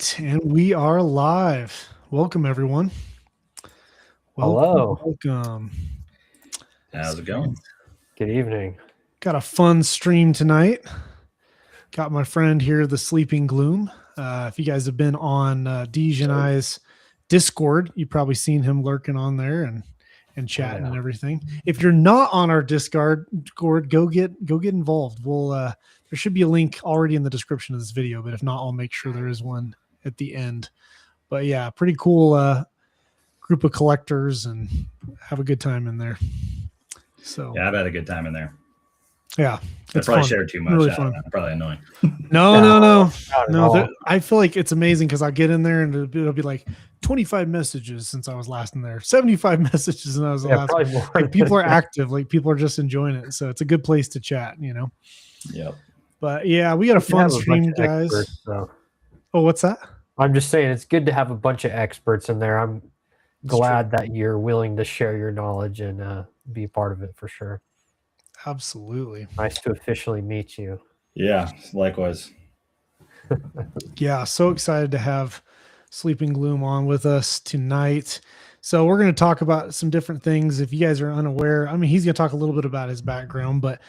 right, and we are live. Welcome, everyone. Hello. Welcome. How's it going? Good evening. Got a fun stream tonight. Got my friend here, the Sleeping Gloom. If you guys have been on Deej and I's Discord, you've probably seen him lurking on there and chatting and everything. If you're not on our Discord, go get involved. We'll there should be a link already in the description of this video, but if not, I'll make sure there is one at the end. But yeah, pretty cool group of collectors, and have a good time in there. So yeah, I've had a good time in there. Yeah, I probably shared too much. Really fun. Probably annoying. No. I feel like it's amazing because I get in there and it'll be like 25 messages since I was last in there, 75 messages and I was the last. Like, people are active, like people are just enjoying it, so it's a good place to chat, you know. Yep. But yeah, we got a fun stream, guys. Experts, oh, what's that? I'm just saying it's good to have a bunch of experts in there. I'm glad that you're willing to share your knowledge and be part of it for sure. Absolutely. Nice to officially meet you. Yeah, likewise. Yeah, so excited to have Sleeping Gloom on with us tonight. So we're going to talk about some different things. If you guys are unaware, I mean, he's going to talk a little bit about his background, but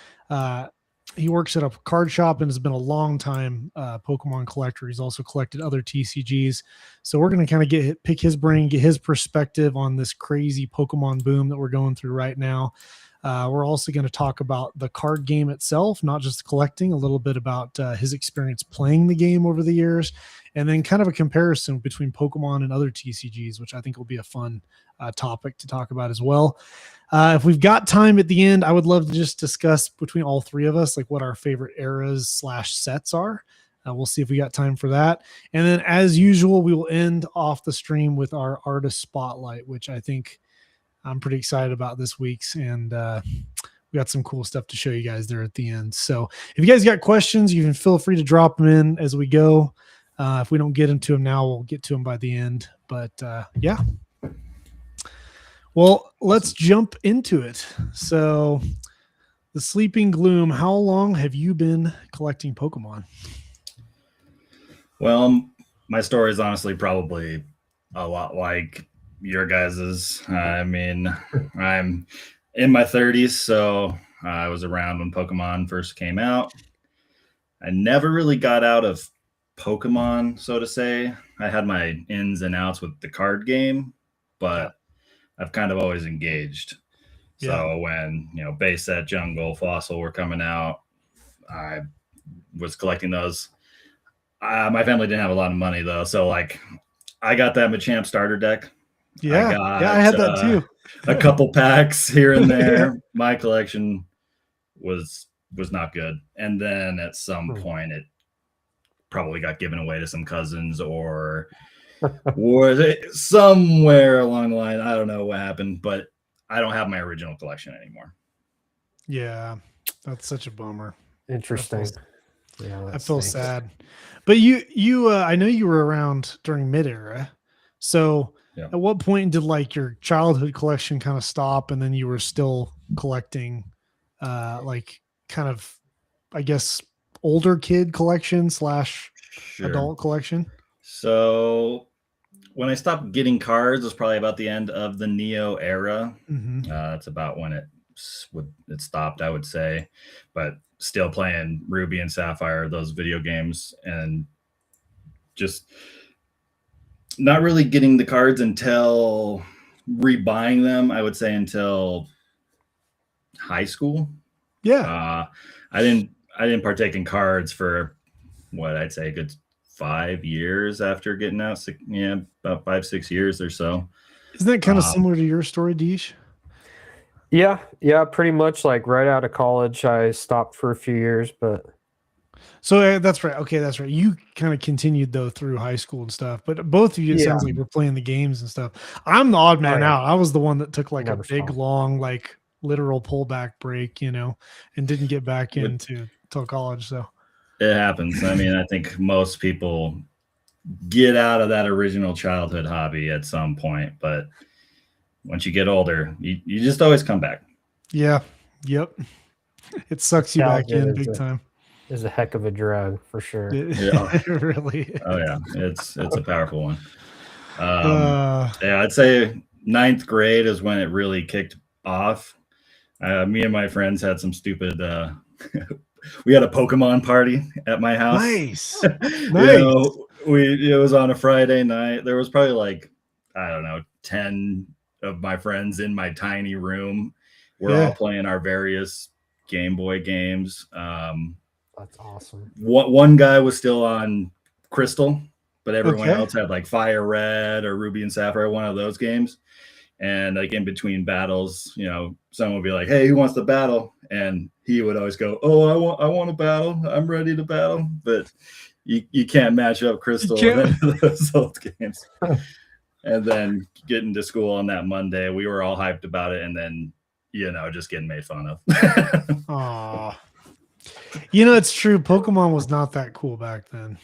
he works at a card shop and has been a long time Pokemon collector. He's also collected other TCGs. So we're going to kind of pick his brain, get his perspective on this crazy Pokemon boom that we're going through right now. We're also going to talk about the card game itself, not just collecting, a little bit about his experience playing the game over the years, and then kind of a comparison between Pokemon and other TCGs, which I think will be a fun topic to talk about as well. If we've got time at the end, I would love to just discuss between all three of us, like what our favorite eras / sets are. We'll see if we got time for that. And then as usual, we will end off the stream with our artist spotlight, which I think I'm pretty excited about this week's, and we got some cool stuff to show you guys there at the end. So if you guys got questions, you can feel free to drop them in as we go. If we don't get into them now, we'll get to them by the end. But yeah. Well, let's jump into it. So the Sleeping Gloom, how long have you been collecting Pokemon? Well, my story is honestly probably a lot like your guys's. I mean, I'm in my 30s, so I was around when Pokemon first came out. I never really got out of Pokemon, so to say. I had my ins and outs with the card game, but I've kind of always engaged. Yeah. So when, base set, jungle, fossil were coming out, I was collecting those. My family didn't have a lot of money though, so like I got that Machamp starter deck. Yeah, I had that too. A couple packs here and there. My collection was not good, and then at some point it probably got given away to some cousins or was it somewhere along the line. I don't know what happened, but I don't have my original collection anymore. Yeah, that's such a bummer. Interesting. I feel sad. But you I know you were around during mid-era. So at what point did like your childhood collection kind of stop, and then you were still collecting like kind of, I guess, older kid collection / adult collection? So when I stopped getting cards was probably about the end of the Neo era. That's about when it stopped, I would say. But still playing Ruby and Sapphire, those video games, and just not really getting the cards until rebuying them, I would say, until high school. Yeah. I didn't partake in cards for what I'd say a good 5 years after getting out. About 5-6 years or so. Isn't that kind of similar to your story, Deesh? Yeah, pretty much. Like right out of college, I stopped for a few years, but so that's right. Okay, that's right. You kind of continued though through high school and stuff, but both of you, it sounds like we're playing the games and stuff. I'm the odd man out. I was the one that took like a big, long, like literal pullback break, and didn't get back into till college. So it happens. I mean, I think most people get out of that original childhood hobby at some point, but once you get older, you just always come back. Yeah. Yep. It sucks you back in big time. is a heck of a drug for sure. Yeah. It really is. Oh yeah, it's a powerful one. Uh, Yeah, I'd say ninth grade is when it really kicked off. Me and my friends had some stupid. We had a Pokemon party at my house. nice. You Nice. know, it was on a Friday night. There was probably like, I don't know, 10 of my friends in my tiny room. We're Yeah. all playing our various Game Boy games. That's awesome. One guy was still on Crystal, but everyone Okay. else had like Fire Red or Ruby and Sapphire, one of those games. And like in between battles, you know, someone would be like, "Hey, who wants to battle?" And he would always go, "Oh, I want to battle. I'm ready to battle." But you can't match up Crystal with any of those old games. And then getting to school on that Monday, we were all hyped about it, and then just getting made fun of. Aw. You know, it's true. Pokemon was not that cool back then.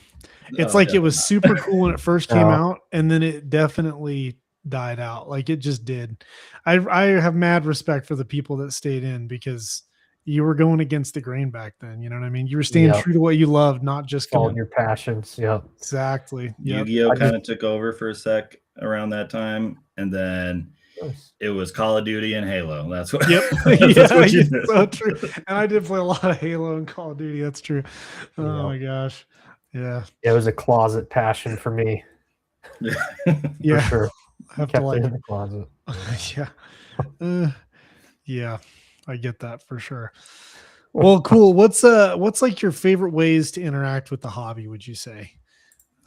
It's like it was super cool when it first came out, and then it definitely died out. Like it just did. I have mad respect for the people that stayed in because you were going against the grain back then. You know what I mean? You were staying true to what you loved, not just all your passions. Yep. Exactly. Yep. Yu-Gi-Oh kind of took over for a sec around that time, and then it was Call of Duty and Halo. That's what. Yep. That's what you did. So true. And I did play a lot of Halo and Call of Duty. That's true. Oh my gosh. Yeah. It was a closet passion for me. Yeah. For sure. I have Kept to like it in the closet. yeah. Yeah. I get that for sure. Well, cool. What's like your favorite ways to interact with the hobby, would you say?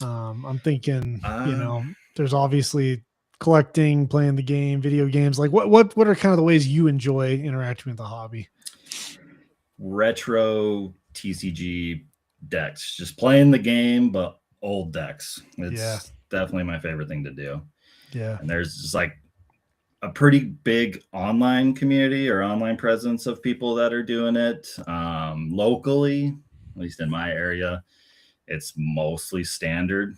I'm thinking, there's obviously collecting, playing the game, video games. Like what are kind of the ways you enjoy interacting with the hobby? Retro TCG decks, just playing the game, but old decks. It's definitely my favorite thing to do. Yeah. And there's just like a pretty big online community or online presence of people that are doing it. Locally, at least in my area, it's mostly standard,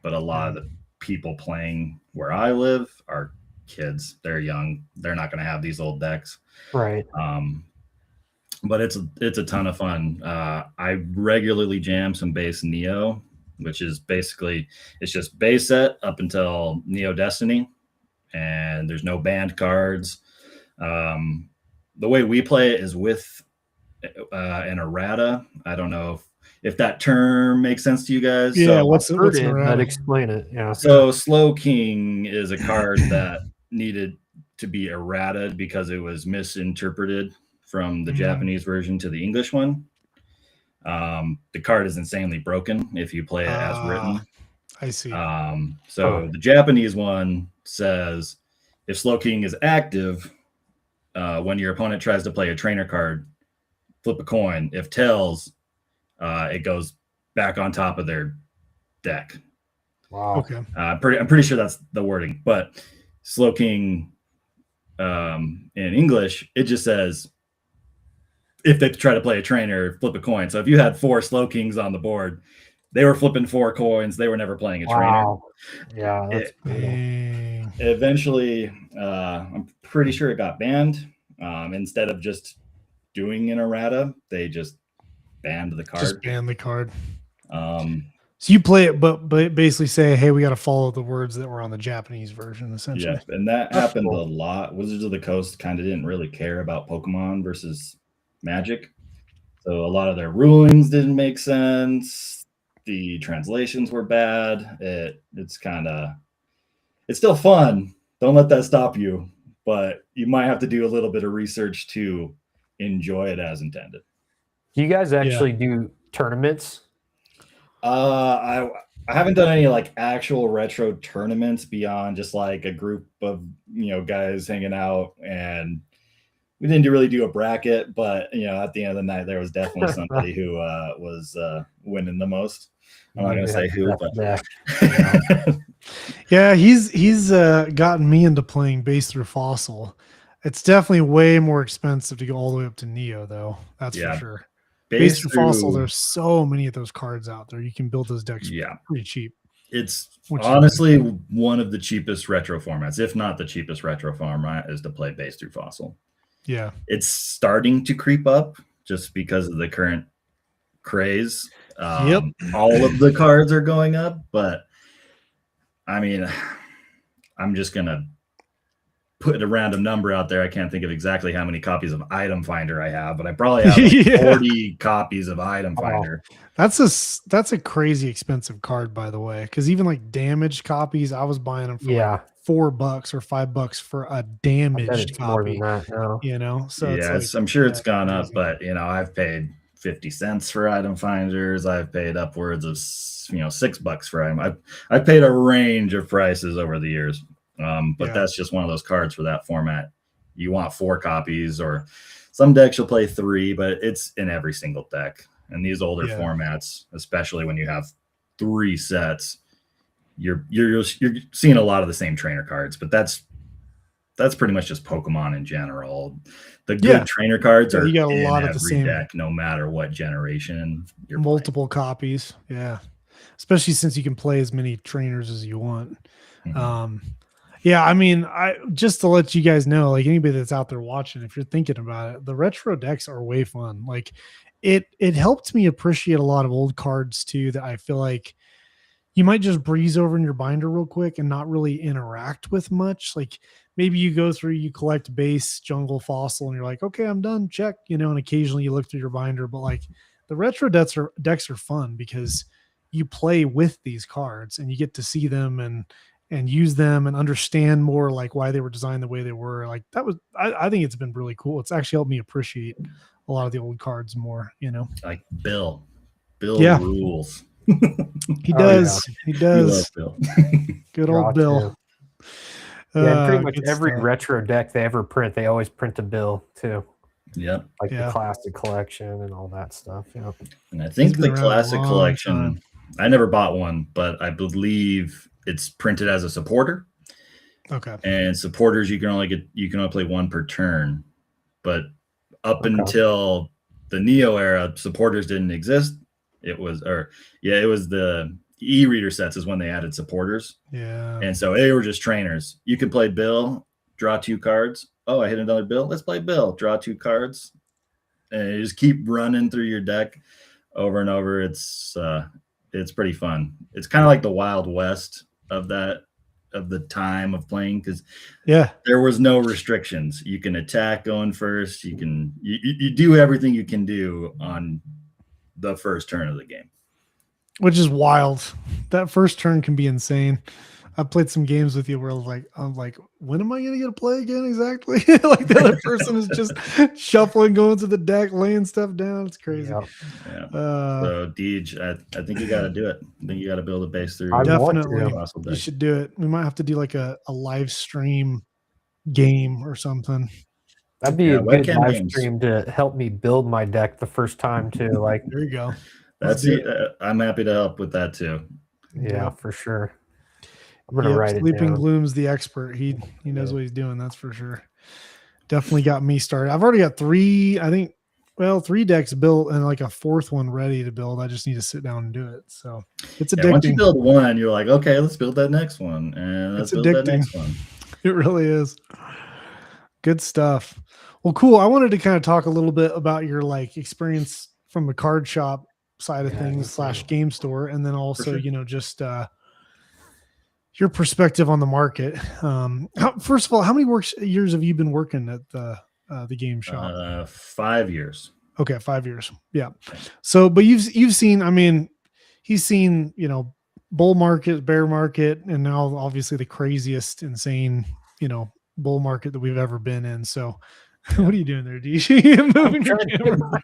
but a lot of the people playing where I live are kids. They're young. They're not going to have these old decks. Right. But it's a ton of fun. I regularly jam some base Neo, which is basically, it's just base set up until Neo Destiny, and there's no banned cards. The way we play it is with an errata. I don't know if that term makes sense to you guys. Yeah, so, what's an errata? Explain it. Yeah. So Slow King is a card that needed to be errata because it was misinterpreted from the Japanese version to the English one. The card is insanely broken if you play it as written. I see. The Japanese one says if Slow King is active, when your opponent tries to play a trainer card, flip a coin. If tails, it goes back on top of their deck. Wow. Okay. I'm pretty sure that's the wording, but Slow King in English, it just says if they try to play a trainer, flip a coin. So if you had 4 Slow Kings on the board, they were flipping 4 coins. They were never playing a trainer. Yeah, that's eventually, I'm pretty sure it got banned. Instead of just doing an errata, they just banned the card. Just banned the card. So you play it, but basically say, hey, we got to follow the words that were on the Japanese version, essentially. Yeah, and that happened a lot. Wizards of the Coast kind of didn't really care about Pokemon versus Magic. So a lot of their rulings didn't make sense. The translations were bad. It's still fun. Don't let that stop you, but you might have to do a little bit of research to enjoy it as intended. Do you guys actually do tournaments? I haven't done any like actual retro tournaments beyond just like a group of guys hanging out, and we didn't really do a bracket, but at the end of the night there was definitely somebody who was winning the most. I'm not gonna say who, but yeah, he's gotten me into playing base through fossil. It's definitely way more expensive to go all the way up to Neo, though. That's for sure. Base through fossil, there's so many of those cards out there. You can build those decks pretty cheap. It's honestly one of the cheapest retro formats, if not the cheapest retro format, is to play base through fossil. Yeah. It's starting to creep up just because of the current craze. Yep. All of the cards are going up, but I mean, I'm just gonna put a random number out there. I can't think of exactly how many copies of Item Finder I have, but I probably have like Yeah. 40 copies of Item Finder. That's a crazy expensive card, by the way, because even like damaged copies, I was buying them for like $4 or $5 for a damaged copy. More than that now. You know, so yes, I'm sure it's gone up, but you know, I've paid 50 cents for Item Finders. I've paid upwards of $6 for item. I've paid a range of prices over the years. But that's just one of those cards for that format. You want 4 copies, or some decks you'll play 3, but it's in every single deck. And these older formats, especially when you have 3 sets, you're seeing a lot of the same trainer cards. But that's pretty much just Pokemon in general. The good trainer cards are you got a lot in of the every same deck, no matter what generation you're multiple copies. Yeah, especially since you can play as many trainers as you want. Mm-hmm. Yeah, I mean, I just to let you guys know, like anybody that's out there watching, if you're thinking about it, the retro decks are way fun. Like it helped me appreciate a lot of old cards too, that I feel like you might just breeze over in your binder real quick and not really interact with much. Like maybe you go through, you collect base, jungle, fossil, and you're like, okay, I'm done, check, and occasionally you look through your binder. But like the retro decks are fun because you play with these cards and you get to see them and use them and understand more like why they were designed the way they were. Like that was, I think it's been really cool. It's actually helped me appreciate a lot of the old cards more, Like Bill rules. He does. He does. Bill. Good old Bill. Yeah, pretty much every retro deck they ever print, they always print a Bill too. Yep. Like the classic collection and all that stuff. Yep. And I think the classic collection, I never bought one, but I believe it's printed as a supporter. Okay. And supporters you can only play 1 per turn. But up until the Neo era, supporters didn't exist. It was the e-reader sets is when they added supporters. Yeah. And so they were just trainers. You could play Bill, draw 2 cards. Oh, I hit another Bill. Let's play Bill. Draw 2 cards. And you just keep running through your deck over and over. It's pretty fun. It's kind of like the Wild West of the time of playing, because there was no restrictions. You can attack going first. You can you do everything you can do on the first turn of the game, which is wild. That first turn can be insane. I played some games with you where I'm like, when am I going to get to play again exactly? Like the other person is just shuffling, going to the deck, laying stuff down. It's crazy. Yeah. So Deej, I think you got to do it. I think you got to build a base through. Definitely, you should do it. We might have to do like a live stream game or something. That'd be a good live stream to help me build my deck the first time too. Like there you go. I'm happy to help with that too. Yeah, for sure. I'm gonna write it down. Sleeping Gloom's the expert. He knows what he's doing. That's for sure. Definitely got me started. I've already got 3 decks built and like a 4th one ready to build. I just need to sit down and do it. So it's addicting. Once you build one, you're like, okay, let's build that next one, and let's build that next one. It really is. Good stuff. Well, cool. I wanted to kind of talk a little bit about your like experience from the card shop side of things / game store, and then also just your perspective on the market. First of all, how many years have you been working at the game shop? 5 years. Okay, 5 years. Yeah. So, but you've seen. I mean, he's seen bull market, bear market, and now obviously the craziest, insane bull market that we've ever been in. So, what are you doing there, DJ? Moving your camera.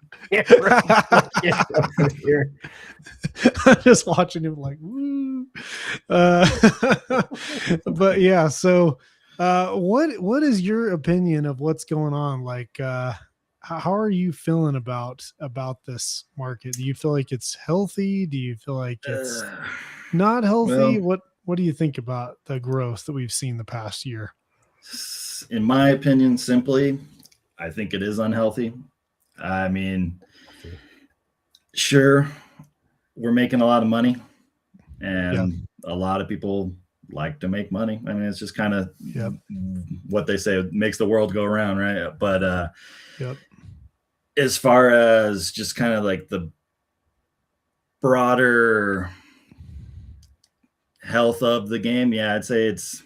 I'm just watching him like, woo. But yeah, so what is your opinion of what's going on? Like, how are you feeling about this market? Do you feel like it's healthy? Do you feel like it's not healthy? What do you think about the growth that we've seen the past year? In my opinion, simply, I think it is unhealthy. I mean, sure, we're making a lot of money, and a lot of people like to make money. I mean, it's just kind of what they say, makes the world go around, right? But as far as just kind of like the broader health of the game, yeah, I'd say it's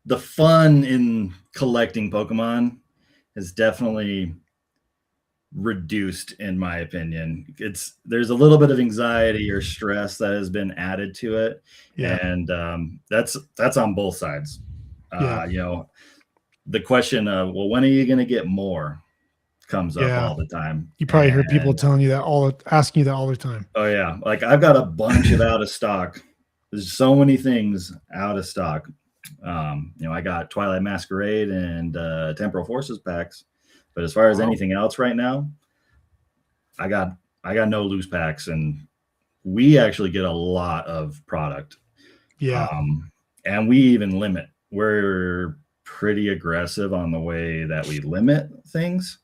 the fun in collecting Pokemon has definitely reduced, in my opinion. There's a little bit of anxiety or stress that has been added to it, and that's on both sides. You know, the question of, well, when are you going to get more, comes up all the time. You probably hear people telling you that, asking you that all the time. Oh yeah, like I've got a bunch of out of stock. There's so many things out of stock. You know, I got Twilight Masquerade and Temporal Forces packs, but as far as anything else right now, I got no loose packs, and we actually get a lot of product. Yeah. And we even limit. We're pretty aggressive on the way that we limit things.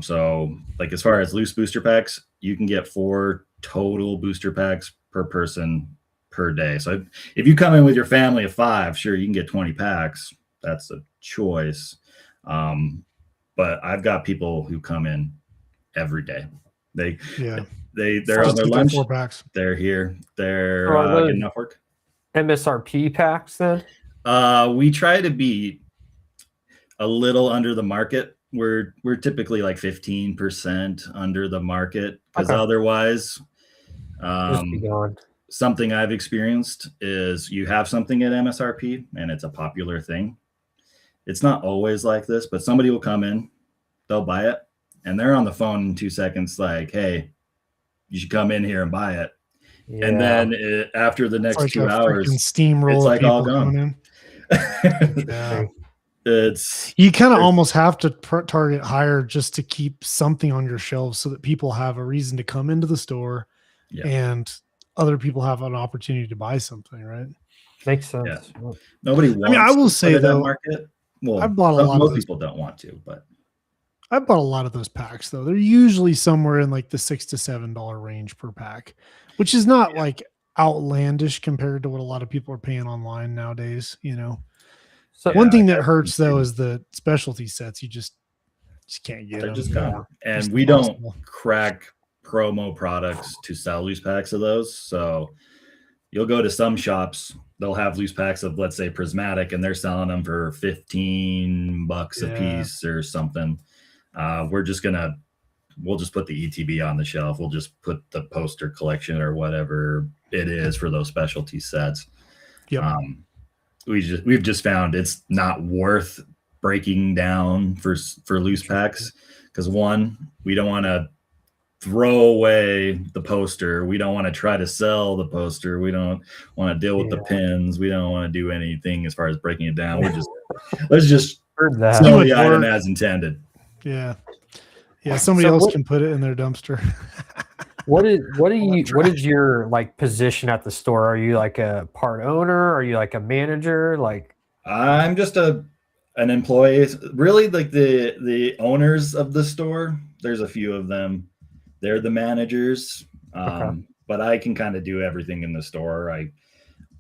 So like as far as loose booster packs, you can get 4 total booster packs per person per day. So if you come in with your family of 5, sure, you can get 20 packs. That's a choice. But I've got people who come in every day. They're on their lunch. 4 packs. They're here. They're getting off work. MSRP packs then? We try to be a little under the market. We're typically like 15% under the market, because otherwise, something I've experienced is you have something at MSRP and it's a popular thing. It's not always like this, but somebody will come in, they'll buy it, and they're on the phone in 2 seconds like, hey, you should come in here and buy it. Yeah. And then after the next like 2 hours, steamroll, it's like all gone. Yeah. You kind of almost have to target higher just to keep something on your shelves so that people have a reason to come into the store and other people have an opportunity to buy something, right? Makes sense. Yeah. Nobody wants I will say though, market. Well, I've bought a lot most people don't want to, but I've bought a lot of those packs though. They're usually somewhere in like the $6 to $7 range per pack, which is not like outlandish compared to what a lot of people are paying online nowadays, you know. So one thing that hurts though is the specialty sets. You just can't get them. Just gone. And we don't crack promo products to sell loose packs of those. So you'll go to some shops, they'll have loose packs of, let's say, Prismatic, and they're selling them for $15 a piece or something. We'll just put the ETB on the shelf. We'll just put the poster collection or whatever it is for those specialty sets. Yep. We've just found it's not worth breaking down for loose packs, because one, we don't want to throw away the poster. We don't want to try to sell the poster. We don't want to deal with the pins. We don't want to do anything as far as breaking it down. Let's just sell the item as intended. Yeah. Somebody else can put it in their dumpster. What is your like position at the store? Are you like a part owner? Are you like a manager? Like, I'm just an employee. Really, like the owners of the store, there's a few of them. They're the managers. But I can kind of do everything in the store.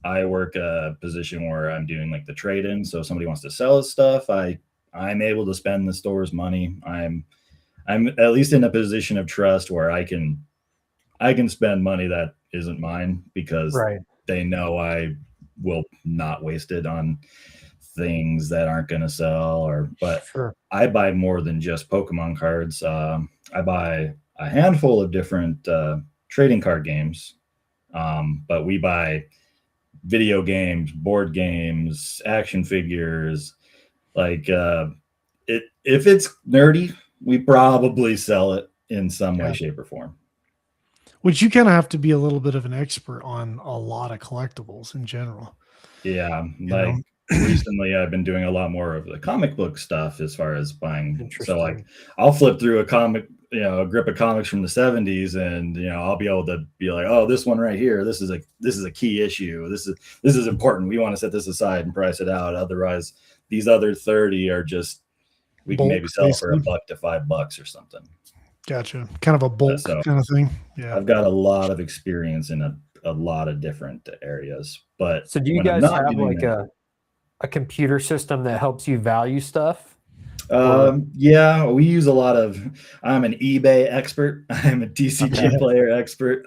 I work a position where I'm doing like the trade-in. So if somebody wants to sell his stuff, I'm able to spend the store's money. I'm at least in a position of trust where I can spend money that isn't mine, because they know I will not waste it on things that aren't going to sell. But I buy more than just Pokemon cards. I buy a handful of different trading card games, but we buy video games, board games, action figures. Like if it's nerdy, we probably sell it in some way, shape, or form. Which you kind of have to be a little bit of an expert on a lot of collectibles in general. Yeah. Like recently I've been doing a lot more of the comic book stuff as far as buying. So like I'll flip through a comic, a grip of comics from the 70s, and I'll be able to be like, oh, this one right here, this is a key issue. This is important. We want to set this aside and price it out. Otherwise, these other 30 are just, we can maybe sell for $1 to $5 or something. Gotcha. Kind of a bulk kind of thing. Yeah. I've got a lot of experience in a lot of different areas. But so do you guys have like a computer system that helps you value stuff? Yeah, we use a lot of. I'm an eBay expert. I'm a TCG Okay. player expert.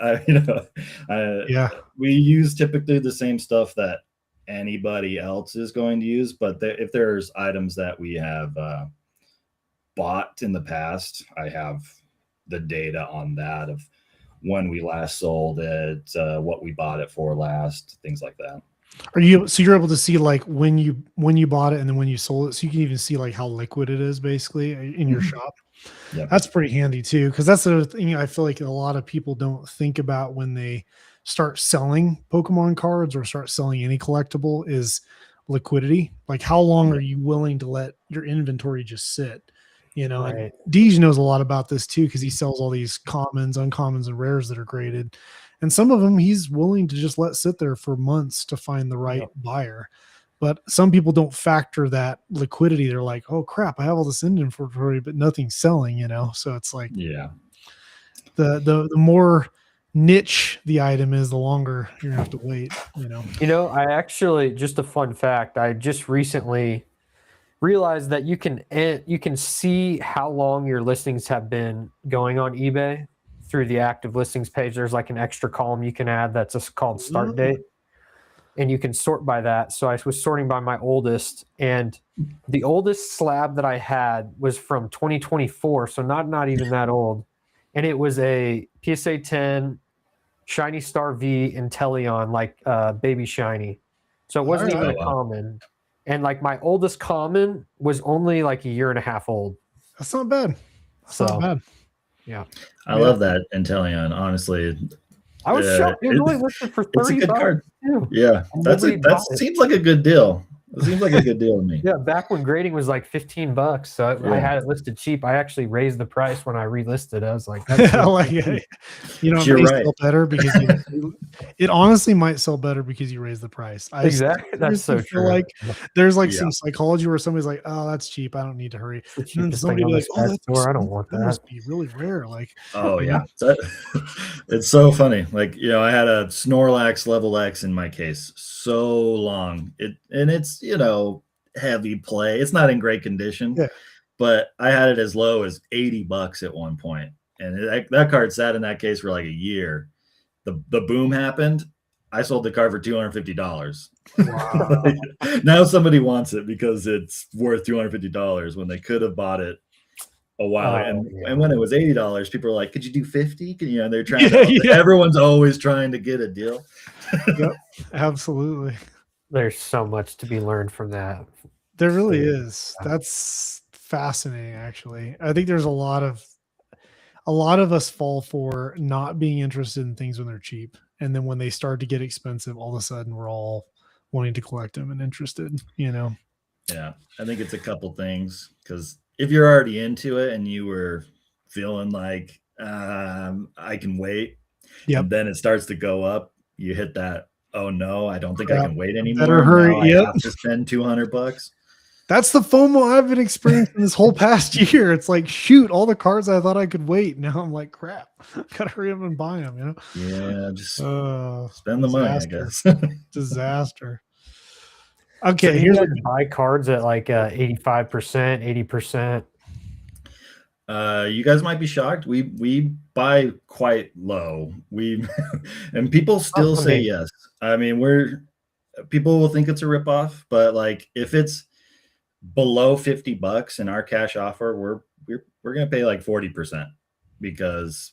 Yeah. We use typically the same stuff that anybody else is going to use, but if there's items that we have bought in the past, I have the data on that of when we last sold it, what we bought it for last, things like that. You're able to see like when you bought it and then when you sold it, so you can even see like how liquid it is basically in your shop. Yep. That's pretty handy too, because that's the thing I feel like a lot of people don't think about when they start selling Pokemon cards or start selling any collectible is liquidity. Like how long are you willing to let your inventory just sit? You know, and Right. Deej knows a lot about this too because he sells all these commons, uncommons, and rares that are graded. And some of them he's willing to just let sit there for months to find the right buyer. But some people don't factor that liquidity. They're like, oh crap, I have all this inventory, but nothing's selling, you know? So it's like the more niche the item is, the longer you're gonna have to wait, you know. I actually, just a fun fact, I just recently realized that you can see how long your listings have been going on eBay through the active listings page. There's like an extra column you can add that's just called start date, and you can sort by that. So I was sorting by my oldest, and the oldest slab that I had was from 2024, so not even that old, and it was a PSA 10 Shiny Star V Inteleon, like baby shiny, so it wasn't even a common. And like my oldest common was only like a year and a half old. That's not bad. That's not bad. Yeah. I love that Inteleon, honestly. I was shocked. It was only listed for $30. It's a good card. Too. Yeah. That seems like a good deal. It seems like a good deal to me. Yeah, back when grading was like $15, so I had it listed cheap. I actually raised the price when I relisted. I was like, that's it may sell better because it honestly might sell better because you raise the price. Exactly. That's so true. Like there's like some psychology where somebody's like, oh, that's cheap, I don't need to hurry. And then somebody be like, oh, that's I don't want that. Must be really rare. Like, oh yeah. It's so funny. Like, I had a Snorlax level X in my case so long. It's heavy play. It's not in great condition, but I had it as low as $80 at one point, and that card sat in that case for like a year. The boom happened. I sold the card for $250. Wow. Now somebody wants it because it's worth $250 when they could have bought it a while. And when it was $80, people were like, could you do 50? And they're trying everyone's always trying to get a deal. Yep, absolutely. There's so much to be learned from that. There really is. That's fascinating, actually. I think there's a lot of us fall for not being interested in things when they're cheap. And then when they start to get expensive, all of a sudden we're all wanting to collect them and interested, Yeah. I think it's a couple things, because if you're already into it and you were feeling like I can wait, and then it starts to go up, you hit that, oh no, I don't think I can wait anymore. Better hurry. I have to spend $200. That's the FOMO I've been experiencing this whole past year. It's like, shoot, all the cards I thought I could wait. Now I'm like, crap, gotta hurry up and buy them, Yeah, just spend the money, I guess. Disaster. Okay, so here's buy cards at like 85%, 80%. You guys might be shocked. We buy quite low. And people still say yes. I mean, people will think it's a ripoff, but like if it's below $50 in our cash offer, we're gonna pay like 40% because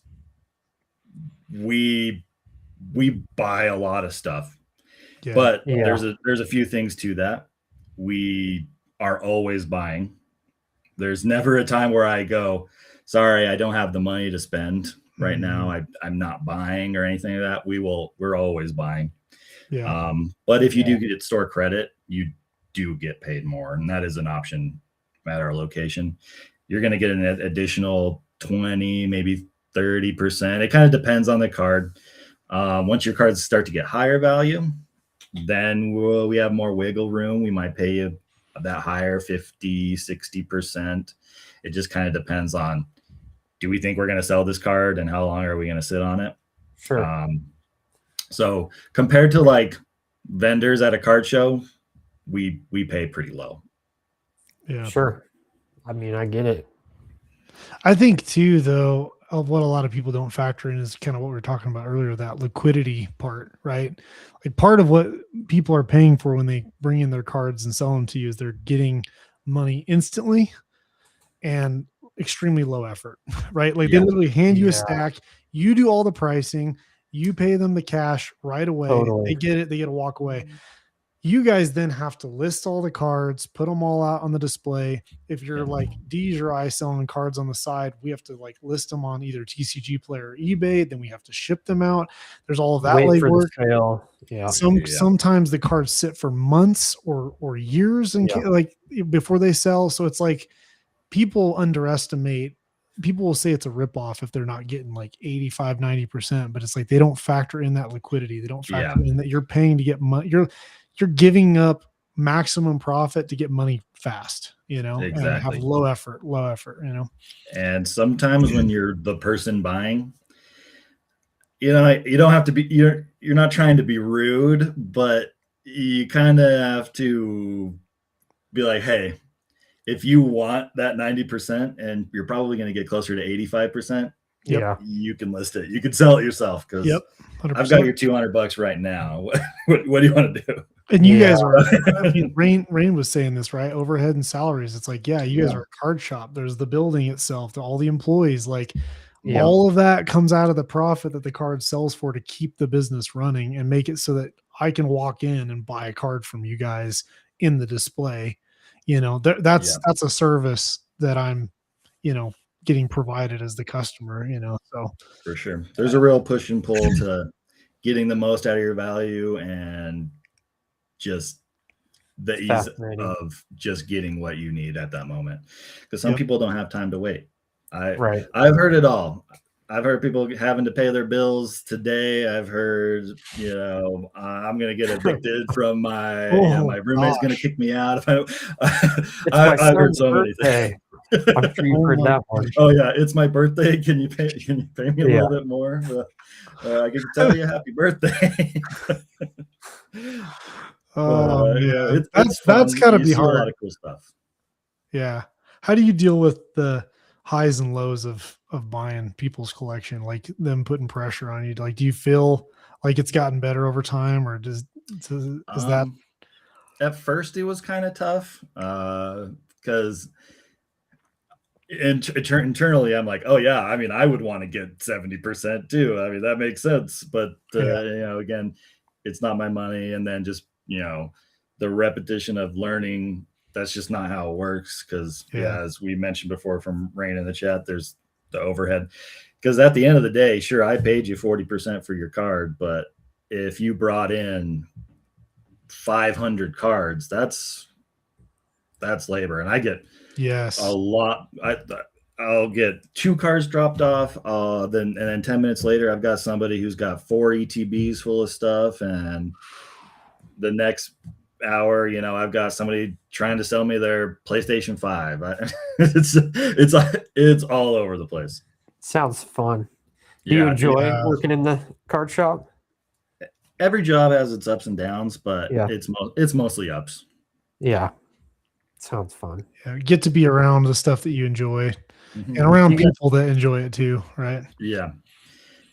we buy a lot of stuff. But there's a few things to that. We are always buying. There's never a time where I go, sorry, I don't have the money to spend right now. I'm not buying or anything like that. We're always buying. Yeah. But if you do get store credit, you do get paid more, and that is an option at our location. You're going to get an additional 20, maybe 30%. It kind of depends on the card. Once your cards start to get higher value, then we have more wiggle room. We might pay you that higher 50, 60%. It just kind of depends on, do we think we're going to sell this card and how long are we going to sit on it? Sure. So compared to like vendors at a card show, we pay pretty low. Yeah. Sure. I mean, I get it. I think too, though, of what a lot of people don't factor in is kind of what we were talking about earlier, that liquidity part, right? Like part of what people are paying for when they bring in their cards and sell them to you is they're getting money instantly and extremely low effort, right? Like they Yeah. literally hand you a Yeah. stack, you do all the pricing, you pay them the cash right away. Totally. They get it, they get to walk away. You guys then have to list all the cards, put them all out on the display. If you're like Deej or I selling cards on the side, we have to like list them on either TCG Player or eBay. Then we have to ship them out. There's all of that Wait for the legwork. sale. Yeah. Sometimes the cards sit for months or years and like before they sell. So it's like people underestimate. People will say it's a ripoff if they're not getting like 85, 90%, but it's like they don't factor in that liquidity. They don't factor in that you're paying to get money. You're giving up maximum profit to get money fast, you know, and have low effort, you know. And sometimes when you're the person buying, you know, you don't have to be, you're not trying to be rude, but you kind of have to be like, hey, if you want that 90% and you're probably going to get closer to 85%, you can list it. You can sell it yourself because I've got your $200 right now. What do you want to do? And you guys are, I mean, Rain was saying this, right? Overhead and salaries. It's like, you guys are a card shop. There's the building itself, all the employees, like all of that comes out of the profit that the card sells for to keep the business running and make it so that I can walk in and buy a card from you guys in the display. You know, that's a service that I'm, you know, getting provided as the customer, you know, so for sure. There's a real push and pull to getting the most out of your value and just the ease of just getting what you need at that moment. Because some people don't have time to wait. I've heard it all. I've heard people having to pay their bills today. I've heard, you know, I'm going to get evicted from my, my roommate's going to kick me out. If I've heard so many things. I'm sure you've heard that one. Oh yeah, it's my birthday. Can you pay me a little bit more? I can tell you happy birthday. That's got to be hard. A lot of cool stuff. Yeah. How do you deal with the highs and lows of buying people's collection, like them putting pressure on you? Like, do you feel like it's gotten better over time, or is that? At first, it was kind of tough because internally, I'm like, oh yeah, I mean, I would want to get 70% too. I mean, that makes sense, but you know, again, it's not my money, and then just, you know, the repetition of learning. That's just not how it works. Because as we mentioned before from Rain in the chat, there's the overhead. Because at the end of the day, sure, I paid you 40% for your card, but if you brought in 500 cards, that's labor, and I get a lot. I'll get 2 cards dropped off, then 10 minutes later, I've got somebody who's got 4 ETBs full of stuff, and the next hour, you know, I've got somebody trying to sell me their PlayStation 5. It's all over the place. Sounds fun. Do you enjoy working in the card shop? Every job has its ups and downs, but it's mostly ups. Yeah, sounds fun. Yeah, get to be around the stuff that you enjoy, and around people that enjoy it too, right? Yeah.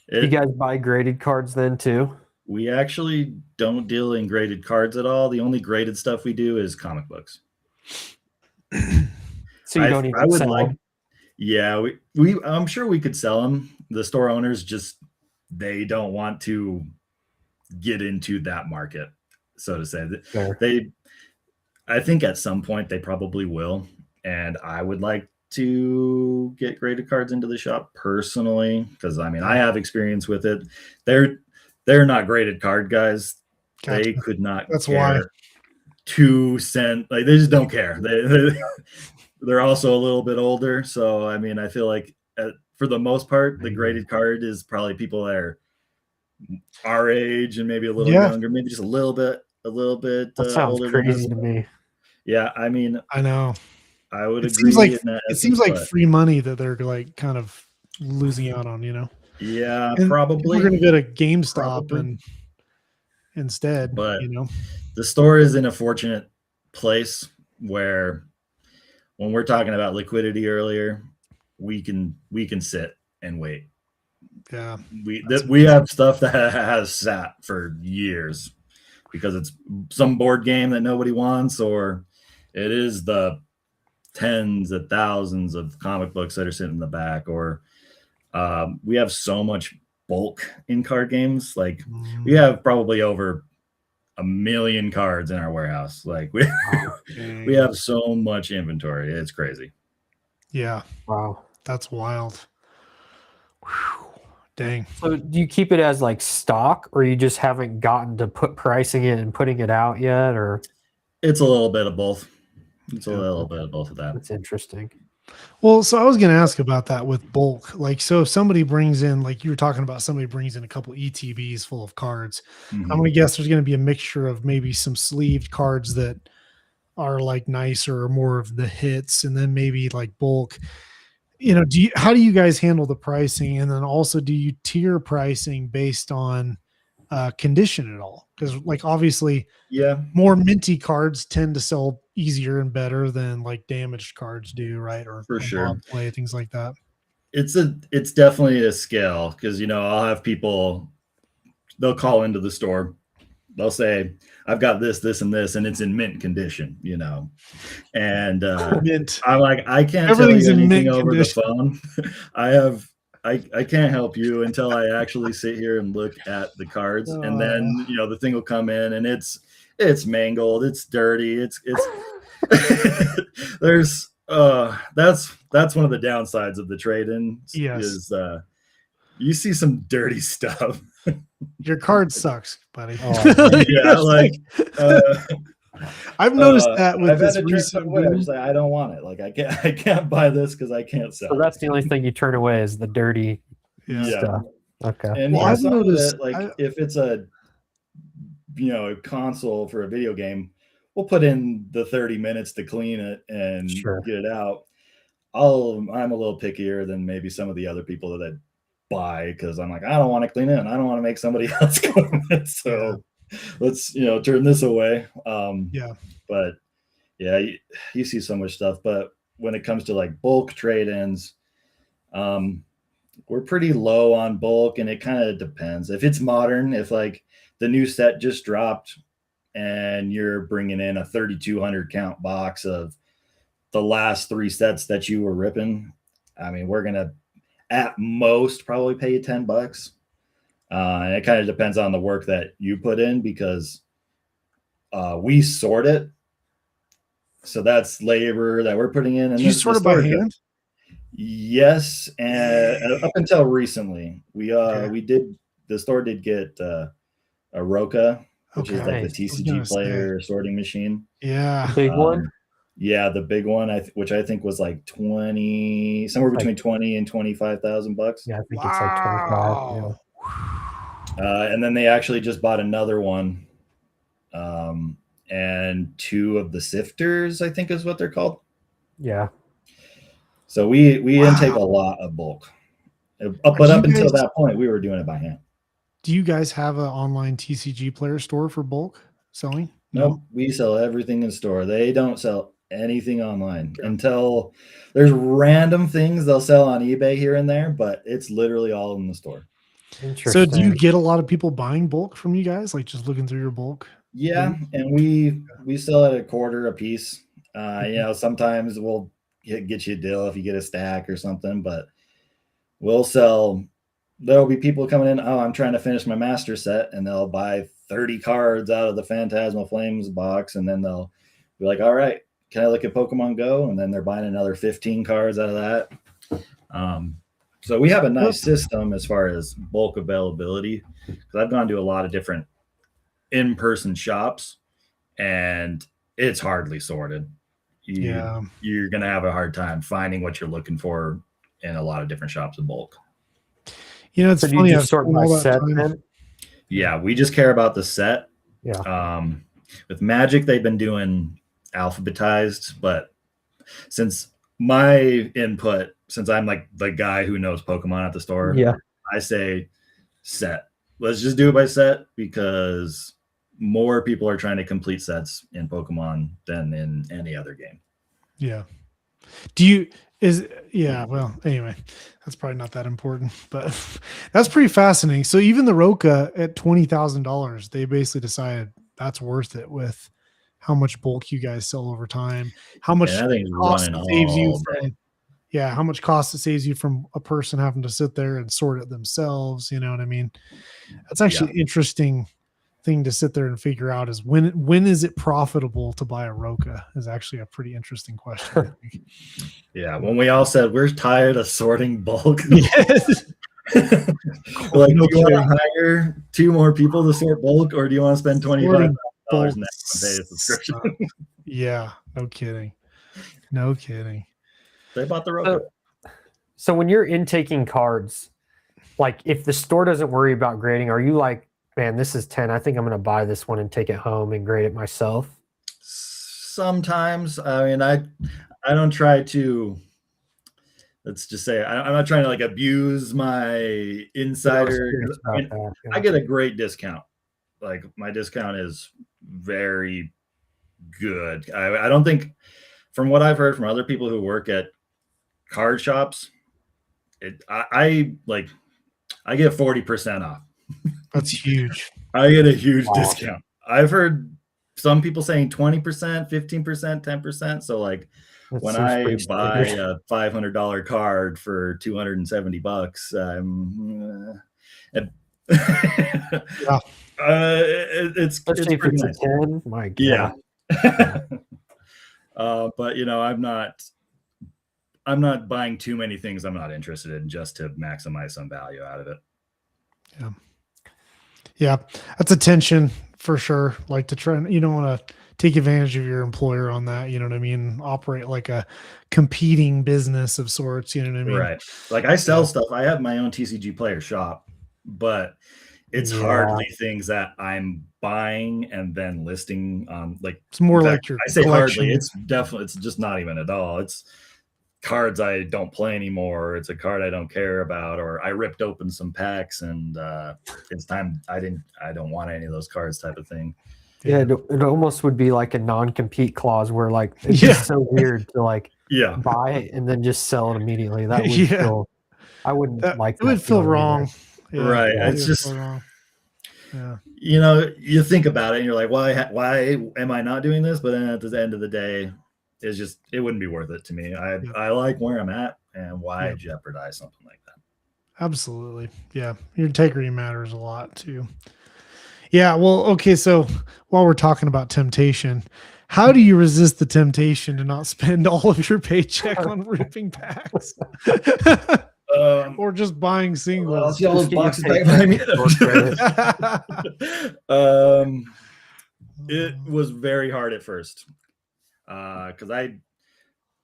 You guys buy graded cards then too? We actually don't deal in graded cards at all. The only graded stuff we do is comic books. So you don't even sell them? Yeah, we I'm sure we could sell them. The store owners they don't want to get into that market, so to say. I think at some point they probably will, and I would like to get graded cards into the shop personally, because I mean, I have experience with it. They're not graded card guys. Gotcha. They could not. That's why 2 cents. Like, they just don't care. They're also a little bit older, so I mean, I feel like for the most part, the graded card is probably people that are our age and maybe a little younger, maybe just a little bit. That sounds older crazy to me. Yeah, I mean, I know. I would agree. It seems like free money that they're like kind of losing out on, you know. Yeah, and probably. We're going to go to GameStop and instead, but you know, the store is in a fortunate place where when we're talking about liquidity earlier, we can sit and wait. Yeah. We have stuff that has sat for years because it's some board game that nobody wants, or it is the tens of thousands of comic books that are sitting in the back, or we have so much bulk in card games. Like we have probably over 1 million cards in our warehouse. Like we have so much inventory. It's crazy. Yeah. Wow. That's wild. Whew. Dang. So do you keep it as like stock, or you just haven't gotten to put pricing it and putting it out yet? Or it's a little bit of both. It's a little bit of both of that. That's interesting. Well, so I was going to ask about that with bulk. Like, so if somebody brings in, like you were talking about, somebody brings in a couple ETBs full of cards, I'm going to guess there's going to be a mixture of maybe some sleeved cards that are like nicer or more of the hits, and then maybe like bulk. You know, how do you guys handle the pricing? And then also, do you tier pricing based on condition at all? Because like obviously, yeah, more minty cards tend to sell easier and better than like damaged cards do, right? Or for sure, play, things like that. It's definitely a scale, because I'll have people, they'll call into the store, they'll say, I've got this, and this, and it's in mint condition, and mint. I'm like, I can't Everything's tell you in anything mint over condition. the phone. I can't help you until I actually sit here and look at the cards, and then the thing will come in and it's mangled, it's dirty, it's there's that's one of the downsides of the trade-in. Yes. Is you see some dirty stuff. Your card sucks, buddy. Oh, yeah, like I've noticed that with I've this had to recent turn away. I'm just like, I don't want it. Like I can't buy this because I can't sell. So that's the only thing you turn away is the dirty stuff. Okay. And well, I've noticed if it's a console for a video game, we'll put in the 30 minutes to clean it and get it out. I'm a little pickier than maybe some of the other people that buy, because I'm like, I don't want to clean it and I don't want to make somebody else clean it. So let's turn this away. But yeah, you see so much stuff. But when it comes to like bulk trade-ins, we're pretty low on bulk, and it kind of depends. If it's modern, if like the new set just dropped and you're bringing in a 3,200 count box of the last 3 sets that you were ripping, I mean, we're gonna at most probably pay you $10. And it kind of depends on the work that you put in, because we sort it. So that's labor that we're putting in. And you sort it by hand? Yes. And up until recently, the store did get a Roka, which is like the TCG player sorting machine. Yeah. Big one? Yeah, the big one, which I think was like somewhere between 20 and 25,000 bucks. Yeah, I think it's like 25. Yeah. And then they actually just bought another one, and 2 of the sifters, I think is what they're called. Yeah. So we intake a lot of bulk, but up until that point, we were doing it by hand. Do you guys have an online TCG player store for bulk selling? Nope, we sell everything in store. They don't sell anything online until there's random things they'll sell on eBay here and there, but it's literally all in the store. So do you get a lot of people buying bulk from you guys, like just looking through your bulk? Yeah, and we sell at $0.25 a piece. Sometimes we'll get you a deal if you get a stack or something, but we'll sell. There'll be people coming in, I'm trying to finish my master set, and they'll buy 30 cards out of the Phantasmal Flames box, and then they'll be like, all right, can I look at Pokemon Go? And then they're buying another 15 cards out of that. So we have a nice system as far as bulk availability, because I've gone to a lot of different in-person shops, and it's hardly sorted. You're going to have a hard time finding what you're looking for in a lot of different shops of bulk. It's so funny. You just sort by set then? Yeah, we just care about the set. Yeah. With Magic, they've been doing alphabetized, but since my input, since I'm like the guy who knows Pokemon at the store, I say set. Let's just do it by set, because more people are trying to complete sets in Pokemon than in any other game. Yeah. Well, anyway, that's probably not that important, but that's pretty fascinating. So even the Roka at $20,000, they basically decided that's worth it with how much bulk you guys sell over time, how much And that thing's cost running it saves you all day. from, yeah, how much cost it saves you from a person having to sit there and sort it themselves. You know what I mean? That's actually an interesting thing to sit there and figure out is when is it profitable to buy a Roka is actually a pretty interesting question. I think. Yeah, when we all said we're tired of sorting bulk, Yes. like, do you want to hire 2 more people to sort bulk, or do you want to spend $25 next and pay a subscription? Yeah, no kidding. No kidding. They bought the Roka. So when you're intaking cards, like if the store doesn't worry about grading, are you like, man, this is 10. I think I'm going to buy this one and take it home and grade it myself? Sometimes, I mean, I don't try to. Let's just say I'm not trying to like abuse my insider. I get a great discount. Like my discount is very good. I don't think, from what I've heard from other people who work at card shops, I get 40% off. That's huge. I get a huge discount. I've heard some people saying 20%, 15%, 10%. So like when I buy a $500 card for $270, Yeah. It's especially if it's nice. a 10. My God. Yeah. But you know, I'm not buying too many things I'm not interested in just to maximize some value out of it. Yeah. Yeah. That's a tension for sure. Like to try and you don't want to take advantage of your employer on that. You know what I mean? Operate like a competing business of sorts. You know what I mean? Right. Like I sell stuff. I have my own TCG player shop, but it's hardly things that I'm buying and then listing on like it's more like your I say collection. Hardly, it's just not even at all. It's cards I don't play anymore. It's a card I don't care about, or I ripped open some packs and it's time I don't want any of those cards type of thing. Yeah, it almost would be like a non-compete clause where like it's just so weird to like buy it and then just sell it immediately. That would feel I wouldn't like it would feel wrong. Yeah, right. It's just you know, you think about it and you're like, why am I not doing this? But then at the end of the day, it's just it wouldn't be worth it to me. I like where I'm at, and why jeopardize something like that? Absolutely. Yeah. Your integrity matters a lot too. Yeah. Well, okay. So while we're talking about temptation, how do you resist the temptation to not spend all of your paycheck on ripping packs? Or just buying singles? Well, see all those boxes back behind me. It was very hard at first because I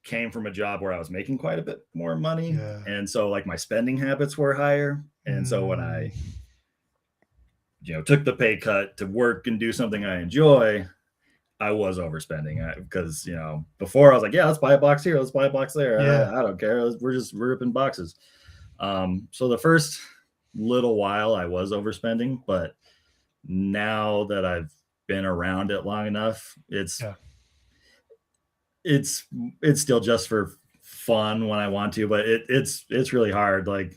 came from a job where I was making quite a bit more money, and so like my spending habits were higher, and so when I took the pay cut to work and do something I enjoy, I was overspending because before I was like, let's buy a box here, let's buy a box there. I don't care, we're just ripping boxes. So the first little while I was overspending, but now that I've been around it long enough, it's still just for fun when I want to, but it's really hard. Like,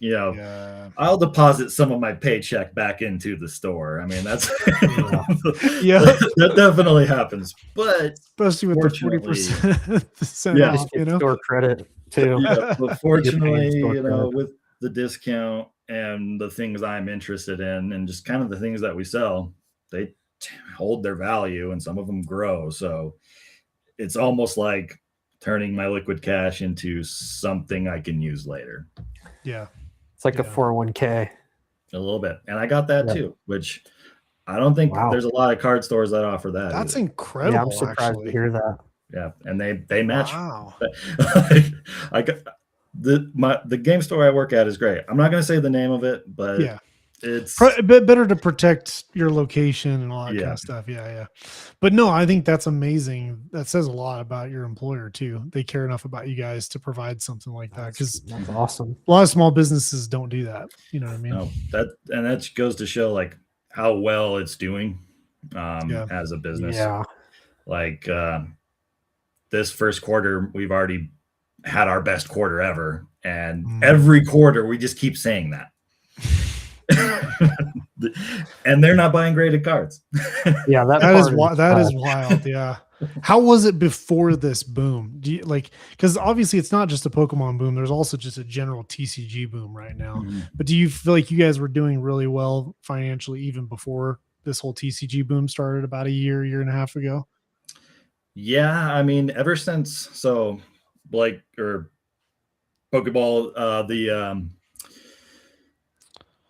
I'll deposit some of my paycheck back into the store. I mean, that's that definitely happens, but especially with the 40% off, store credit too. But fortunately, with the discount and the things I'm interested in and just kind of the things that we sell, they hold their value and some of them grow. So it's almost like turning my liquid cash into something I can use later. Yeah. It's like a 401k. A little bit. And I got that too, which I don't think there's a lot of card stores that offer that. That's incredible. Yeah, I'm surprised to hear that. Yeah. And they match. Wow. I got the game store I work at is great. I'm not going to say the name of it, but it's a bit better to protect your location and all that kind of stuff. Yeah. But no, I think that's amazing. That says a lot about your employer too. They care enough about you guys to provide something like that. Because that's awesome. A lot of small businesses don't do that. You know what I mean? No, that goes to show like how well it's doing as a business. Yeah. Like this first quarter, we've already had our best quarter ever, and every quarter we just keep saying that. And they're not buying graded cards. Yeah, that is wild. Yeah. How was it before this boom? Do you like, because obviously it's not just a Pokemon boom, there's also just a general TCG boom right now. But do you feel like you guys were doing really well financially even before this whole TCG boom started about a year and a half ago? Yeah, I mean, ever since Pokeball, the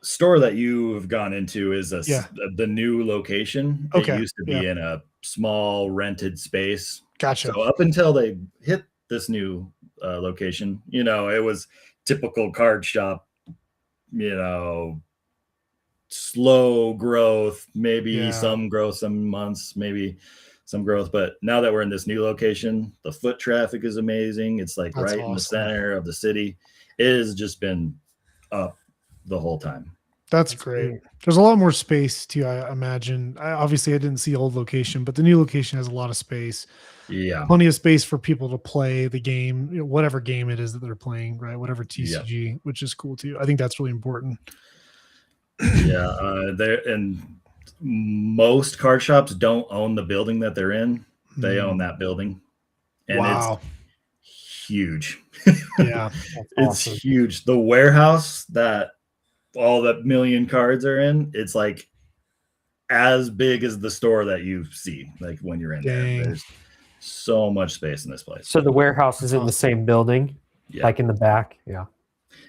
store that you've gone into is the new location. Okay. It used to be in a small rented space. Gotcha. So up until they hit this new location, it was typical card shop, slow growth, maybe some growth, some months, maybe some growth. But now that we're in this new location, the foot traffic is amazing. It's like That's right awesome. In the center of the city. It has just been up the whole time. That's great. There's a lot more space too, I imagine. Obviously I didn't see the old location, but the new location has a lot of space. Yeah. Plenty of space for people to play the game, whatever game it is that they're playing, right? Whatever TCG, which is cool too. I think that's really important. Yeah. And most card shops don't own the building that they're in. They own that building. And it's huge. Yeah. It's huge. The warehouse that all the million cards are in, it's like as big as the store that you see, like when you're in there. There's so much space in this place. So the warehouse is in the same building, like in the back. Yeah.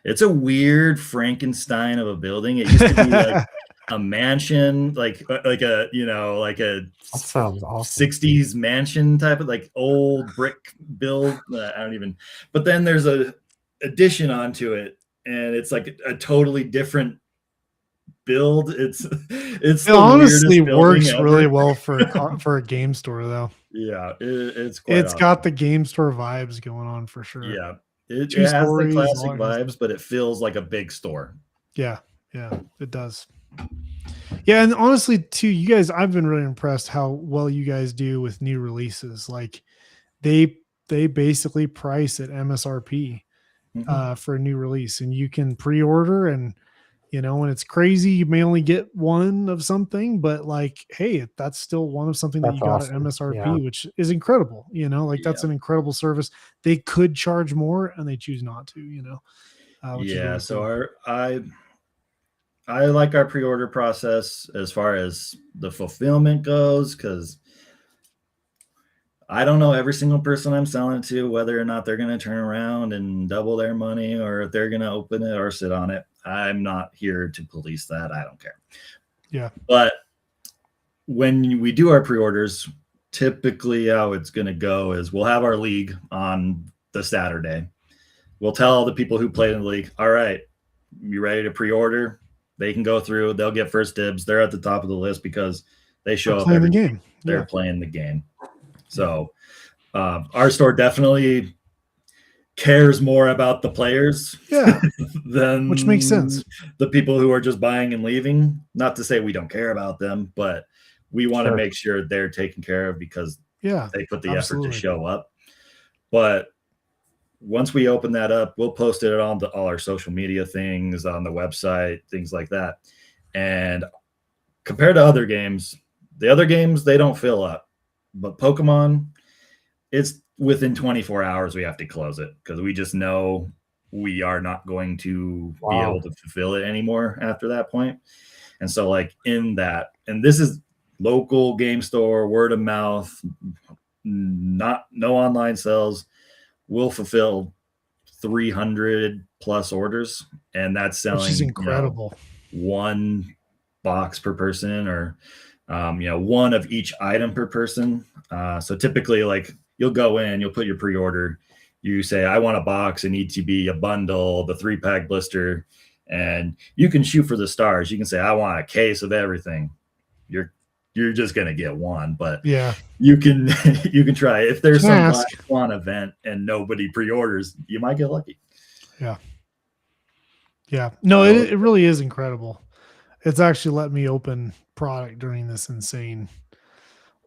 It's a weird Frankenstein of a building. It used to be like a mansion, like a that sounds awesome. 60s mansion type of like old brick build. But then there's a addition onto it. And it's like a totally different build. It honestly works really well for a game store, though. Yeah, it's got the game store vibes going on for sure. Yeah, it has the classic vibes, but it feels like a big store. Yeah, it does. Yeah, and honestly, too, you guys, I've been really impressed how well you guys do with new releases. Like they basically price at MSRP. For a new release, and you can pre-order, and when it's crazy, you may only get one of something, but like, hey, that's still one of something that you got at MSRP, which is incredible. That's an incredible service. They could charge more and they choose not to, really so cool. I like our pre-order process as far as the fulfillment goes, because I don't know every single person I'm selling to, whether or not they're going to turn around and double their money, or if they're going to open it or sit on it. I'm not here to police that. I don't care. Yeah. But when we do our pre-orders, typically how it's going to go is we'll have our league on the Saturday. We'll tell the people who play in the league, all right, you ready to pre-order? They can go through. They'll get first dibs. They're at the top of the list because they show up every game. They're playing the game. So our store definitely cares more about the players than which makes sense. The people who are just buying and leaving. Not to say we don't care about them, but we want to make sure they're taken care of because they put the effort to show up. But once we open that up, we'll post it on all our social media things, on the website, things like that. And compared to other games, the other games, they don't fill up. But Pokemon, it's within 24 hours we have to close it because we just know we are not going to be able to fulfill it anymore after that point. And so like in that, and this is local game store, word of mouth, no online sales, we'll fulfill 300 plus orders. And that's selling, which is incredible. One box per person, or one of each item per person. So typically, like, you'll go in, you'll put your pre-order, you say, I want a box, an ETB, a bundle, the 3-pack blister, and you can shoot for the stars. You can say, I want a case of everything. You're just gonna get one, but you can try. If there's some Black Swan event and nobody pre-orders, you might get lucky. No, it really is incredible. It's actually let me open product during this insane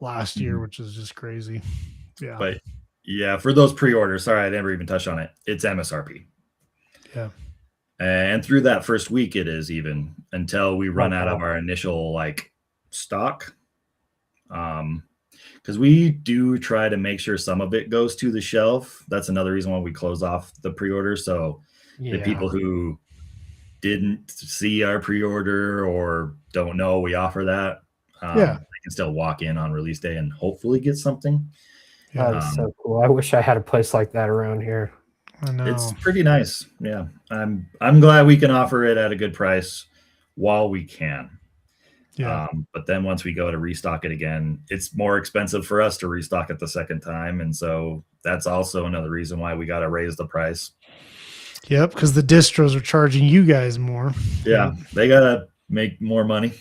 last year, which is just crazy. But Yeah, for those pre-orders, sorry, I never even touched on it. It's MSRP. Yeah. And through that first week, it is even until we run out of Okay. our initial like stock. Because we do try to make sure some of it goes to the shelf. That's another reason why we close off the pre-order. So the Yeah. people who didn't see our pre-order or don't know we offer that, Yeah. they can still walk in on release day and hopefully get something. Yeah. That is so cool. I wish I had a place like that around here. I know. It's pretty nice. Yeah. I'm glad we can offer it at a good price while we can. Yeah. But then once we go to restock it again, it's more expensive for us to restock it the second time. And so that's also another reason why we got to raise the price. Yep, because the distros are charging you guys more. Yeah, they got to make more money.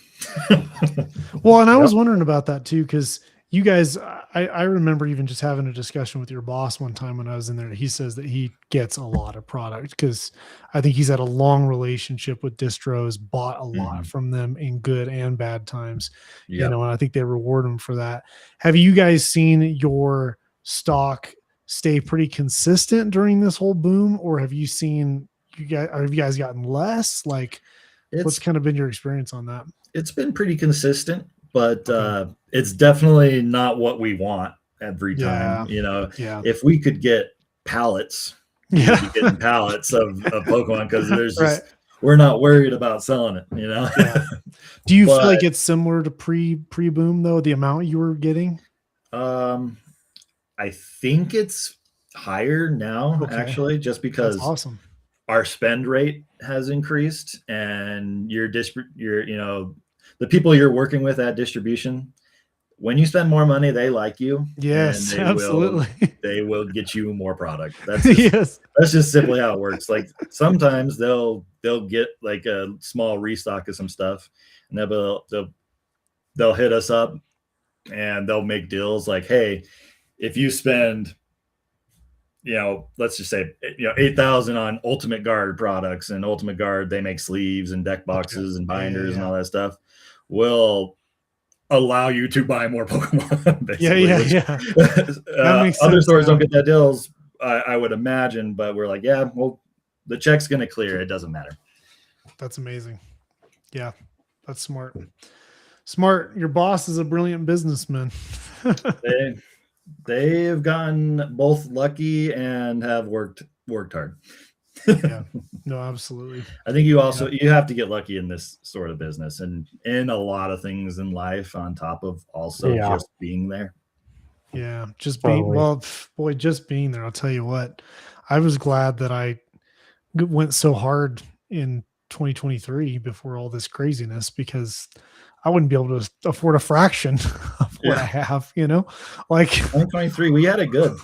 Well, and I was wondering about that too, because you guys, I remember even just having a discussion with your boss one time when I was in there. He says that he gets a lot of product because I think he's had a long relationship with distros, bought a lot from them in good and bad times, you know, and I think they reward him for that. Have you guys seen your stock stay pretty consistent during this whole boom, or have you seen have you guys gotten less? Like, what's kind of been your experience on that? It's been pretty consistent, but it's definitely not what we want every time. You know, if we could get pallets, we'd be getting pallets of Pokemon, because there's just we're not worried about selling it, you know. Do you feel like it's similar to pre-boom though, the amount you were getting? I think it's higher now, actually, just because our spend rate has increased, and your you know, the people you're working with at distribution, when you spend more money, they like you. Yes, and absolutely. They will get you more product. That's just, that's just simply how it works. Like sometimes they'll get like a small restock of some stuff, and they'll hit us up and they'll make deals like, hey, if you spend, you know, let's just say, you know, 8,000 on Ultimate Guard products, and Ultimate Guard, they make sleeves and deck boxes and binders and all that stuff, will allow you to buy more Pokemon. Basically, other stores don't get that deals, I would imagine, but we're like, yeah, well, the check's going to clear. It doesn't matter. That's amazing. Yeah, that's smart. Smart. Your boss is a brilliant businessman. They've gotten both lucky and have worked hard. Yeah, no, absolutely. I think you also you have to get lucky in this sort of business and in a lot of things in life, on top of also just being there. Yeah, just being just being there. I'll tell you what, I was glad that I went so hard in 2023 before all this craziness, because I wouldn't be able to afford a fraction of what I have, you know, like 2023, we had it good.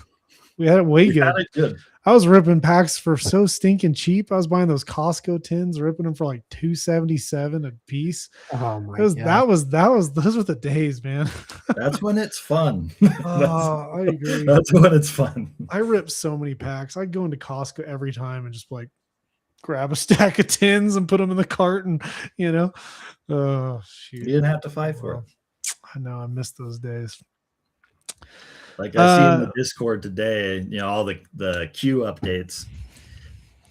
We had it way good. Had it good. I was ripping packs for so stinking cheap. I was buying those Costco tins, ripping them for like $2.77 a piece. Oh my God. Those were the days, man. That's when it's fun. I agree. That's when it's fun. I ripped so many packs. I'd go into Costco every time and just like grab a stack of tins and put them in the cart, and you know, oh shoot, you didn't have to fight for it. I know, I miss those days. Like I see in the Discord today, you know, all the queue updates.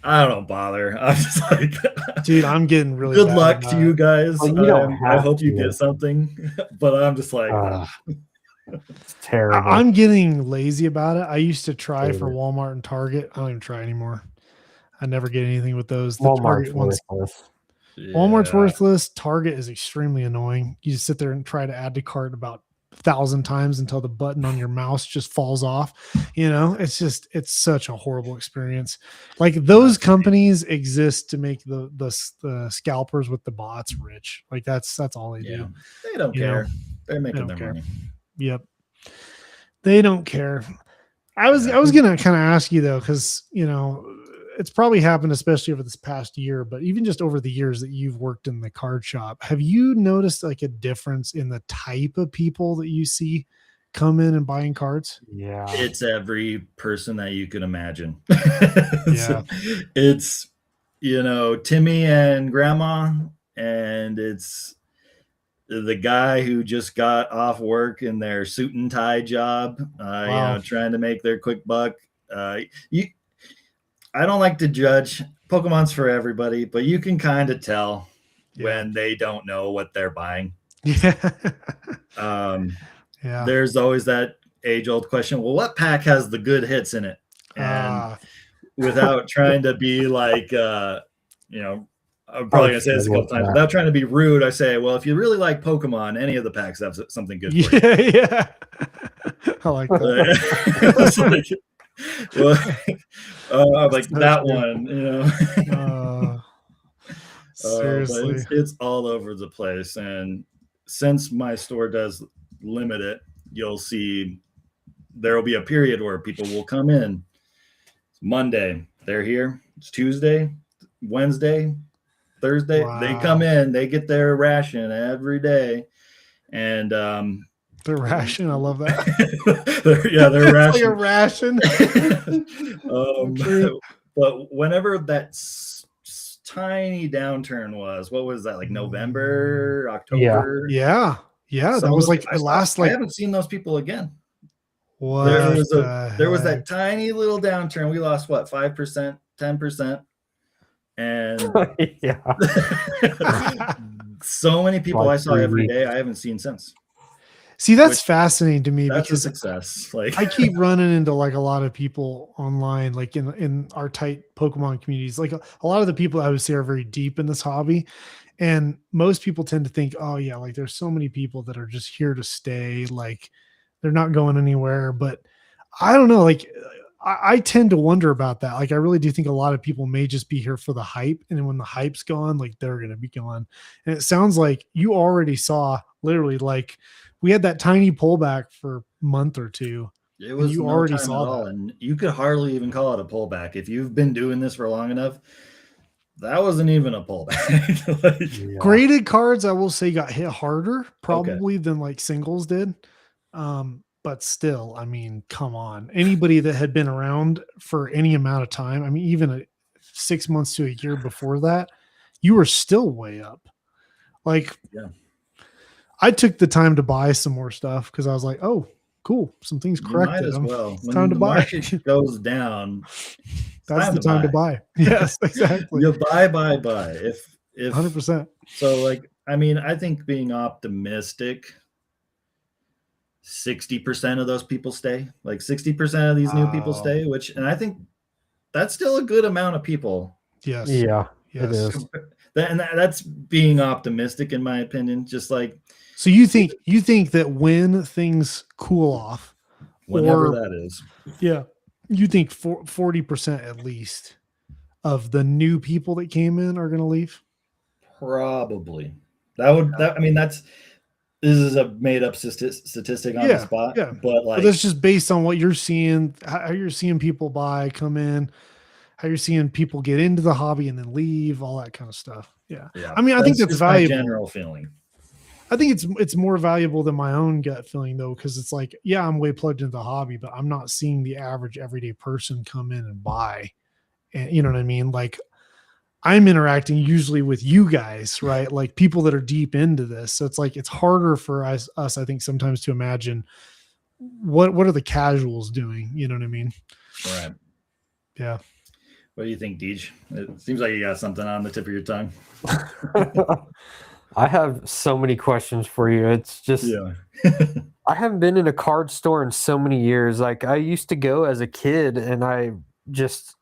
I don't bother. I'm just like, dude, I'm getting really good luck to you guys. I hope you get something, but I'm just like, it's terrible. I'm getting lazy about it. I used to try for Walmart and Target. I don't even try anymore. I never get anything with those. The Walmart's Target ones. worthless. Walmart's worthless. Target is extremely annoying. You just sit there and try to add to cart about 1,000 times until the button on your mouse just falls off. You know, it's such a horrible experience. Like those companies exist to make the scalpers with the bots rich. Like that's all they do. They don't care. They're making their money. Yep. They don't care. I was gonna kind of ask you though, because you know, it's probably happened, especially over this past year, but even just over the years that you've worked in the card shop, have you noticed like a difference in the type of people that you see come in and buying cards? Yeah. It's every person that you can imagine. It's, you know, Timmy and Grandma, and it's the guy who just got off work in their suit and tie job, Wow. trying to make their quick buck. I don't like to judge. Pokemon's for everybody, but you can kind of tell when they don't know what they're buying. Yeah. There's always that age-old question, well, what pack has the good hits in it? And without trying to be like, I'm probably going to say this a couple times. Without trying to be rude, I say, well, if you really like Pokemon, any of the packs have something good for you. Yeah. I like that. Like that one, seriously. but it's all over the place. And since my store does limit it, you'll see there will be a period where people will come in. It's Monday, they're here. It's Tuesday, Wednesday, Thursday. Wow. They come in, they get their ration every day. And their ration, I love that. their ration. Like a ration. But whenever that tiny downturn was, what was that, like November, October? Yeah. That was like the last. I haven't seen those people again. What? There was that tiny little downturn. We lost what, 5%, 10%, and so many people I saw every day I haven't seen since. See, that's fascinating to me because success. Like I keep running into like a lot of people online, like in our tight Pokemon communities. Like a lot of the people I would say are very deep in this hobby. And most people tend to think, oh yeah, like there's so many people that are just here to stay. Like they're not going anywhere. But I don't know. Like I tend to wonder about that. Like I really do think a lot of people may just be here for the hype. And then when the hype's gone, like they're going to be gone. And it sounds like you already saw literally like we had that tiny pullback for a month or two. It was you already saw that. And you could hardly even call it a pullback. If you've been doing this for long enough, that wasn't even a pullback. Graded cards, I will say, got hit harder probably than like singles did. But still, I mean, come on. Anybody that had been around for any amount of time, I mean, even 6 months to a year before that, you were still way up. Like, I took the time to buy some more stuff because I was like, oh, cool. Some things corrected. Might as well. It's time to buy. Market goes down. That's the time to buy. Yes, exactly. You buy. If 100%. So, like, I mean, I think being optimistic, 60% of those people stay. Like 60% of these new people stay, and I think that's still a good amount of people. Yes. Yeah. Yes. It is. That's being optimistic, in my opinion. Just like, so you think that when things cool off, whenever that is, you think 40% at least of the new people that came in are going to leave? Probably. This is a made up statistic on the spot. Yeah. But that's just based on what you're seeing, how you're seeing people come in, how you're seeing people get into the hobby and then leave, all that kind of stuff. Yeah. I mean, I think that's valuable. My general feeling. I think it's more valuable than my own gut feeling though, because it's like, yeah, I'm way plugged into the hobby, but I'm not seeing the average everyday person come in and buy. And you know what I mean? Like I'm interacting usually with you guys, right? Like people that are deep into this. So it's like, it's harder for us, I think sometimes to imagine what are the casuals doing? You know what I mean? Right. Yeah. What do you think, Deej? It seems like you got something on the tip of your tongue. I have so many questions for you. It's just, I haven't been in a card store in so many years. Like I used to go as a kid and I just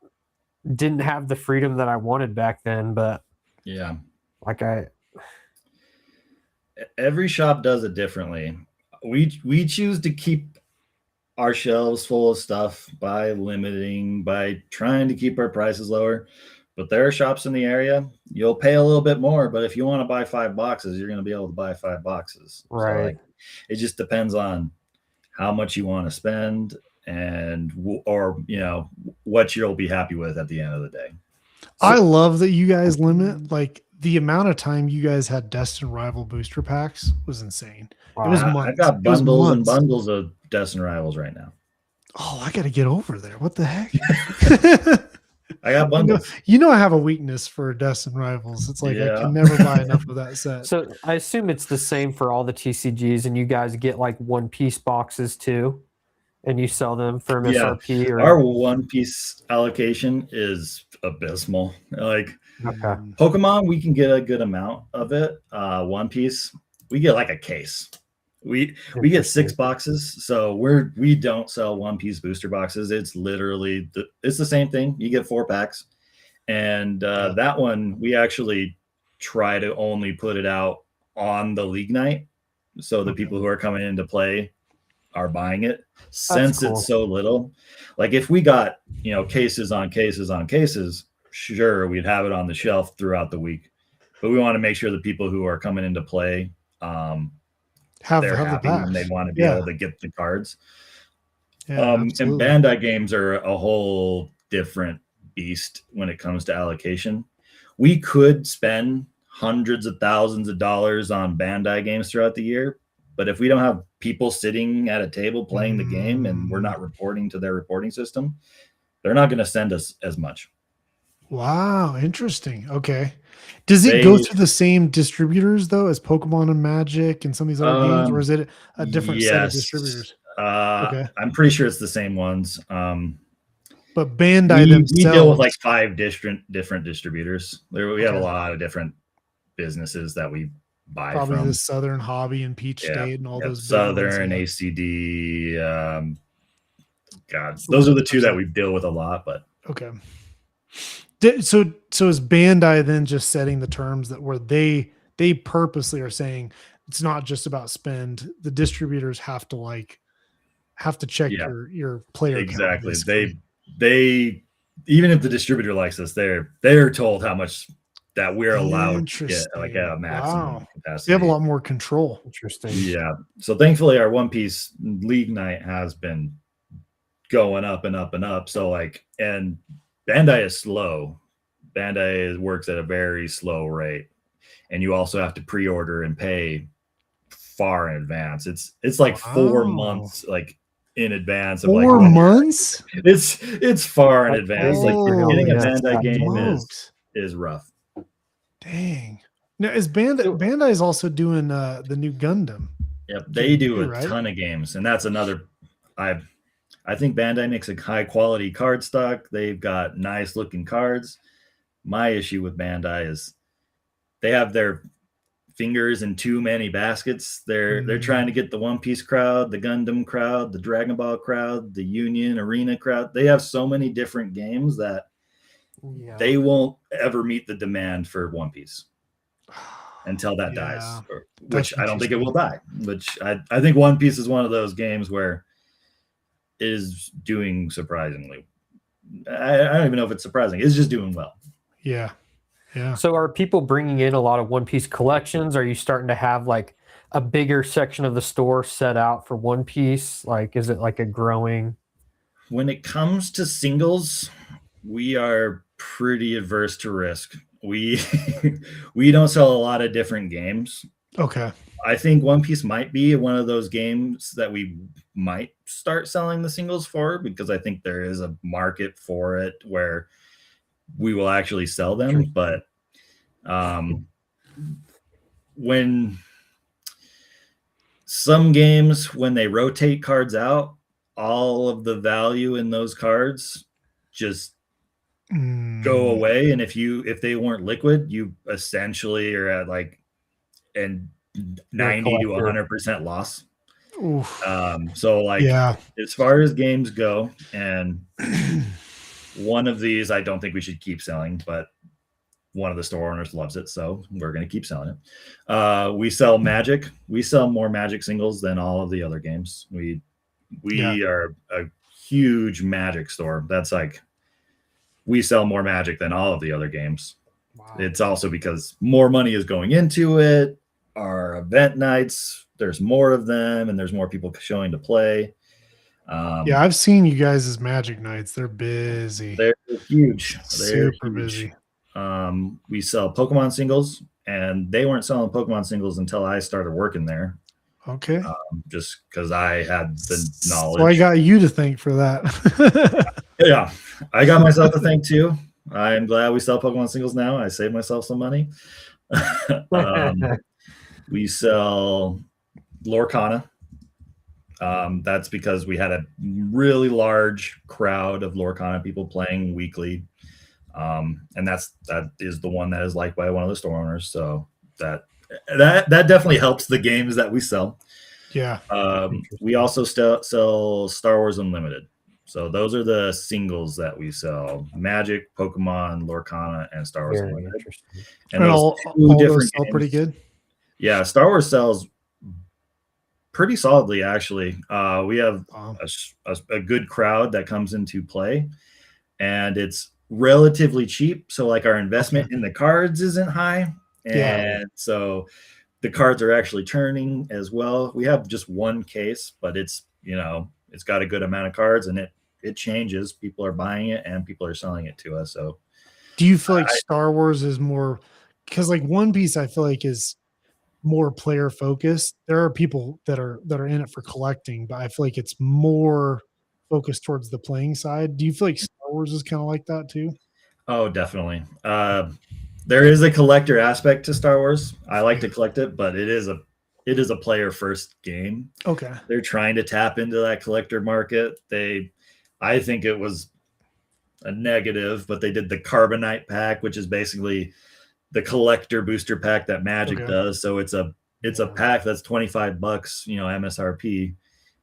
didn't have the freedom that I wanted back then. But every shop does it differently. We choose to keep our shelves full of stuff by trying to keep our prices lower. But there are shops in the area, you'll pay a little bit more, but if you want to buy 5 boxes, you're going to be able to buy 5 boxes. Right. So it just depends on how much you want to spend or what you'll be happy with at the end of the day. I love that you guys limit, like the amount of time you guys had Destined Rival booster packs was insane. It was months. I got bundles and bundles of Destined Rivals right now. Oh, I got to get over there. What the heck? I got bundles. I have a weakness for Destin Rivals. It's like I Yeah. can never buy enough of that set. So I assume it's the same for all the TCGs, and you guys get like One Piece boxes too, and you sell them for MSRP. Or Our One Piece allocation is abysmal. Like okay, Pokemon, we can get a good amount of it. One Piece, we get like a case. We get 6 boxes, so we don't sell One Piece booster boxes. It's literally it's the same thing. You get 4 packs, and that one we actually try to only put it out on the league night, so the people who are coming in to play are buying it. Since cool. It's so little, like if we got cases on cases on cases, sure, we'd have it on the shelf throughout the week, but we want to make sure the people who are coming into play they're happy and they want to be able to get the cards. And Bandai games are a whole different beast when it comes to allocation. We could spend hundreds of thousands of dollars on Bandai games throughout the year, but if we don't have people sitting at a table playing the game and we're not reporting to their reporting system, they're not going to send us as much. Wow, interesting. Okay. Does it go through the same distributors though as Pokemon and Magic and some of these other games, or is it a different set of distributors? Okay. I'm pretty sure it's the same ones. But Bandai themselves, we deal with like 5 different distributors. We have a lot of different businesses that we buy probably from. The Southern Hobby and Peach State and all those Southern ACD. God, those are the 2 that we deal with a lot. But okay. So is Bandai then just setting the terms that where they purposely are saying it's not just about spend. The distributors have to check your player exactly. Count, they even if the distributor likes us, they're told how much that we're allowed to get, like at a maximum capacity. They have a lot more control. Interesting. Yeah. So thankfully, our One Piece league night has been going up and up and up. So and Bandai is slow. Bandai works at a very slow rate, and you also have to pre-order and pay far in advance. It's like 4 months, in advance. Of 4 months. It's far in advance. Getting a Bandai game is rough. Dang. Now is Bandai is also doing the new Gundam. Yep, they do a ton of games, and that's another. I think Bandai makes a high quality card stock. They've got nice looking cards. My issue with Bandai is they have their fingers in too many baskets. They're trying to get the One Piece crowd, the Gundam crowd, the Dragon Ball crowd, the Union Arena crowd. They have so many different games that they won't ever meet the demand for One Piece until that dies, which I don't think it will die. Which I think One Piece is one of those games where it is doing surprisingly. I don't even know if it's surprising. It's just doing well. Yeah. Yeah. So are people bringing in a lot of One Piece collections? Are you starting to have like a bigger section of the store set out for One Piece? Like, is it like a growing? When it comes to singles, we are pretty adverse to risk. We don't sell a lot of different games. Okay. I think One Piece might be one of those games that we might start selling the singles for, because I think there is a market for it where we will actually sell them. But when some games, when they rotate cards out, all of the value in those cards just go away. And if they weren't liquid, you essentially are at like and 90 to 100% loss. As far as games go, and one of these I don't think we should keep selling, but one of the store owners loves it, so we're going to keep selling it. We sell Magic. We sell more Magic singles than all of the other games. We are a huge Magic store. That's like, we sell more Magic than all of the other games. Wow. It's also because more money is going into it. Our event nights, there's more of them, and there's more people showing to play. I've seen you guys as Magic nights. They're busy. They're huge. Super busy. We sell Pokemon singles, and they weren't selling Pokemon singles until I started working there. Okay. Just because I had the knowledge. So I got you to thank for that. Yeah, I got myself to thank too. I'm glad we sell Pokemon singles now. I saved myself some money. We sell Lorcana. That's because we had a really large crowd of Lorcana people playing weekly. And that is the one that is liked by one of the store owners. So that definitely helps the games that we sell. Yeah. We also sell Star Wars Unlimited. So those are the singles that we sell: Magic, Pokemon, Lorcana, and Star Wars Unlimited. And all those sell pretty good. Yeah, Star Wars sells pretty solidly, actually. We have a good crowd that comes into play, and it's relatively cheap. So like our investment in the cards isn't high. And so the cards are actually turning as well. We have just one case, but it's, you know, it's got a good amount of cards, and it changes. People are buying it and people are selling it to us. So do you feel like Star Wars is more, because like One Piece I feel like is more player focused? There are people that are in it for collecting, but I feel like it's more focused towards the playing side. Do you feel like Star Wars is kind of like that too? Oh, definitely. There is a collector aspect to Star Wars. I like to collect it, but it is a player first game. Okay. They're trying to tap into that collector market. I think it was a negative, but they did the Carbonite pack, which is basically the collector booster pack that Magic does. So it's a pack that's $25, you know, MSRP,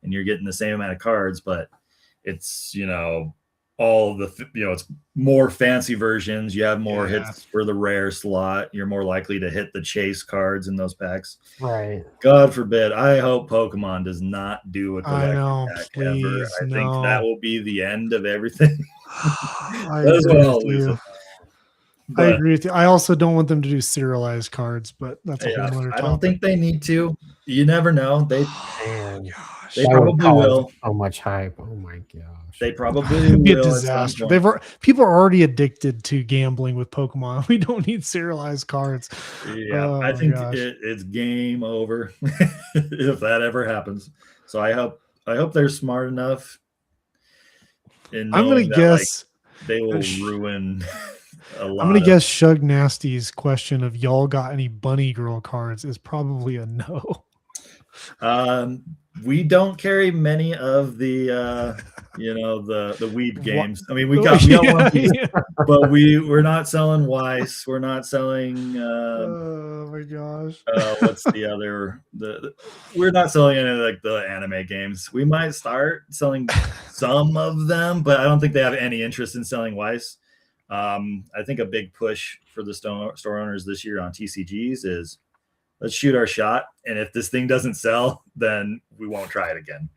and you're getting the same amount of cards, but it's, you know, all the, you know, it's more fancy versions. You have more hits for the rare slot. You're more likely to hit the chase cards in those packs. Right. God forbid. I hope Pokemon does not do a collector pack ever. I think that will be the end of everything. That's what I'll lose. I agree with you. I also don't want them to do serialized cards, but that's a whole other topic. I don't think they need to. You never know. They They probably will. So much hype. Oh my gosh. They probably will. Be a disaster. People are already addicted to gambling with Pokemon. We don't need serialized cards. Yeah, I think it's game over if that ever happens. So I hope they're smart enough. I'm gonna guess they will ruin a lot. I'm gonna guess Shug Nasty's question of y'all got any Bunny Girl cards is probably a no. We don't carry many of the you know, the weeb games. I mean, we got one piece, but we're not selling Weiss. We're not selling oh my gosh. What's the other we're not selling any of like the anime games. We might start selling some of them, but I don't think they have any interest in selling Weiss. I think a big push for the store owners this year on TCGs is let's shoot our shot, and if this thing doesn't sell, then we won't try it again.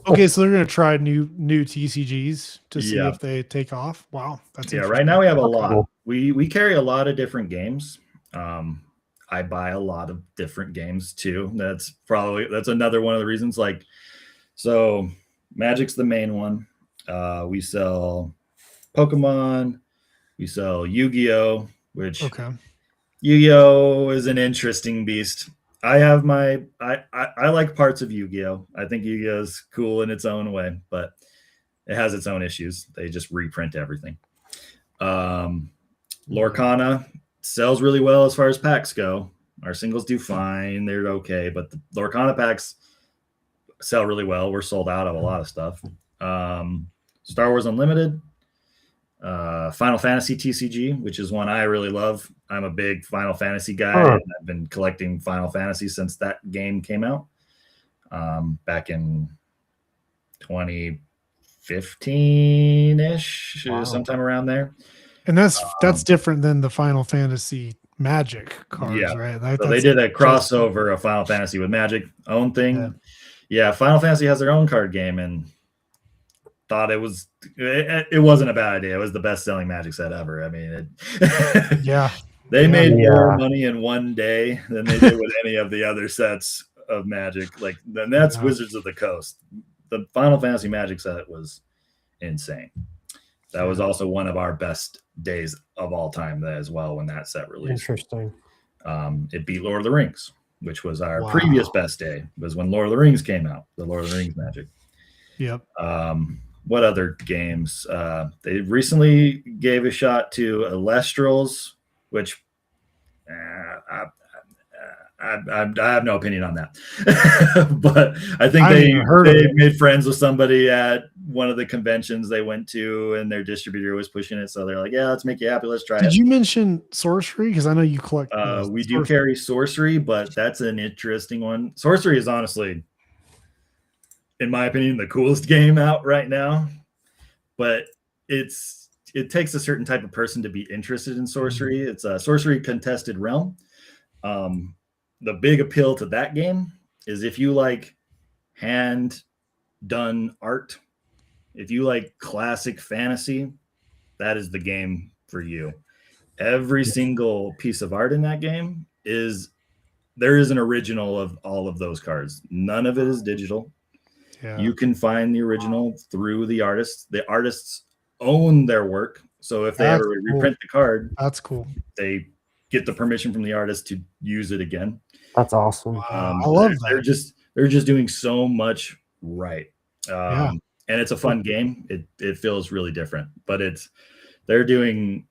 Okay, so they're going to try new TCGs to see if they take off. Wow, that's right now we have a lot. We carry a lot of different games. I buy a lot of different games too. That's another one of the reasons. Like, so Magic's the main one. We sell Pokemon. We sell Yu-Gi-Oh, which Yu-Gi-Oh is an interesting beast. I have I like parts of Yu-Gi-Oh. I think Yu-Gi-Oh is cool in its own way, but it has its own issues. They just reprint everything. Lorcana sells really well as far as packs go. Our singles do fine. They're okay, but the Lorcana packs sell really well. We're sold out of a lot of stuff. Star Wars Unlimited. Final Fantasy TCG, which is one I really love. I'm a big Final Fantasy guy, and I've been collecting Final Fantasy since that game came out back in 2015-ish, sometime around there. And that's different than the Final Fantasy Magic cards, right? So they did a crossover of Final Fantasy with Magic, own thing. Yeah, Final Fantasy has their own card game, and thought it wasn't a bad idea. It was the best selling Magic set ever. I mean, they made more money in one day than they did with any of the other sets of Magic. Like, and that's Wizards of the Coast. The Final Fantasy Magic set was insane. That was also one of our best days of all time as well when that set released. Interesting. It beat Lord of the Rings, which was our previous best day. Was when Lord of the Rings came out. The Lord of the Rings Magic. Yep. what other games? They recently gave a shot to Elestrals, which I have no opinion on that. But I think they made friends with somebody at one of the conventions they went to, and their distributor was pushing it. So they're like, yeah, let's make you happy. Let's try it. Did you mention Sorcery? Because I know you collect. We do carry Sorcery, but that's an interesting one. Sorcery is honestly, in my opinion, the coolest game out right now. But it takes a certain type of person to be interested in Sorcery. Mm-hmm. It's a Sorcery Contested Realm. The big appeal to that game is if you like hand done art, if you like classic fantasy, that is the game for you. Every single piece of art in that game there is an original of all of those cards. None of it is digital. Yeah. You can find the original through the artists. The artists own their work. So if they ever reprint the card, that's cool. They get the permission from the artist to use it again. That's awesome. I love that. They're just doing so much right. And it's a fun game. It feels really different, but they're doing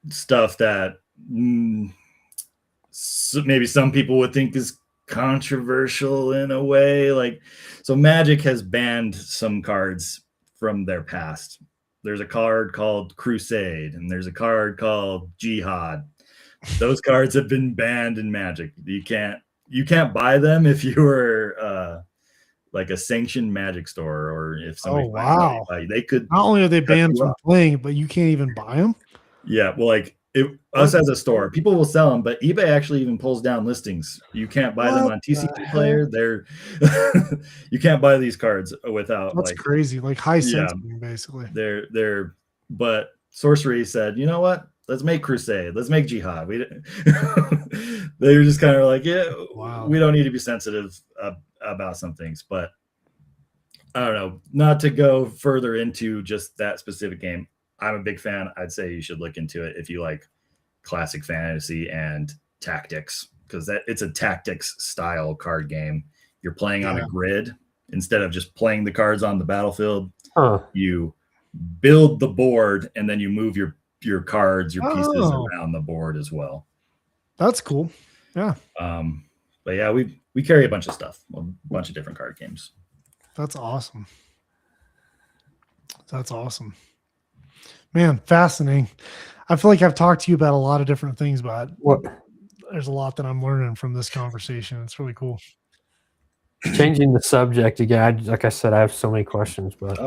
stuff that maybe some people would think is controversial in a way. Like, so Magic has banned some cards from their past. There's a card called Crusade, and there's a card called Jihad. Those cards have been banned in Magic. You can't buy them if you were like a sanctioned Magic store, or if somebody they could. Not only are they banned from playing, but you can't even buy them. Yeah, well, like us as a store, people will sell them, but eBay actually even pulls down listings. You can't buy them on TCG Player. You can't buy these cards without. That's crazy. Like high censoring, basically. But Sorcery said, you know what? Let's make Crusade. Let's make Jihad. They were just kind of like, we don't need to be sensitive about some things. But I don't know. Not to go further into just that specific game. I'm a big fan. I'd say you should look into it if you like classic fantasy and tactics, because it's a tactics style card game. You're playing on a grid instead of just playing the cards on the battlefield. You build the board and then you move your cards, your pieces around the board as well. That's cool. Yeah. But yeah, we carry a bunch of stuff, a bunch of different card games. That's awesome. Man, fascinating. I feel like I've talked to you about a lot of different things, but there's a lot that I'm learning from this conversation. It's really cool. Changing the subject again, like I said, I have so many questions, but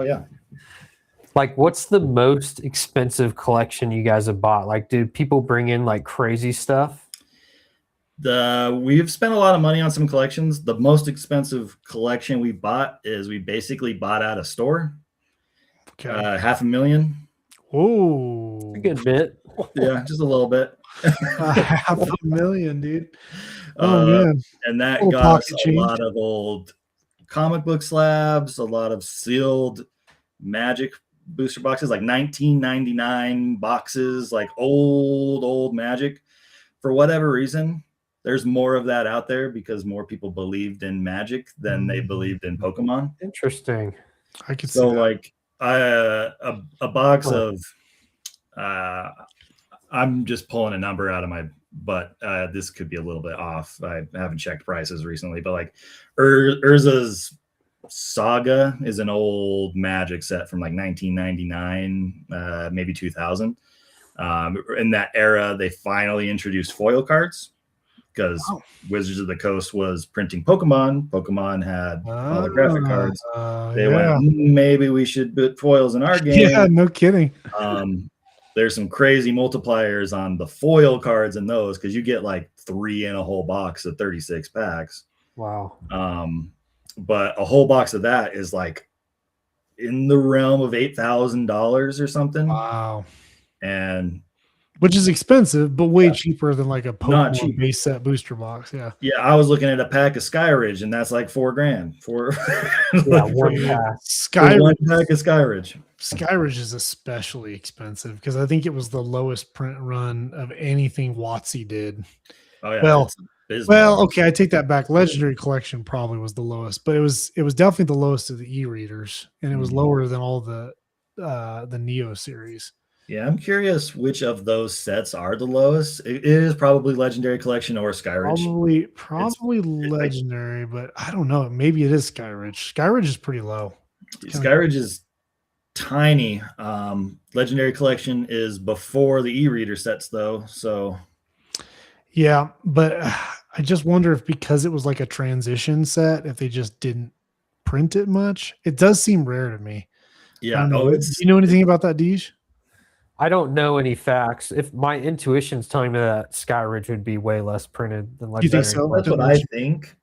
like, what's the most expensive collection you guys have bought? Like, do people bring in like crazy stuff? We've spent a lot of money on some collections. The most expensive collection we bought is we basically bought out a store. Okay. $500,000. Oh, a good bit. Yeah, just a little bit. $500,000, dude. Man. And that got us a lot of old comic book slabs, a lot of sealed Magic booster boxes, like 1999 boxes, like old Magic. For whatever reason, there's more of that out there because more people believed in Magic than they believed in Pokemon. Interesting. I could see that. Like a box of I'm just pulling a number out of my butt. This could be a little bit off. I haven't checked prices recently, but like Urza's Saga is an old Magic set from like 1999, maybe 2000. In that era, they finally introduced foil cards because Wizards of the Coast was printing Pokemon. Pokemon had holographic cards. They went, maybe we should put foils in our game. Yeah, no kidding. There's some crazy multipliers on the foil cards in those because you get like 3 in a whole box of 36 packs. Wow. But a whole box of that is like in the realm of $8,000 or something. Wow. And which is expensive, but way cheaper than like a Pokemon base set booster box. Yeah. Yeah. I was looking at a pack of Skyridge and that's like $4,000 for one pack. One pack of Skyridge. Skyridge is especially expensive because I think it was the lowest print run of anything WotC did. Oh yeah. Well, Well, okay, I take that back. Legendary Collection probably was the lowest, but it was definitely the lowest of the e-readers, and it was lower than all the Neo series. Yeah, I'm curious which of those sets are the lowest. It is probably Legendary Collection or Skyridge. Probably Legendary, but I don't know. Maybe it is Skyridge. Skyridge is pretty low. Skyridge is tiny. Legendary Collection is before the e-reader sets, though. So yeah, but I just wonder if because it was like a transition set, if they just didn't print it much. It does seem rare to me. yeah. Do you know anything about that, Deej? I don't know any facts. If my intuition's telling me that Skyridge would be way less printed than You think Legendary. so? That's what I think.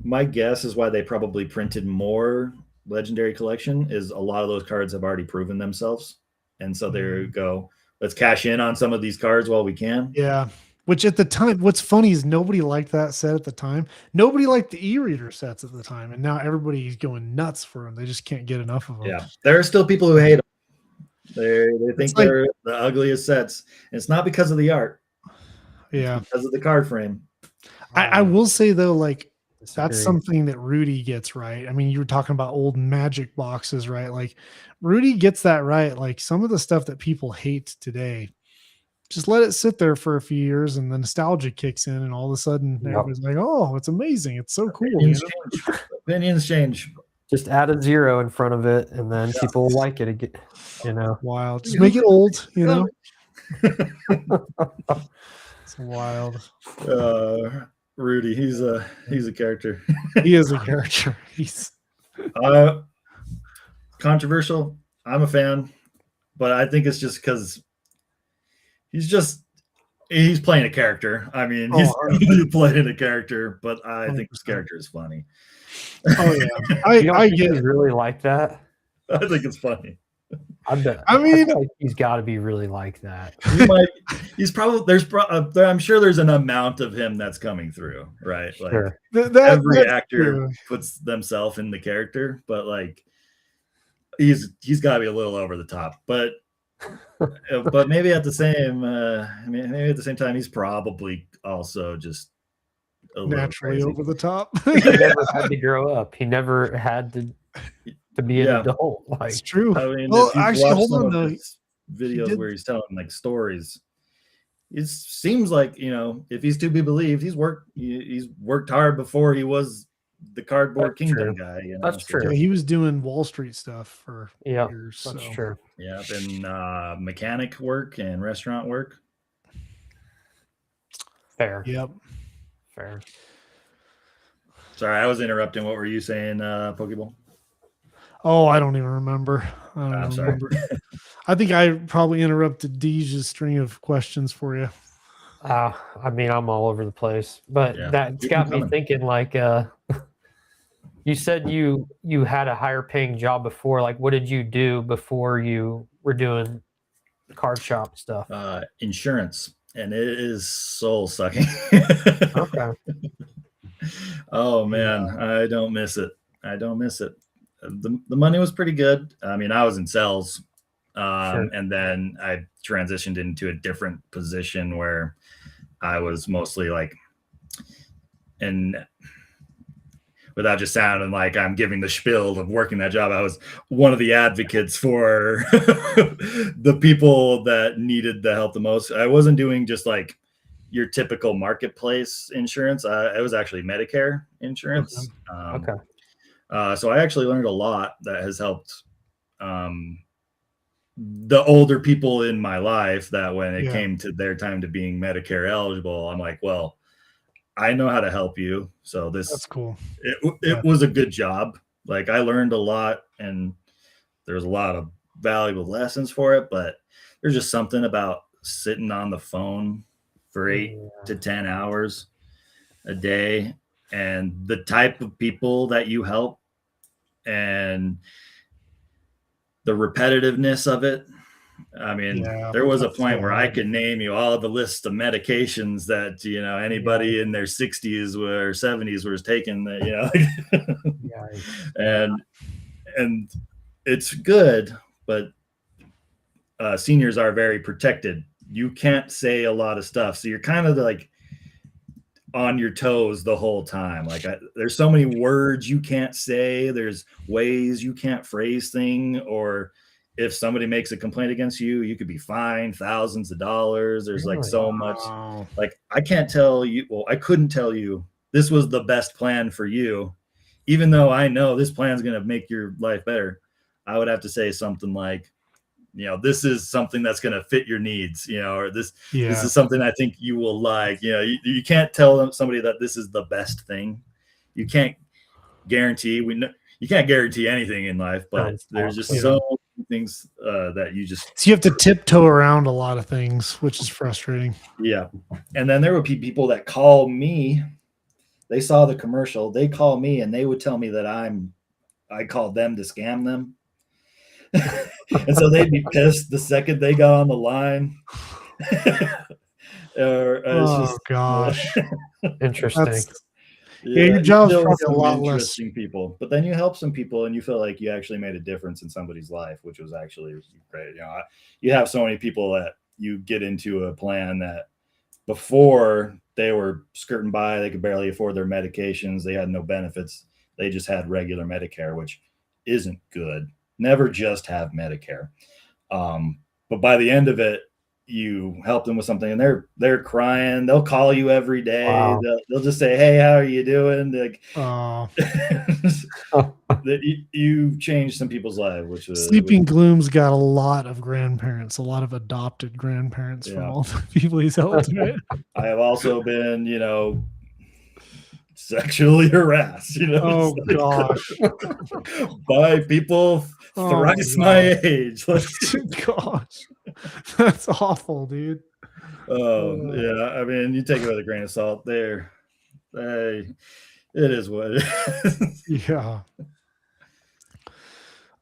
My guess is why they probably printed more Legendary Collection is a lot of those cards have already proven themselves. And so there you go. Let's cash in on some of these cards while we can. Yeah. Which at the time, what's funny is nobody liked that set at the time. Nobody liked the e-reader sets at the time. And now everybody's going nuts for them. They just can't get enough of them. Yeah. There are still people who hate them. They think like, they're the ugliest sets. And it's not because of the art. Yeah. It's because of the card frame. I will say though, like Disagree. that's something that Rudy gets right. I mean, you were talking about old Magic boxes, right? Like Rudy gets that right. Like some of the stuff that people hate today, just let it sit there for a few years and the nostalgia kicks in and all of a sudden everybody's like, oh, it's amazing. It's so cool. Opinions change. Just add a 0 in front of it and then people will like it again. You know, wild. Just make it old, you know. It's wild. Rudy, he's a character. He is a character. He's controversial. I'm a fan, but I think it's just because he's playing a character. I mean, he's playing a character, but I 100%. Think his character is funny. Oh yeah, I get it. Really like that. I think it's funny. I mean, like he's got to be really like that. He's probably I'm sure there's an amount of him that's coming through, right? Like sure. every actor puts themselves in the character, but like he's got to be a little over the top. But maybe at the same time, he's probably also just naturally over the top. He never had to grow up. He never had to be an adult. Like, it's true. I mean, well, actually, hold on though. Videos where he's telling like stories. It seems like, you know, if he's to be believed, he's worked hard before he was the Cardboard Kingdom guy. You know? That's true. Yeah, he was doing Wall Street stuff for years. That's true. Yeah, been mechanic work and restaurant work. Fair. Yep. Fair. Sorry, I was interrupting. What were you saying, Pokeball? Oh, I don't even remember. I'm sorry. I think I probably interrupted Deej's string of questions for you. I mean, I'm all over the place, but that's got me thinking. Like, you said you had a higher paying job before. Like, what did you do before you were doing the card shop stuff? Insurance, and it is soul sucking. Okay. Oh man, I don't miss it. The money was pretty good. I mean, I was in sales, and then I transitioned into a different position where I was mostly like, and without just sounding like I'm giving the spiel of working that job, I was one of the advocates for the people that needed the help the most. I wasn't doing just like your typical marketplace insurance. It was actually Medicare insurance. Okay. So I actually learned a lot that has helped the older people in my life, that when it came to their time to being Medicare eligible, I'm like, well, I know how to help you. So that's cool. It was a good job. Like I learned a lot and there's a lot of valuable lessons for it, but there's just something about sitting on the phone for 8 to 10 hours a day and the type of people that you help and the repetitiveness of it. I mean, there was a point where I could name you all the lists of medications that, you know, anybody in their 60s or 70s was taking, and it's good, but seniors are very protected. You can't say a lot of stuff. So you're kind of like, on your toes the whole time. Like there's so many words you can't say. There's ways you can't phrase things, or if somebody makes a complaint against you, you could be fined thousands of dollars. There's like so much. Wow. Like I can't tell you. Well, I couldn't tell you this was the best plan for you, even though I know this plan is going to make your life better. I would have to say something like, this is something that's going to fit your needs, or this is something I think you will like. You can't tell somebody that this is the best thing. You can't guarantee. You can't guarantee anything in life, but there's just so many things that you just. So you have to tiptoe around a lot of things, which is frustrating. Yeah, and then there would be people that call me. They saw the commercial. They call me and they would tell me that I called them to scam them. And so they'd be pissed the second they got on the line. Gosh. Interesting. Your job's probably a lot interesting less. people, but then you help some people and you feel like you actually made a difference in somebody's life, which was actually great. You have so many people that you get into a plan that before they were skirting by, they could barely afford their medications, they had no benefits, they just had regular Medicare, which isn't good. Never just have Medicare. But by the end of it, you help them with something and they're crying. They'll call you every day. Wow. They'll just say, "Hey, how are you doing?" Like, you changed some people's lives. Which was Sleeping Gloom's got a lot of grandparents, a lot of adopted grandparents from all the people he's helped. Right? I have also been, sexually harassed. Oh gosh, by people thrice my age. Gosh, that's awful, dude. Oh yeah, I mean, you take it with a grain of salt. It is what it is. Yeah,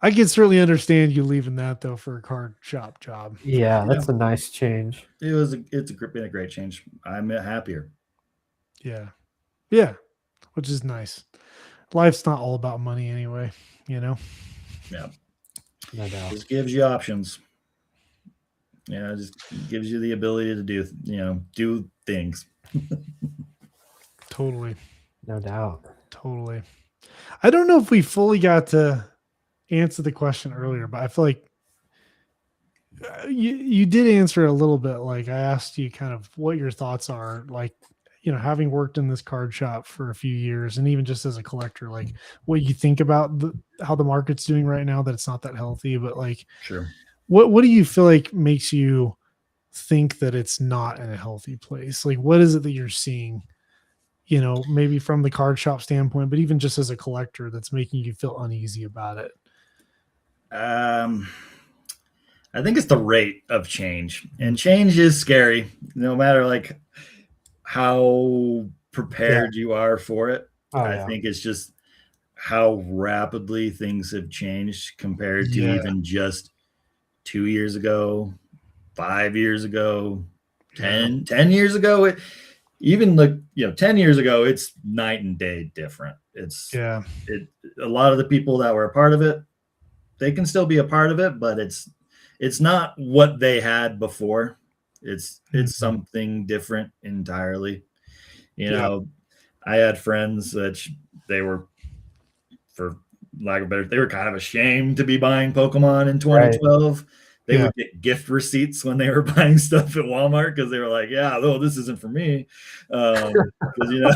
I can certainly understand you leaving that though for a card shop job. Yeah, that's a nice change. It's been a great change. I'm happier. Yeah, which is nice. Life's not all about money anyway, Yeah. No doubt. Just gives you options. Just gives you the ability to do things. Totally. No doubt. Totally. I don't know if we fully got to answer the question earlier, but I feel like you did answer a little bit. Like I asked you kind of what your thoughts are, like, having worked in this card shop for a few years and even just as a collector, like what you think about how the market's doing right now, that it's not that healthy, but like, sure. What do you feel like makes you think that it's not in a healthy place? Like, what is it that you're seeing, maybe from the card shop standpoint, but even just as a collector that's making you feel uneasy about it? I think it's the rate of change, and change is scary, no matter like how prepared you are for it. I think it's just how rapidly things have changed compared to even just 2 years ago, 5 years ago, 10 years ago. Even like 10 years ago, it's night and day different. A lot of the people that were a part of it, they can still be a part of it, but it's not what they had before. It's something different entirely. I had friends that they were, for lack of better, they were kind of ashamed to be buying Pokemon in 2012. Right. They would get gift receipts when they were buying stuff at Walmart because they were like, "Yeah, this isn't for me," because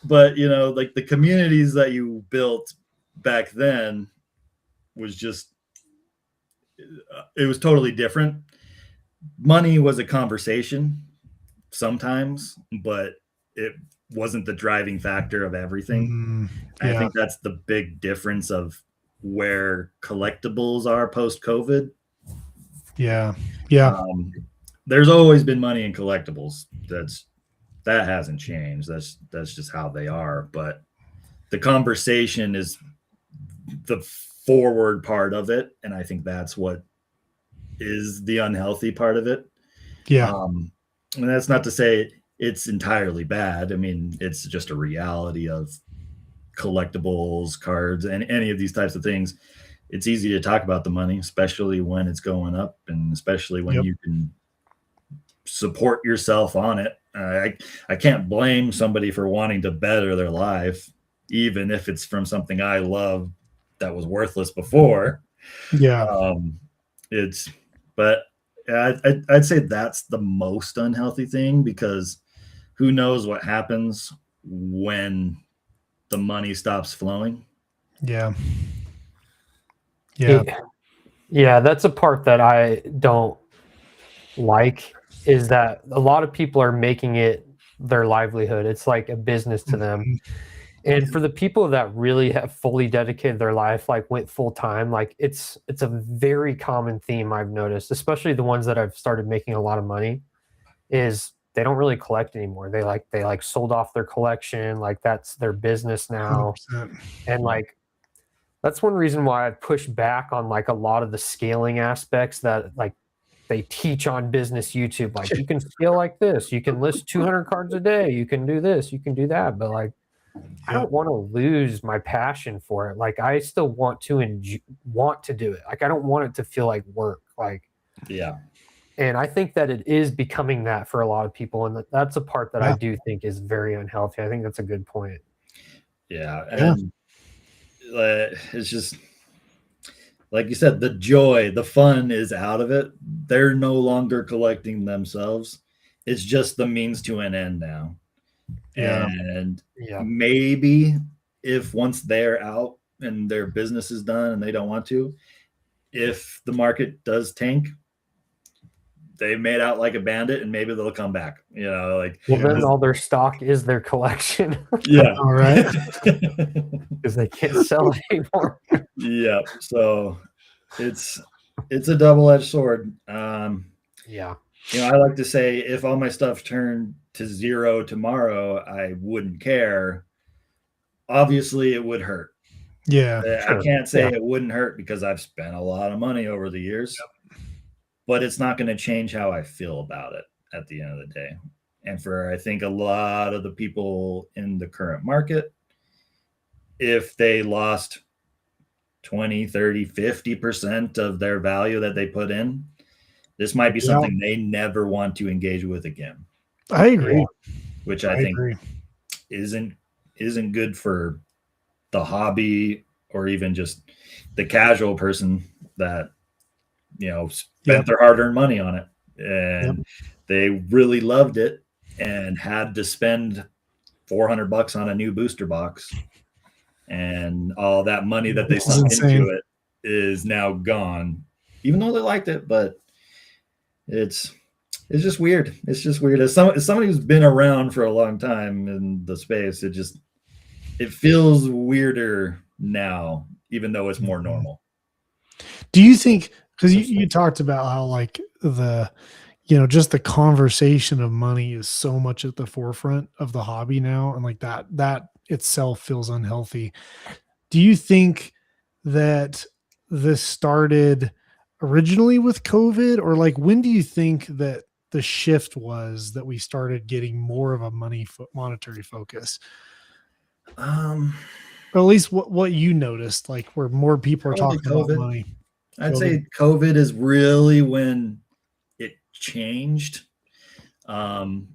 but like the communities that you built back then was just, it was totally different. Money was a conversation sometimes, but it wasn't the driving factor of everything. I think that's the big difference of where collectibles are post-COVID. There's always been money in collectibles. That hasn't changed. That's just how they are. But the conversation is the forward part of it, and I think that's what is the unhealthy part of it. And that's not to say it's entirely bad. I mean, it's just a reality of collectibles, cards, and any of these types of things. It's easy to talk about the money, especially when it's going up, and especially when you can support yourself on it. I can't blame somebody for wanting to better their life, even if it's from something I love that was worthless before. Yeah. It's, but I'd say that's the most unhealthy thing, because who knows what happens when the money stops flowing. Yeah. Yeah. Yeah, that's a part that I don't like, is that a lot of people are making it their livelihood. It's like a business to them. And for the people that really have fully dedicated their life, like went full time, like it's a very common theme I've noticed, especially the ones that I've started making a lot of money, is they don't really collect anymore. They sold off their collection, like that's their business now. 100%. And like that's one reason why I've pushed back on like a lot of the scaling aspects that like they teach on business YouTube. Like you can scale like this, you can list 200 cards a day, you can do this, you can do that. But like, I don't want to lose my passion for it. Like I still want to want to do it. Like I don't want it to feel like work. Like, Yeah. and I think that it is becoming that for a lot of people. And that's a part that I do think is very unhealthy. I think that's a good point. Yeah. And it's just, like you said, the joy, the fun is out of it. They're no longer collecting themselves. It's just the means to an end now. Yeah. And maybe if once they're out and their business is done and they don't want to, if the market does tank, they made out like a bandit and maybe they'll come back, like, well, then all their stock is their collection. Yeah. All right. Because they can't sell it anymore. Yeah. So it's a double-edged sword. Yeah. I like to say, if all my stuff turned to zero tomorrow, I wouldn't care. Obviously it would hurt. Yeah. I can't say it wouldn't hurt, because I've spent a lot of money over the years. But it's not going to change how I feel about it at the end of the day. And for, I think, a lot of the people in the current market, if they lost 20, 30, 50% of their value that they put in, this might be something they never want to engage with again. I agree. Which I think agree. isn't good for the hobby, or even just the casual person that spent their hard-earned money on it, and they really loved it and had to spend $400 on a new booster box, and all that money that they sunk into it is now gone, even though they liked it. But it's just weird. It's just weird. As somebody who's been around for a long time in the space, it feels weirder now, even though it's more normal. Do you think, because you talked about how like just the conversation of money is so much at the forefront of the hobby now, and like that itself feels unhealthy. Do you think that this started originally with COVID, or like when do you think that the shift was that we started getting more of a monetary focus? Or at least what you noticed, like where more people are talking about money. I'd say COVID is really when it changed. YouTube,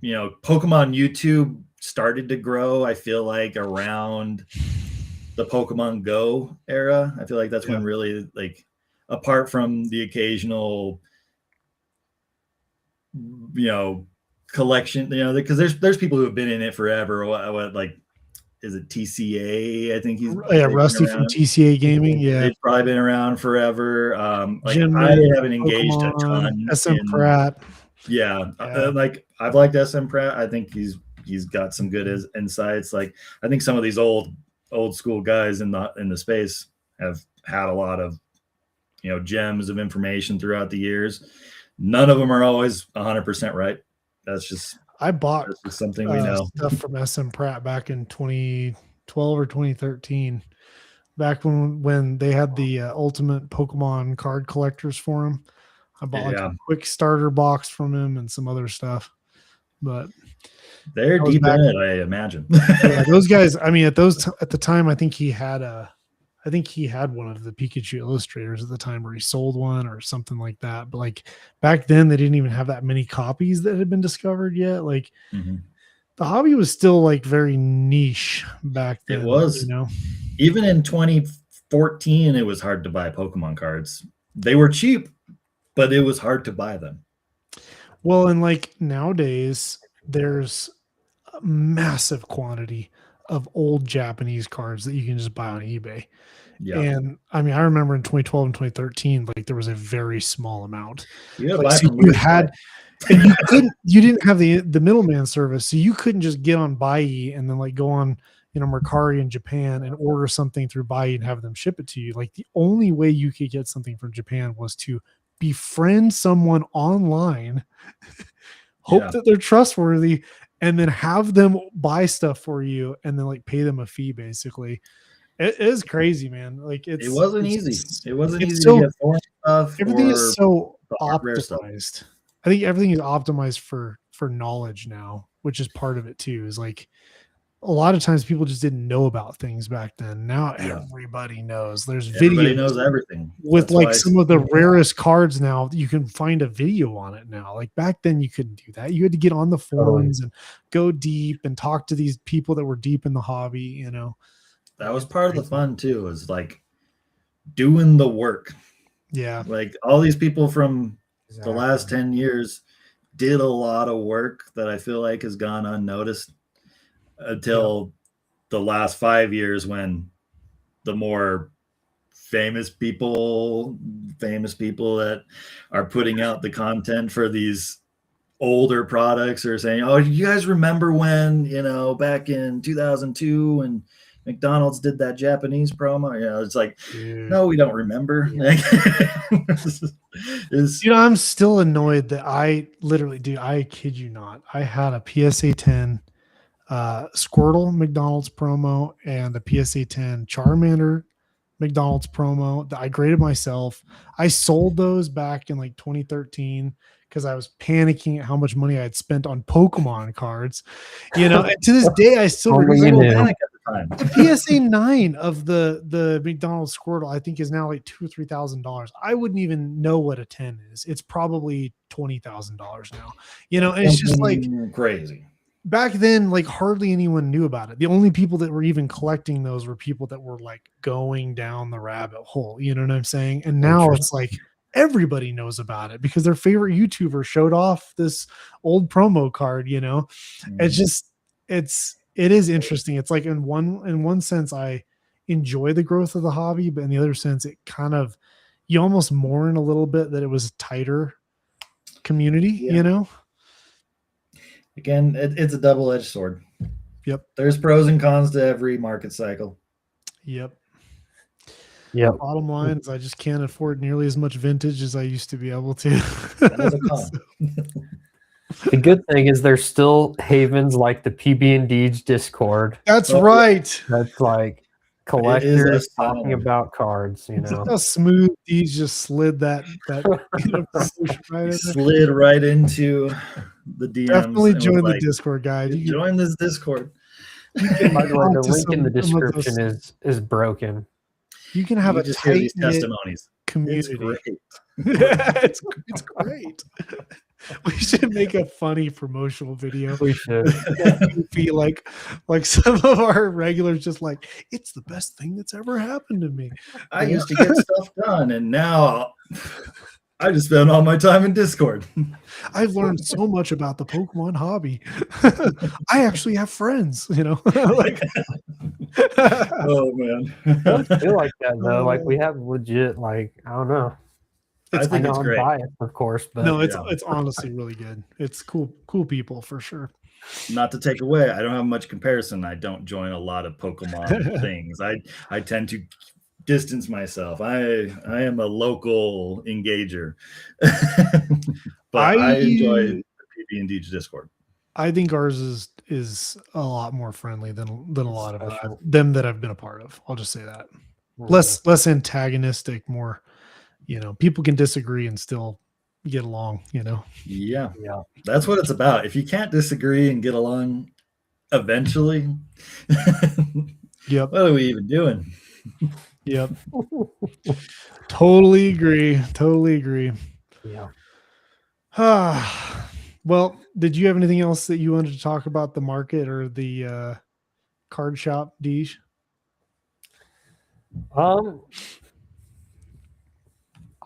Pokemon YouTube started to grow, I feel like, around the Pokemon Go era. I feel like that's when really, like, apart from the occasional, collection, because there's people who have been in it forever. What like, is it TCA? I think he's Rusty from TCA Gaming. Yeah, they've probably been around forever. Like, I haven't engaged a ton. SM Pratt. Yeah. Like, I've liked SM Pratt. I think he's got some good insights. Like, I think some of these old school guys in the space have had a lot of gems of information throughout the years. None of them are always 100% right. That's just something we know. Stuff from SM Pratt back in 2012 or 2013, back when they had the ultimate Pokemon card collectors for him. I bought like a quick starter box from him and some other stuff. But they're deep in it, I imagine. Those guys. I mean, at the time, I think he had a I think he had one of the Pikachu illustrators at the time where he sold one or something like that. But like back then, they didn't even have that many copies that had been discovered yet. Like the hobby was still like very niche back then. It was, you know, even in 2014, it was hard to buy Pokemon cards. They were cheap, but it was hard to buy them. Well, and like nowadays, there's a massive quantity of old Japanese cards that you can just buy on eBay. Yeah. And I mean, I remember in 2012 and 2013, like there was a very small amount. You, Like, so you had, and you didn't have the middleman service, so you couldn't just get on Bai and then like go on, you know, Mercari in Japan and order something through Bai and have them ship it to you. Like the only way you could get something from Japan was to befriend someone online, hope that they're trustworthy, and then have them buy stuff for you and then like pay them a fee basically. It is crazy, man. Like it wasn't easy. It wasn't easy so, to get foreign stuff. Everything is so optimized. Stuff. I think everything is optimized for knowledge now, which is part of it too. Is like a lot of times people just didn't know about things back then. Now everybody knows. There's everybody videos knows everything with like some of the rarest cards now. You can find a video on it now. Like back then you couldn't do that. You had to get on the forums and go deep and talk to these people that were deep in the hobby, you know. That was part of the fun too, was like doing the work. Yeah. Like all these people from the last 10 years did a lot of work that I feel like has gone unnoticed until the last 5 years, when the more famous people that are putting out the content for these older products are saying, oh, you guys remember when, you know, back in 2002 when McDonald's did that Japanese promo? You know, it's like, no, we don't remember. You know, I'm still annoyed that I kid you not, I had a PSA 10 Squirtle McDonald's promo and a PSA 10 Charmander McDonald's promo that I graded myself. I sold those back in like 2013 because I was panicking at how much money I had spent on Pokemon cards. You know, and to this day I still remember the PSA 9 of the McDonald's Squirtle, I think, is now like $2,000 or $3,000. I wouldn't even know what a 10 is. It's probably $20,000 now. You know, and it's just like crazy. Back then, like hardly anyone knew about it. The only people that were even collecting those were people that were like going down the rabbit hole. You know what I'm saying? And now it's like everybody knows about it because their favorite YouTuber showed off this old promo card. You know, it's just it is interesting. It's like in one sense, I enjoy the growth of the hobby, but in the other sense, it kind of you almost mourn a little bit that it was a tighter community. You know. Again, it's a double-edged sword. Yep. There's pros and cons to every market cycle. Yep. Bottom line is I just can't afford nearly as much vintage as I used to be able to. That is a con. The good thing is there's still havens like the PB&D's Discord. That's right. That's like collectors talking about cards, you know. How smooth these just slid that slid right into the DMs. Definitely join the Discord, guys. Join this Discord. By the way, the link in the description is broken. You can have a tight testimonies community. It's great. We should make a funny promotional video. We should be like some of our regulars, just like, it's the best thing that's ever happened to me. I used to get stuff done, and now I just spend all my time in Discord. I've learned so much about the Pokemon hobby. I actually have friends, you know. Like, oh man, I don't feel like that though. Like we have legit, like I don't know. I think it's great. Biased, of course, but no, it's honestly really good. It's cool people for sure. Not to take away, I don't have much comparison. I don't join a lot of Pokemon things. I tend to distance myself. I am a local engager, but I enjoy the PB&D Discord. I think ours is a lot more friendly than a lot of them that I've been a part of. I'll just say that. Less antagonistic, more, you know, people can disagree and still get along, you know. Yeah. That's what it's about. If you can't disagree and get along eventually, yep. What are we even doing? Yep. Totally agree. Totally agree. Yeah. Well, did you have anything else that you wanted to talk about the market or the card shop, Deej?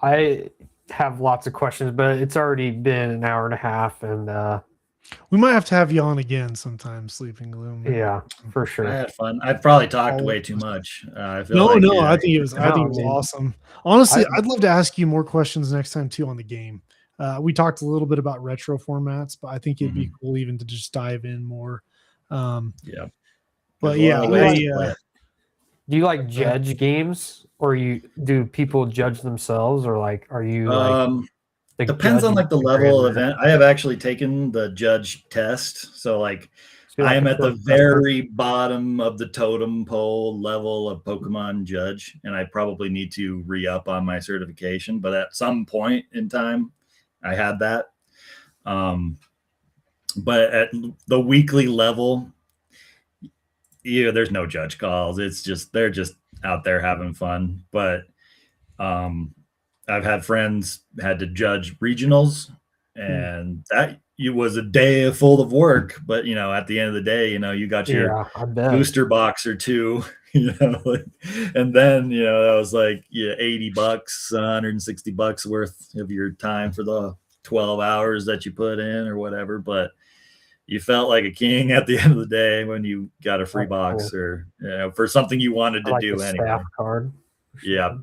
I have lots of questions, but it's already been an hour and a half, and We might have to have you on again sometime, Sleeping Gloom. yeah, for I sure. had fun. I've probably talked way too much. I feel No, like no, I think it was. I think it was I mean, awesome. Honestly, I- I'd love to ask you more questions next time too on the game. We talked a little bit about retro formats, but I think it'd be cool even to just dive in more. Yeah. But There's a yeah, lot of ways to I, play it. Do you like judge games, or do people judge themselves, or like are you like the Depends on judge like the is the level of grandmaster? event. I have actually taken the judge test. So like So you're I like am a at the first tester? very bottom of the totem pole level of Pokemon judge, and I probably need to re-up on my certification. But at some point in time, I had that. But at the weekly level, yeah, there's no judge calls. It's just they're just out there having fun. But I've had friends had to judge regionals, and that it was a day full of work. But at the end of the day, you got your Yeah, I bet. booster box or two, and then that was like $80, $160 worth of your time for the 12 hours that you put in or whatever. But you felt like a king at the end of the day when you got a free That's box cool. or for something you wanted I to like the do staff anyway. card. Yeah.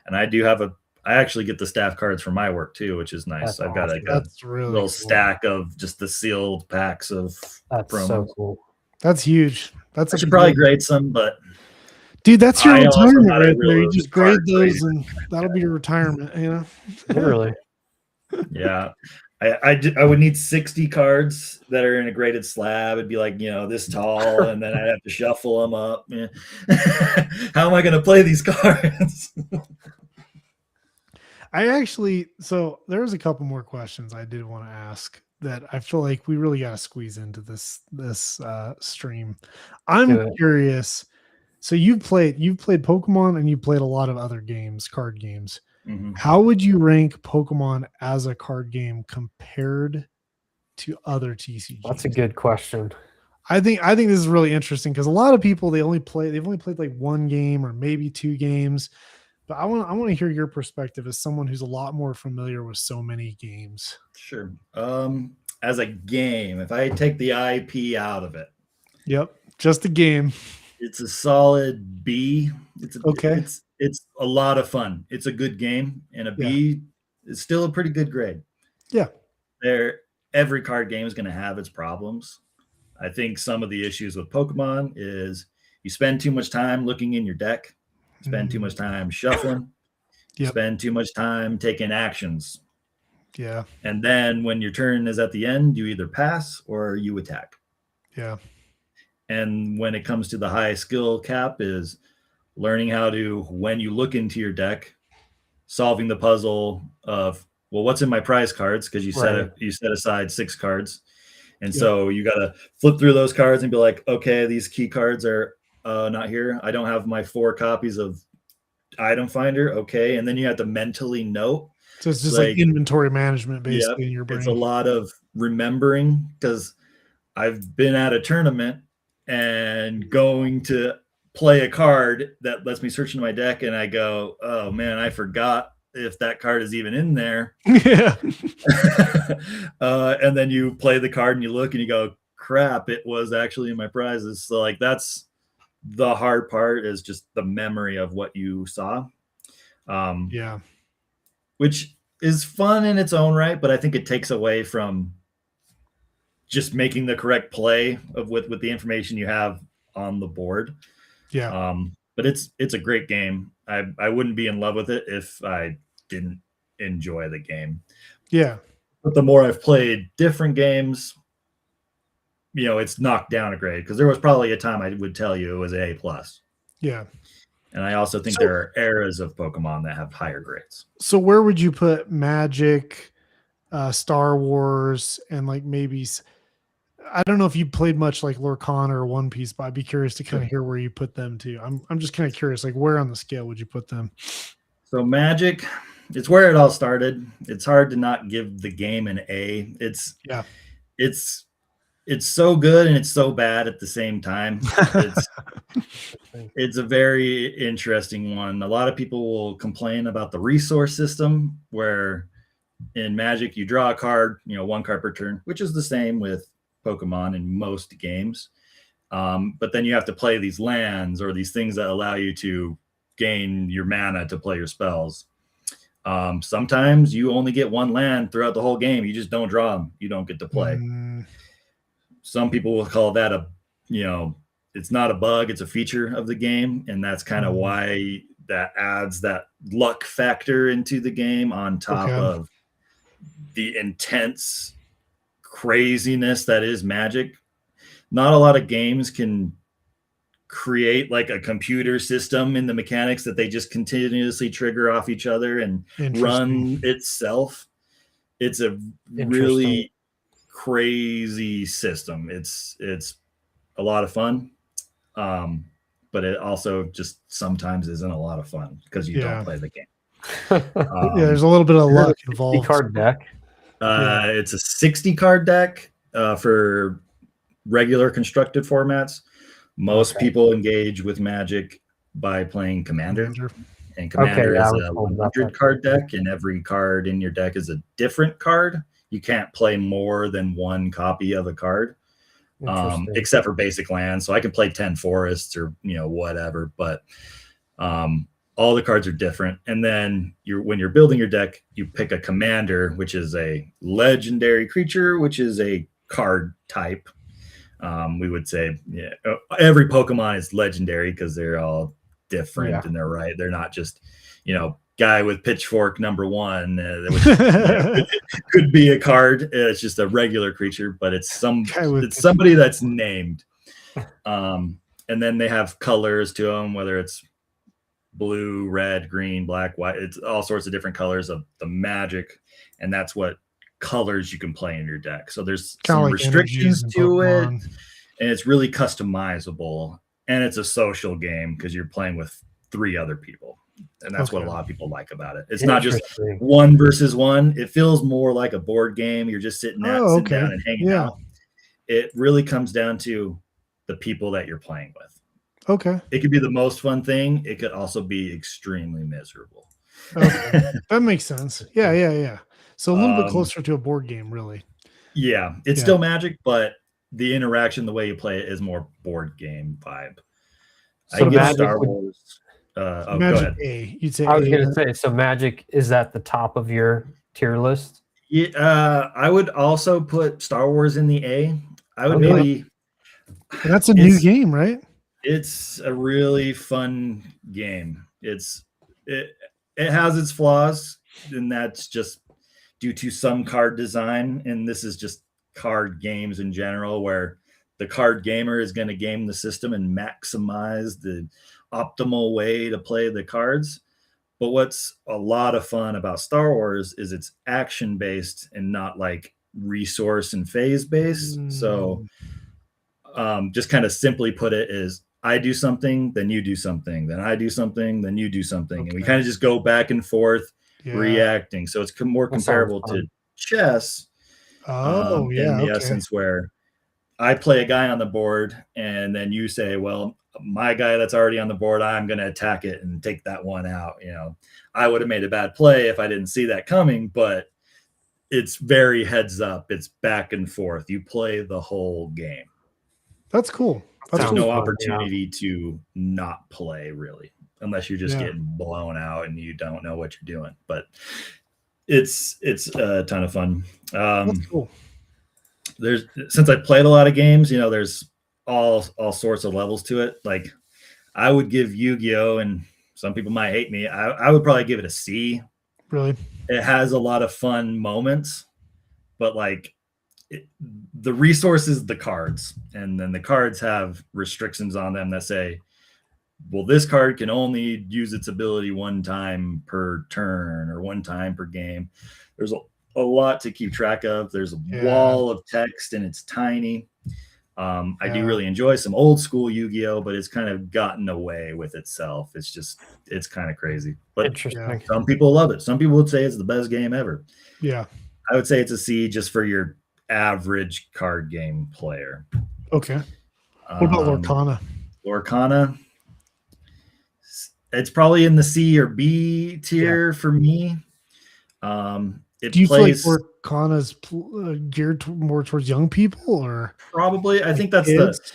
And I actually get the staff cards for my work too, which is nice. That's I've got awesome. like a that's really little cool. stack of just the sealed packs of That's promos. so cool. That's huge. That's I a should big probably deal. grade some, but Dude, that's your I also retirement not a right there. real You just card grade those, grader. and that'll be your retirement. Literally. Yeah. I would need 60 cards that are in a graded slab. It'd be like, this tall, and then I'd have to shuffle them up. Yeah. How am I going to play these cards? So there was a couple more questions I did want to ask that I feel like we really got to squeeze into this stream. I'm Do it. curious. So you've played Pokemon and you played a lot of other games, card games. Mhm. How would you rank Pokemon as a card game compared to other TCGs? That's a good question. I think this is really interesting because a lot of people they've only played like one game or maybe two games. But I want to hear your perspective as someone who's a lot more familiar with so many games. Sure. As a game, if I take the IP out of it, Yep, just a game. it's a solid B. Okay. It's a lot of fun. It's a good game, and a B is still a pretty good grade. Yeah. Every card game is going to have its problems. I think some of the issues with Pokemon is you spend too much time looking in your deck, spend too much time shuffling, spend too much time taking actions. Yeah. And then when your turn is at the end, you either pass or you attack. Yeah. And when it comes to the high skill cap is learning how to, when you look into your deck, solving the puzzle of, well, what's in my prize cards? Because you set aside 6 cards. And so you got to flip through those cards and be like, okay, these key cards are not here. I don't have my 4 copies of Item Finder. Okay. And then you have to mentally note. So it's just like inventory management basically in your brain. It's a lot of remembering because I've been at a tournament and going to play a card that lets me search into my deck and I go, oh man, I forgot if that card is even in there. Yeah. And then you play the card and you look and you go, crap, it was actually in my prizes. So like that's the hard part is just the memory of what you saw. Which is fun in its own right, but I think it takes away from just making the correct play of with the information you have on the board. Yeah. But it's a great game. I wouldn't be in love with it if I didn't enjoy the game. Yeah. But the more I've played different games, it's knocked down a grade because there was probably a time I would tell you it was A+. Yeah. And I also think there are eras of Pokemon that have higher grades. So where would you put Magic, Star Wars, and like maybe I don't know if you played much like Lorcan or One Piece, but I'd be curious to kind of hear where you put them to. I'm just kind of curious, like where on the scale would you put them? So Magic, it's where it all started. It's hard to not give the game an A. Yeah. It's so good and it's so bad at the same time. It's a very interesting one. A lot of people will complain about the resource system, where in Magic you draw a card, one card per turn, which is the same with Pokemon in most games. But then you have to play these lands or these things that allow you to gain your mana to play your spells. Sometimes you only get one land throughout the whole game. You just don't draw them. You don't get to play. Some people will call that it's not a bug, it's a feature of the game. And that's kind of why that adds that luck factor into the game on top of the intense craziness that is Magic. Not a lot of games can create like a computer system in the mechanics that they just continuously trigger off each other and run itself. It's a really crazy system. It's a lot of fun, but it also just sometimes isn't a lot of fun because you don't play the game. There's a little bit of luck involved. Card deck. It's a 60 card deck for regular constructed formats. Most people engage with Magic by playing Commander. And Commander is a 100 card deck, and every card in your deck is a different card. You can't play more than one copy of a card, except for basic lands. So I can play 10 forests or whatever, but all the cards are different. And then when you're building your deck, you pick a commander, which is a legendary creature, which is a card type. We would say every Pokemon is legendary because they're all different and they're not just guy with pitchfork #1, which could be a card. It's just a regular creature, but it's somebody that's named. And then they have colors to them, whether it's blue, red, green, black, white. It's all sorts of different colors of the Magic, and that's what colors you can play in your deck. So there's some restrictions to it, and it's really customizable, and it's a social game because you're playing with 3 other people. And that's what a lot of people like about it. It's not just 1 versus 1. It feels more like a board game. You're just sitting down and hanging out. It really comes down to the people that you're playing with. Okay. It could be the most fun thing. It could also be extremely miserable. Okay. That makes sense. Yeah. So a little bit closer to a board game, really. Yeah. It's still Magic, but the interaction, the way you play it, is more board game vibe. So I give Star Wars... Magic go ahead. A. You'd say I was going to say, so Magic is at the top of your tier list? Yeah, I would also put Star Wars in the A. I would maybe... That's a new game, right? It's a really fun game. It has its flaws, and that's just due to some card design. And this is just card games in general, where the card gamer is going to game the system and maximize the optimal way to play the cards. But what's a lot of fun about Star Wars is it's action based and not like resource and phase based. So just kind of simply put it is, I do something, then you do something, then I do something, then you do something. And we kind of just go back and forth reacting. So it's more comparable to chess in the essence, where I play a guy on the board and then you say, well, my guy that's already on the board, I'm going to attack it and take that one out. I would have made a bad play if I didn't see that coming, but it's very heads up. It's back and forth. You play the whole game. That's cool. There's no opportunity to not play, really, unless you're just getting blown out and you don't know what you're doing. But it's a ton of fun. That's cool. Since I played a lot of games, there's all sorts of levels to it. Like I would give Yu-Gi-Oh, and some people might hate me, I would probably give it a C. Really? It has a lot of fun moments, but the resource is the cards, and then the cards have restrictions on them that say, well, this card can only use its ability 1 time per turn or 1 time per game. There's a lot to keep track of. There's a wall of text and it's tiny. I do really enjoy some old school Yu-Gi-Oh, but it's kind of gotten away with itself. It's kind of crazy. But Interesting. some people love it. Some people would say it's the best game ever. Yeah. I would say it's a C just for your average card game player. Okay. What about Lorcana? Lorcana, it's probably in the C or B tier for me. Do you feel like Lorcana's geared more towards young people, or probably? I think that's kids?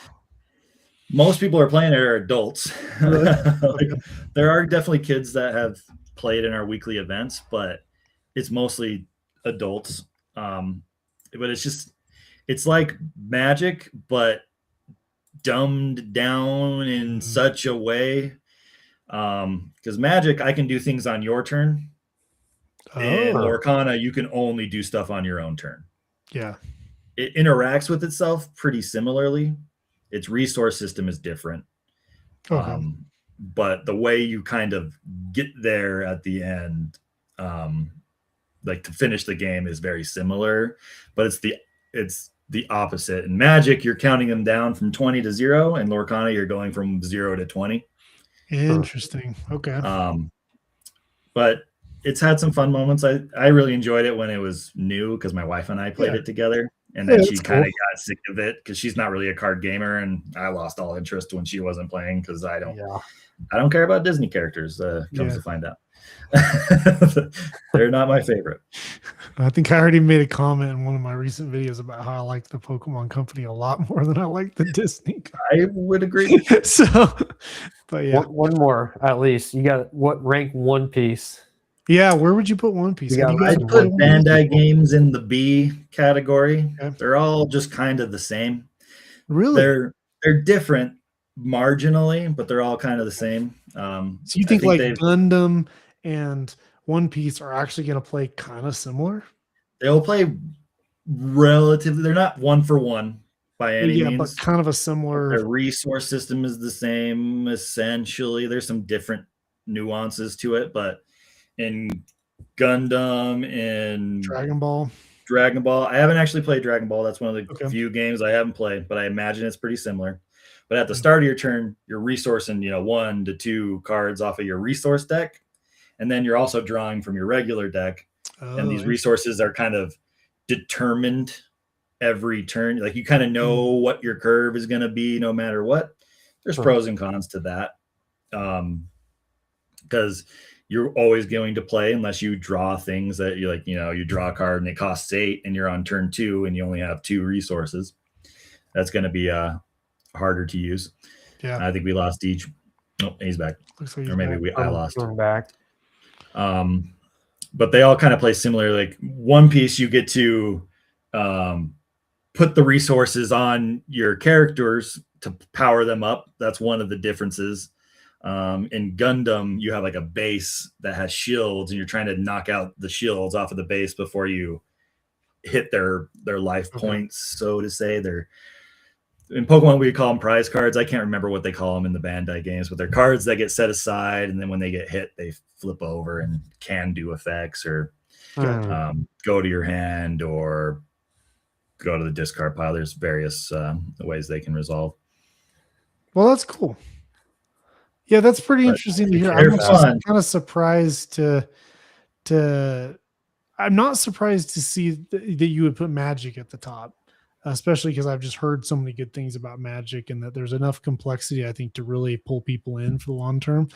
Most people are playing it are adults. Really? Like, there are definitely kids that have played in our weekly events, but it's mostly adults. But it's like Magic, but dumbed down in such a way. Because Magic, I can do things on your turn. In Lorcana, you can only do stuff on your own turn. Yeah. It interacts with itself pretty similarly. Its resource system is different. Okay. But the way you kind of get there at the end, like to finish the game, is very similar, but it's the opposite. In Magic, you're counting them down from 20 to 0. In Lorcana, you're going from 0 to 20. Interesting. Okay. But it's had some fun moments. I really enjoyed it when it was new because my wife and I played it together. And then she kind of got sick of it because she's not really a card gamer, and I lost all interest when she wasn't playing because I don't care about Disney characters. Comes to find out, they're not my favorite. I think I already made a comment in one of my recent videos about how I like the Pokemon Company a lot more than I like the Disney. I would agree. So, but yeah, one more at least. You got what rank One Piece? Yeah, where would you put One Piece? I'd put Bandai games in the B category. Okay. They're all just kind of the same. Really? They're different marginally, but they're all kind of the same. So you think like Gundam and One Piece are actually going to play kind of similar? They'll play relatively. They're not one for one by any means. But kind of a similar. Their resource system is the same essentially. There's some different nuances to it, but in Gundam, in Dragon Ball. I haven't actually played Dragon Ball. That's one of the few games I haven't played, but I imagine it's pretty similar. But at the start of your turn, you're resourcing, 1 to 2 cards off of your resource deck, and then you're also drawing from your regular deck. And these resources are kind of determined every turn. Like you kind of know what your curve is going to be no matter what. There's pros and cons to that. Because you're always going to play unless you draw things that you like, you draw a card and it costs 8 and you're on turn 2 and you only have 2 resources. That's going to be harder to use. Yeah. I think we lost each. Oh, he's back. Looks like or maybe I lost. I'm back. But they all kind of play similar. Like One Piece, you get to put the resources on your characters to power them up. That's one of the differences. In Gundam, you have like a base that has shields, and you're trying to knock out the shields off of the base before you hit their life points, so to say. They're in Pokemon, we call them prize cards. I can't remember what they call them in the Bandai games, but they're cards that get set aside, and then when they get hit, they flip over and can do effects or go to your hand or go to the discard pile. There's various ways they can resolve. Well, that's cool. Yeah, that's pretty interesting to hear. I'm kind of surprised I'm not surprised to see that you would put Magic at the top, especially because I've just heard so many good things about Magic and that there's enough complexity, I think, to really pull people in for the long term.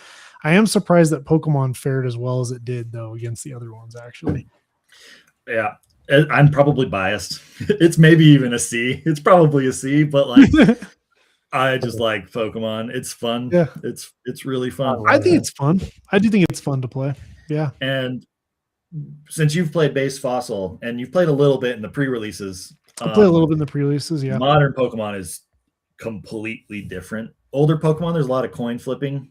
I am surprised that Pokemon fared as well as it did, though, against the other ones, actually. Yeah, I'm probably biased. It's maybe even a C. It's probably a C, but like... I just like Pokemon. It's fun. Yeah. It's really fun. I think it's fun. I do think it's fun to play. Yeah. And since you've played base Fossil and you've played a little bit in the pre-releases. I play a little bit in the pre-releases, yeah. Modern Pokemon is completely different. Older Pokemon, there's a lot of coin flipping.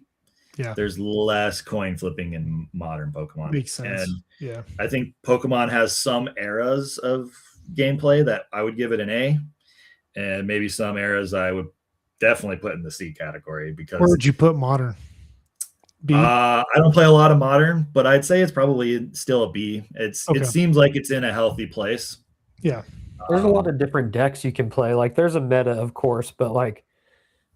Yeah. There's less coin flipping in modern Pokemon. Makes sense. And yeah. I think Pokemon has some eras of gameplay that I would give it an A. And maybe some eras I would definitely put in the C category because. Where would you put modern? B. I don't play a lot of modern, but I'd say it's probably still a B. It Okay. seems like it's in a healthy place. Yeah. There's a lot of different decks you can play. Like there's a meta, of course, but like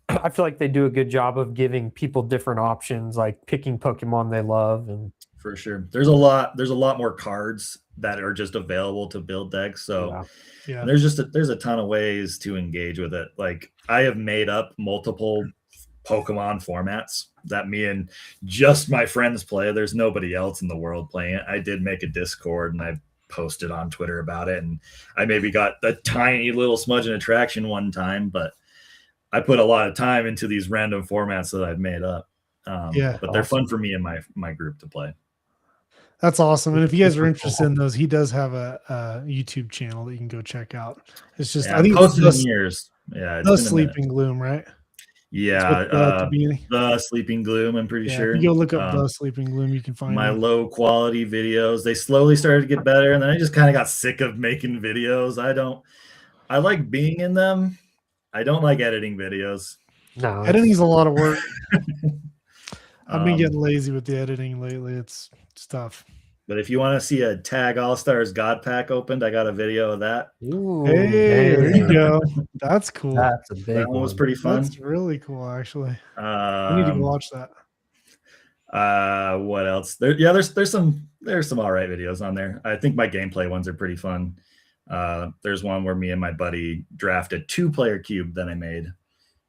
I feel like they do a good job of giving people different options, like picking Pokemon they love. And for sure, there's a lot more cards that are just available to build decks. So Yeah. there's a ton of ways to engage with it. Like I have made up multiple Pokemon formats that me and just my friends play. There's nobody else in the world playing it. I did make a Discord and I posted on Twitter about it, and I maybe got a tiny little smudge and attraction one time, but I put a lot of time into these random formats that I've made up. But they're fun for me and my group to play. That's awesome. And if you guys are interested in those, he does have a YouTube channel that you can go check out. It's just, I think posted it's in years. Yeah. The Sleeping Gloom, right? Yeah. The Sleeping Gloom, I'm pretty sure. If you go look up The Sleeping Gloom, you can find my low quality videos. They slowly started to get better. And then I just kind of got sick of making videos. I like being in them. I don't like editing videos. No, editing's a lot of work. I've been getting lazy with the editing lately. It's tough. But if you want to see a Tag All-Stars God Pack opened, I got a video of that. Ooh, hey, there you go. That's cool. That's a big one. Was pretty fun. That's really cool, actually. I need to go watch that. What else? There's some all right videos on there. I think my gameplay ones are pretty fun. There's one where me and my buddy draft a 2-player cube that I made.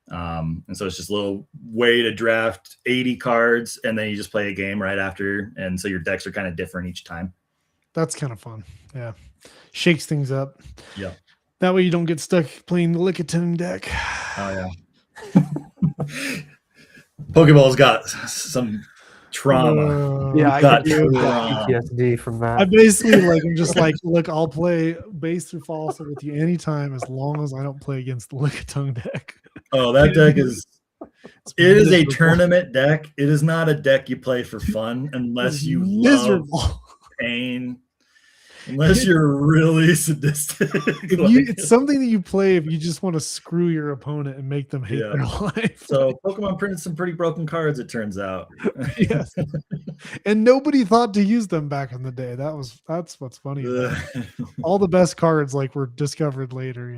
And so it's just a little way to draft 80 cards, and then you just play a game right after. And so your decks are kind of different each time. That's kind of fun. Yeah. Shakes things up. Yeah. That way you don't get stuck playing the Lickitung deck. Oh, yeah. Pokeball's got some trauma. I got PTSD from that. I basically I'm just like, look, I'll play base through fossil with you anytime as long as I don't play against the Lickitung deck. Oh, that deck is a tournament deck. It is not a deck you play for fun unless you love pain. Unless you're really sadistic. It's something that you play if you just want to screw your opponent and make them hate their life. So Pokemon printed some pretty broken cards, it turns out. Yes. And nobody thought to use them back in the day. That's what's funny about it. All the best cards were discovered later,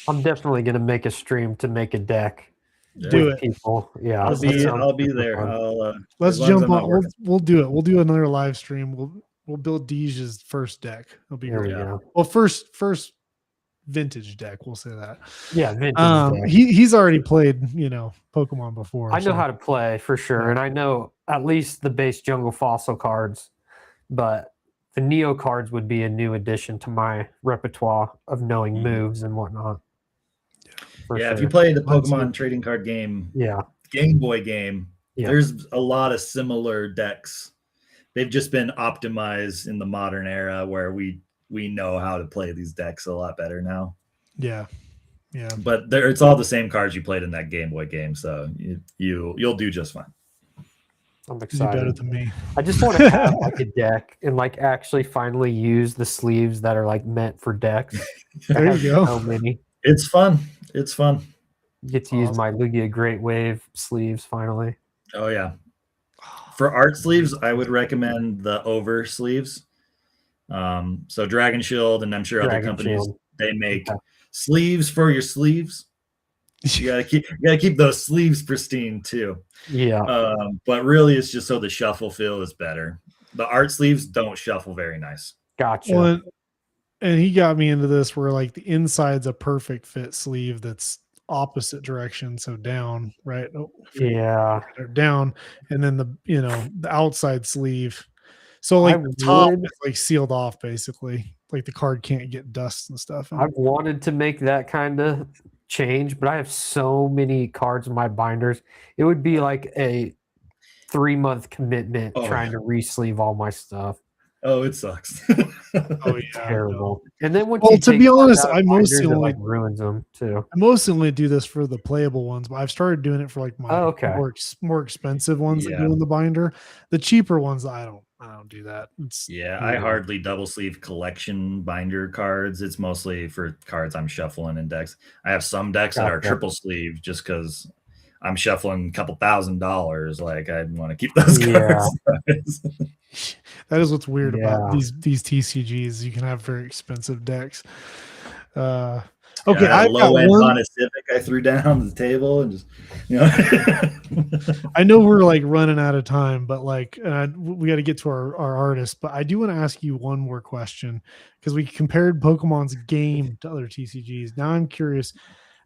I'm definitely gonna make a stream to make a deck. Do it. People. Yeah. I'll be there. Let's jump on. We'll do it. We'll do another live stream. We'll build Deja's first deck. It'll be great. Well, first vintage deck. We'll say that. Yeah, vintage deck. He's already played, Pokemon before. I know how to play for sure, and I know at least the base Jungle Fossil cards, but the Neo cards would be a new addition to my repertoire of knowing moves and whatnot. If you play the Pokemon trading card game, Game Boy game, there's a lot of similar decks. They've just been optimized in the modern era where we know how to play these decks a lot better now. Yeah. But it's all the same cards you played in that Game Boy game, so you'll do just fine. I'm excited. You're better than me. I just want to have a deck and actually finally use the sleeves that are meant for decks. There you go. So many. It's fun. Get to use my Lugia Great Wave sleeves finally. Oh yeah. For art sleeves, I would recommend the over sleeves. So Dragon Shield, and I'm sure other companies they make sleeves for your sleeves. You gotta keep those sleeves pristine too. Yeah. But really, it's just so the shuffle feel is better. The art sleeves don't shuffle very nice. Gotcha. Well, and he got me into this where the inside's a perfect fit sleeve that's opposite direction, so down, right? Down, and then the outside sleeve. So the top is sealed off basically. The card can't get dust and stuff. I've wanted to make that kind of change, but I have so many cards in my binders. It would be like a 3-month commitment trying to re-sleeve all my stuff. Oh, it sucks. Terrible. And then to be honest, I mostly only ruins them too. I mostly only do this for the playable ones, but I've started doing it for my more expensive ones that go in the binder. The cheaper ones, I don't do that. I hardly double sleeve collection binder cards. It's mostly for cards I'm shuffling in decks. I have some decks that are triple sleeve just because I'm shuffling a couple $1,000. Like I want to keep those Yeah. cards. That is what's weird about Yeah. these TCGs. You can have very expensive decks. Okay, Yeah, I had a I've got low end one. Honda Civic I threw down the table and just, you know. I know we're like running out of time, but like we got to get to our artist. But I do want to ask you one more question because we compared Pokemon's game to other TCGs. Now I'm curious,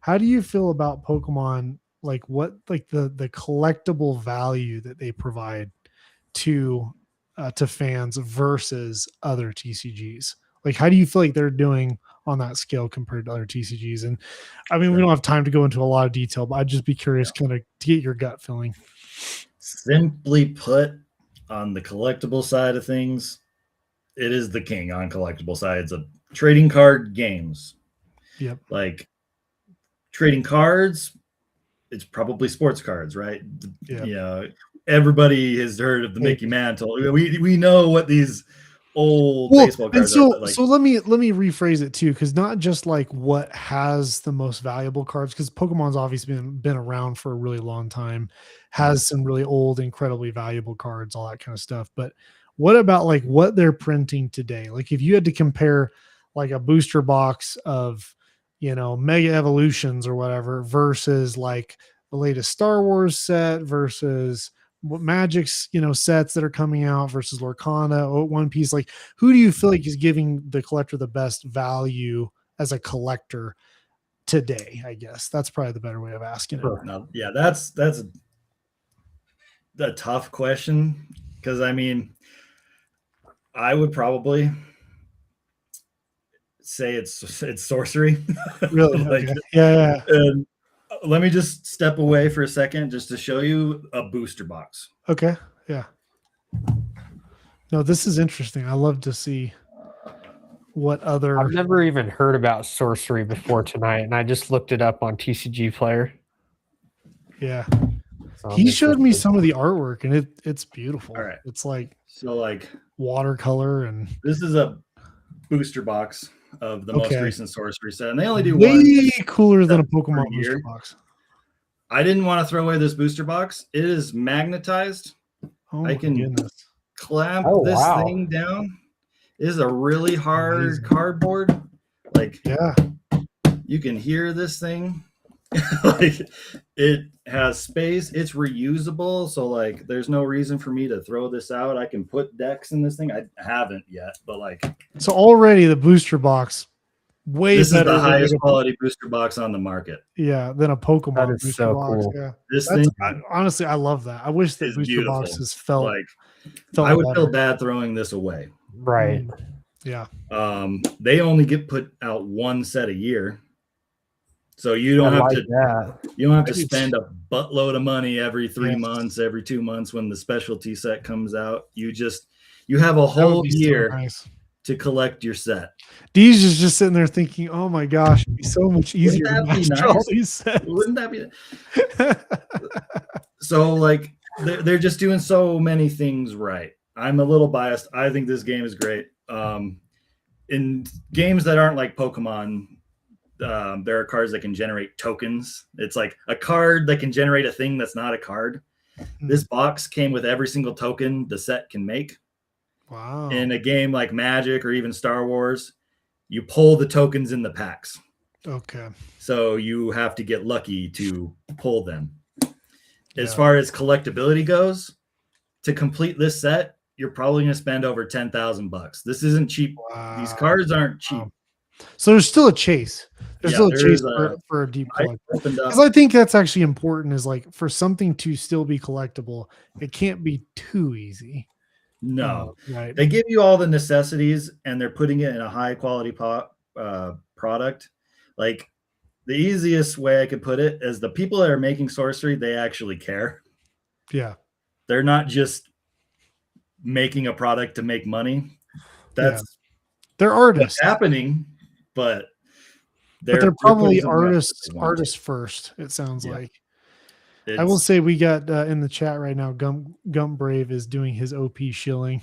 how do you feel about Pokemon? Like what, like the collectible value that they provide to fans versus other TCGs? Like, how do you feel like they're doing on that scale compared to other TCGs? And I mean, we don't have time to go into a lot of detail, but I'd just be curious, kind of to get your gut feeling. Simply put, on the collectible side of things, it is the king on collectible sides of trading card games. Yep. Like trading cards, it's probably sports cards, right? Yeah. You know, everybody has heard of the Mickey Mantle. We know what these old baseball cards so, are. Like, so let me rephrase it too, because not just like what has the most valuable cards, because Pokemon's obviously been around for a really long time, has some really old, incredibly valuable cards, all that kind of stuff. But what about like what they're printing today? Like if you had to compare like a booster box of, you know, Mega Evolutions or whatever versus like the latest Star Wars set versus what Magic's, you know, sets that are coming out versus Lorcana or One Piece, like who do you feel like is giving the collector the best value as a collector today? I guess that's probably the better way of asking it. now, yeah, that's a tough question because I mean, I would probably say it's sorcery. Really? Like, Okay. Yeah. and let me just step away for a second just to show you a booster box. Okay. Yeah. No, this is interesting. I love to see what other. I've never even heard about sorcery before tonight, and I just looked it up on TCG Player. Yeah. So He showed me some of the artwork, and it's beautiful. All right. It's like So like watercolor, and this is a booster box of the most recent sorcery set, and they only do way one cooler than a set Pokemon per booster year. box. I didn't want to throw away this booster box. It is magnetized. Oh I my can goodness. clamp Oh, this wow. thing down. It is a really hard Amazing. cardboard. Like, Yeah. you can hear this thing. Like, it has space. It's reusable. So like there's no reason for me to throw this out. I can put decks in this thing. I haven't yet, but like, So already the booster box way this is better the than highest like quality booster box on the market. than a Pokemon That is booster so box. cool. Yeah. This That's, thing honestly, I love that. I wish that is booster beautiful. boxes felt Like, I would feel bad throwing this away. Right. Yeah. They only get put out one set a year. So you don't have to spend a buttload of money every 3 months, every 2 months when the specialty set comes out. You have a whole year to collect your set. Dee's is just sitting there thinking, "Oh my gosh, it'd be so much easier to master all these sets." Wouldn't that be? So like they're just doing so many things right. I'm a little biased. I think this game is great. In games that aren't like Pokemon, there are cards that can generate tokens. It's like a card that can generate a thing that's not a card. This box came with every single token the set can make. Wow. In a game like Magic or even Star Wars, you pull the tokens in the packs. Okay. So you have to get lucky to pull them. As far as collectability goes, to complete this set, you're probably going to spend over $10,000. This isn't cheap. Wow. These cards aren't cheap. So there's still a chase. There's still a chase for a deep collector. Because I think that's actually important, is like for something to still be collectible, it can't be too easy. No. Right. They give you all the necessities and they're putting it in a high quality product. Like the easiest way I could put it is the people that are making sorcery, they actually care. Yeah. They're not just making a product to make money. They're artists happening, but they're probably artists first, it sounds like. I will say we got in the chat right now, Gump Brave is doing his OP shilling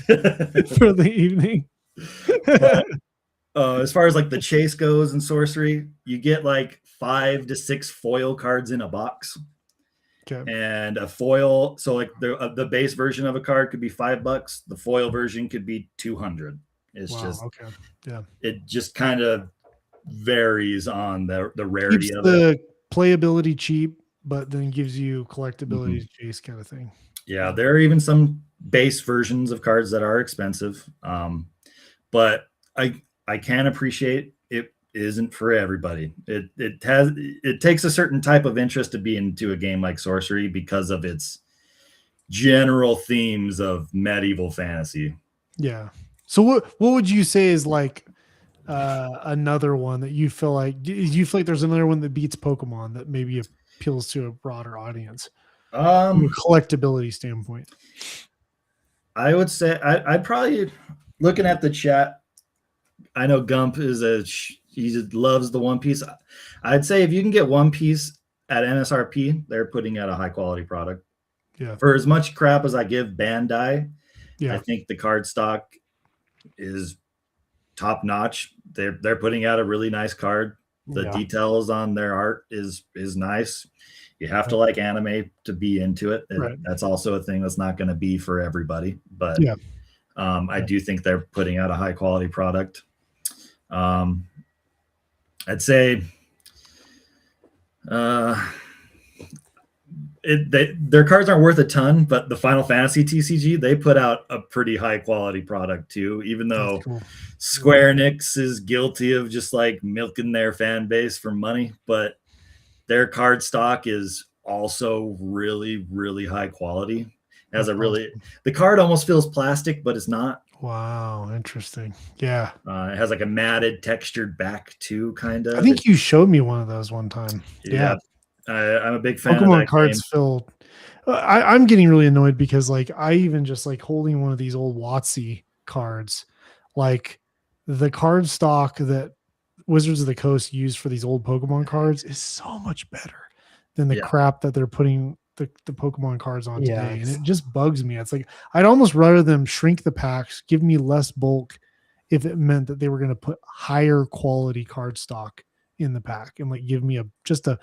for the evening. But, as far as like the chase goes in sorcery, you get like 5 to 6 foil cards in a box. Okay. And a foil, so like the base version of a card could be $5. The foil version could be 200. It's Wow. just Okay. Yeah. it just kind of varies on the rarity Keeps of it. the playability cheap, but then gives you collectability to chase kind of thing. Yeah, there are even some base versions of cards that are expensive, but I can appreciate it isn't for everybody. It takes a certain type of interest to be into a game like Sorcery because of its general themes of medieval fantasy. Yeah. So what would you say is like another one that you feel like? Do you feel like there's another one that beats Pokemon that maybe appeals to a broader audience from a collectability standpoint? I would say I'd probably, looking at the chat, I know Gump he loves the One Piece. I'd say if you can get One Piece at MSRP, they're putting out a high quality product. Yeah. For as much crap as I give Bandai, Yeah. I think the card stock is top notch. They're putting out a really nice card. The details on their art is nice. You have to like anime to be into it. Right. That's also a thing that's not going to be for everybody. But yeah. I do think they're putting out a high quality product. I'd say their cards aren't worth a ton, but the Final Fantasy TCG, they put out a pretty high quality product too, even though Cool. Square Enix is guilty of just like milking their fan base for money, but their card stock is also really, really high quality. It has the card almost feels plastic, but it's not. Wow, interesting. Yeah. It has like a matted, textured back too, kind of. I think you showed me one of those one time. Yeah. I'm a big fan Pokemon of that cards game. filled. I'm getting really annoyed because like I even just like holding one of these old WotC cards, like the card stock that Wizards of the Coast used for these old Pokemon cards is so much better than the crap that they're putting the Pokemon cards on today. And it just bugs me. It's like I'd almost rather them shrink the packs, give me less bulk if it meant that they were going to put higher quality card stock in the pack and like give me just a